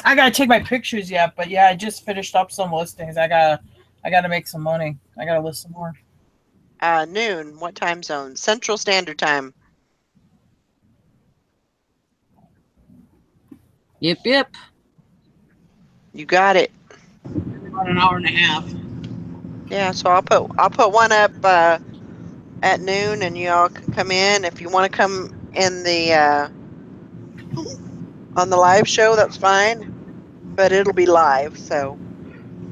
I gotta take my pictures yet, but yeah, I just finished up some listings. I gotta make some money. I gotta list some more. Noon. What time zone? Central Standard Time. Yep. You got it. About an hour and a half. Yeah, so I'll put one up at noon, and y'all can come in if you want to come in the on the live show. That's fine, but it'll be live, so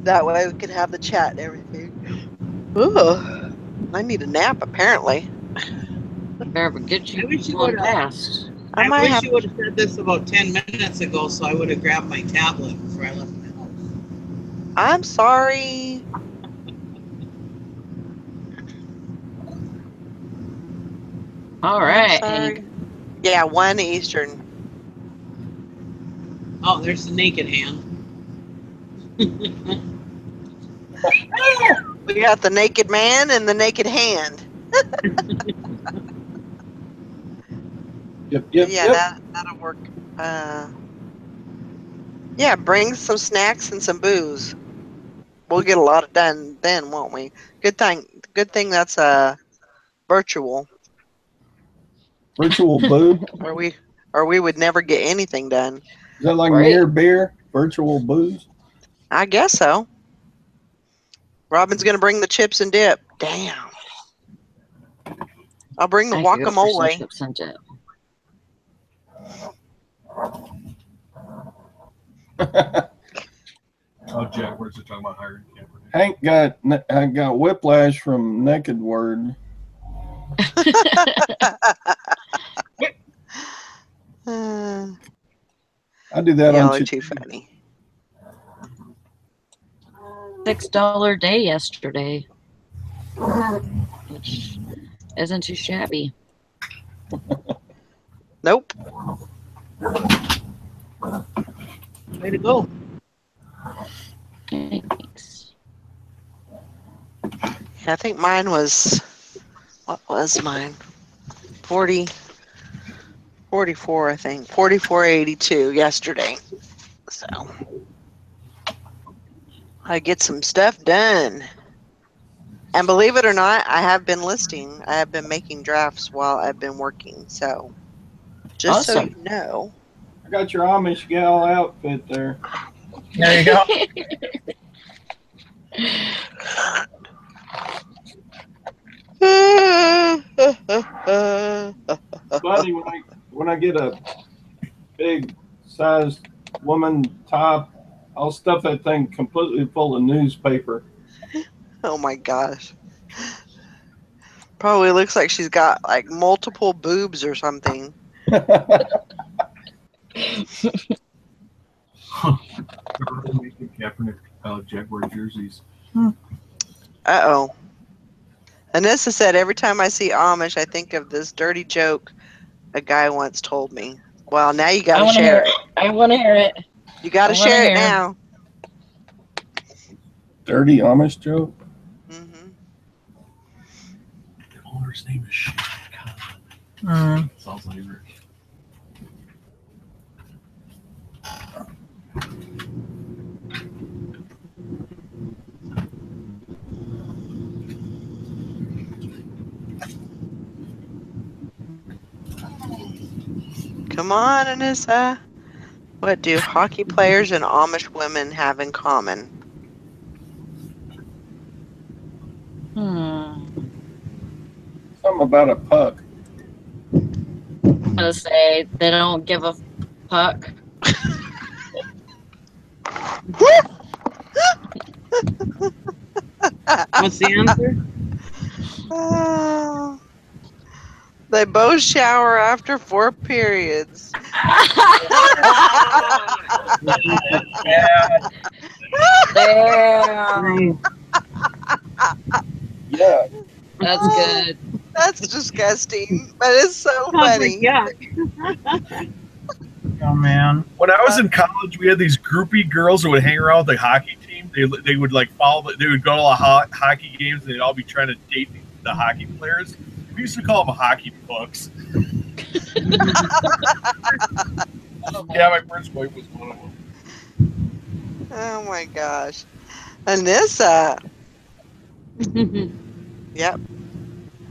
that way we can have the chat and everything. Ugh, I need a nap apparently. Better get I you wish you one would have. fast. I I might wish have. you would have said this about 10 minutes ago, so I would have grabbed my tablet before I left my house. I'm sorry. All I'm right. sorry. Yeah, 1 Eastern. Oh, there's the naked hand. We got the naked man and the naked hand. Yep. Yeah, that'll work. Yeah, bring some snacks and some booze. We'll get a lot done then, won't we? Good thing that's virtual. Virtual boo. Or we would never get anything done. Is that like Right. near beer? Virtual booze? I guess so. Robin's gonna bring the chips and dip. Damn. I'll bring the I could go for some guacamole. chips and dip. Oh, Jack, where's it talking about hiring camper? Hank got whiplash from naked word. I do that Y'all on are too funny. $6 day yesterday, which isn't too shabby. Nope. Way to go. Thanks. Yeah, I think mine was, what was mine? 44, I think. 44.82 yesterday. So I get some stuff done. And believe it or not, I have been listing. I have been making drafts while I've been working. So just so Awesome. you know. I got your Amish gal outfit there. There you go. Buddy, when I get a big sized woman top I'll stuff that thing completely full of newspaper. Oh my gosh. Probably looks like she's got like multiple boobs or something. Making Kaepernick Jaguar jerseys. Uh-oh. Anissa said, every time I see Amish, I think of this dirty joke a guy once told me. Well, now you got I to want to share hear it. it. I want to hear it. You got to I wanna share it hear. now. Dirty Amish joke. Mm-hmm. The owner's name is shit. Sounds like it. Come on, Anissa. What do hockey players and Amish women have in common? I'm Something about a puck. gonna say they don't give a fuck. What's the answer? Oh, they both shower after 4 periods. Yeah. Damn. Yeah. That's good. That's disgusting, but it's so Sounds like funny. yuck. Oh man. When I was in college, we had these groupie girls that would hang around with the hockey team. They would like follow. They would go to hockey games, and they'd all be trying to date the hockey players. We used to call them hockey pucks. Yeah, my first wife was one of them. Oh my gosh. Anissa. Yep.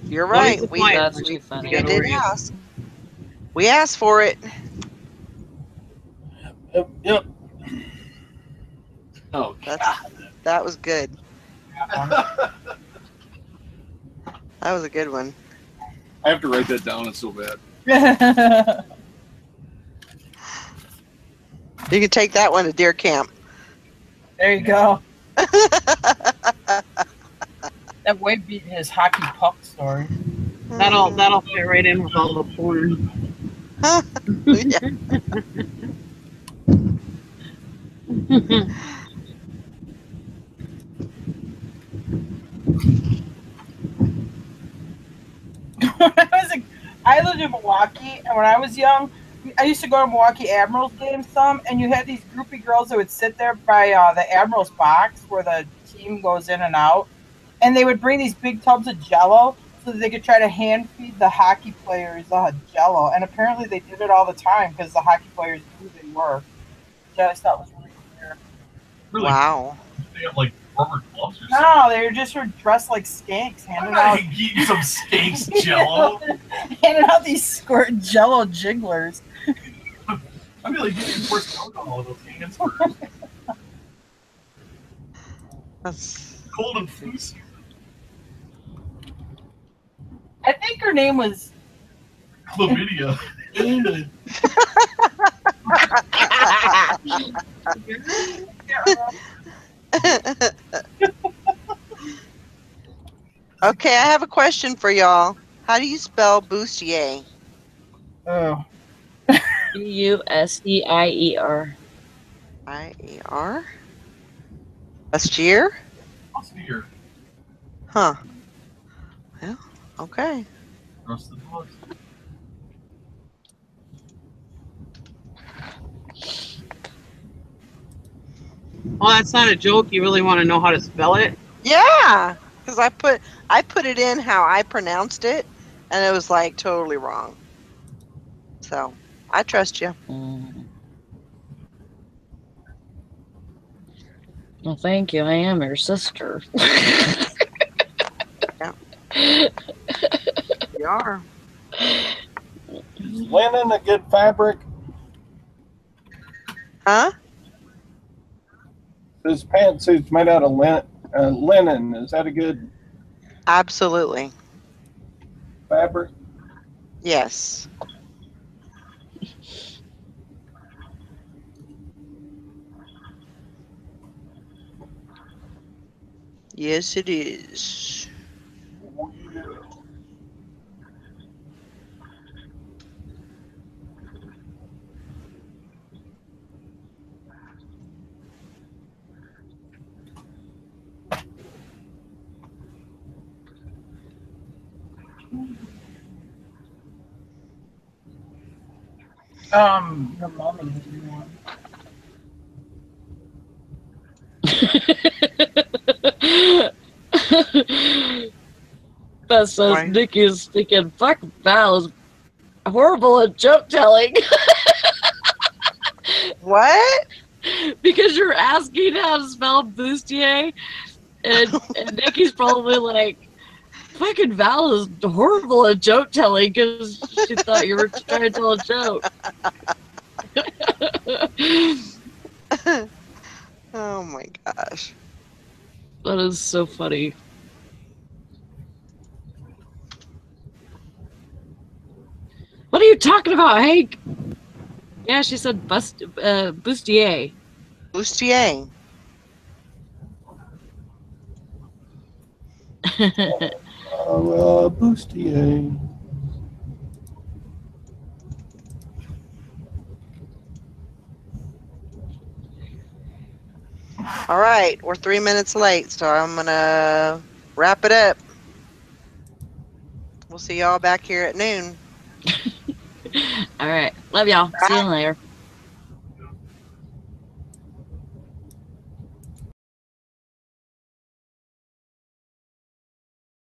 You're right. We That's too funny. did ask. We asked for it. Yep. Oh, That was good. That was a good one. I have to write that down. It's so bad. You can take that one to deer camp. There you go. That way beat his hockey puck story. That'll fit right in with all the porn. Yeah. I lived in Milwaukee, and when I was young, I used to go to Milwaukee Admirals games some, and you had these groupie girls that would sit there by the Admirals box where the team goes in and out, and they would bring these big tubs of Jello so that they could try to hand feed the hockey players Jello, and apparently they did it all the time because the hockey players knew they were. Which I just thought was really weird. Really? Wow. They have like rubber gloves or something. No, they were just dressed like skanks, handing out Eating some skanks Jello. handing out these squirt Jello jigglers. I'd be like, give me first alcohol with those hands first. That's Cold and flu season. I think her name was Chlamydia. Amy. Okay, I have a question for y'all. How do you spell bustier? Oh. Bustier. I-E-R? Bustier? What's the year? Huh. Well, okay. Rest of the dogs. Oh, that's not a joke. You really want to know how to spell it? Yeah, because I put it in how I pronounced it, and it was like totally wrong. So I trust you. Well, thank you. I am your sister. Yeah. You are. Is linen a good fabric? Huh? This pantsuit's made out of linen. Is that a good Absolutely. fabric? Yes. Yes, it is. Your mommy has a new one. Beth says Why? Nikki's thinking, fuck Val's horrible at joke telling. What? Because you're asking how to spell bustier, and Nikki's probably like, fucking Val is horrible at joke telling because she thought you were trying to tell a joke. Oh my gosh. That is so funny. What are you talking about, Hank? Yeah, she said bustier. Bustier. Bustier. All right, we're 3 minutes late, so I'm gonna wrap it up. We'll see y'all back here at noon. All right. Love y'all. See you later.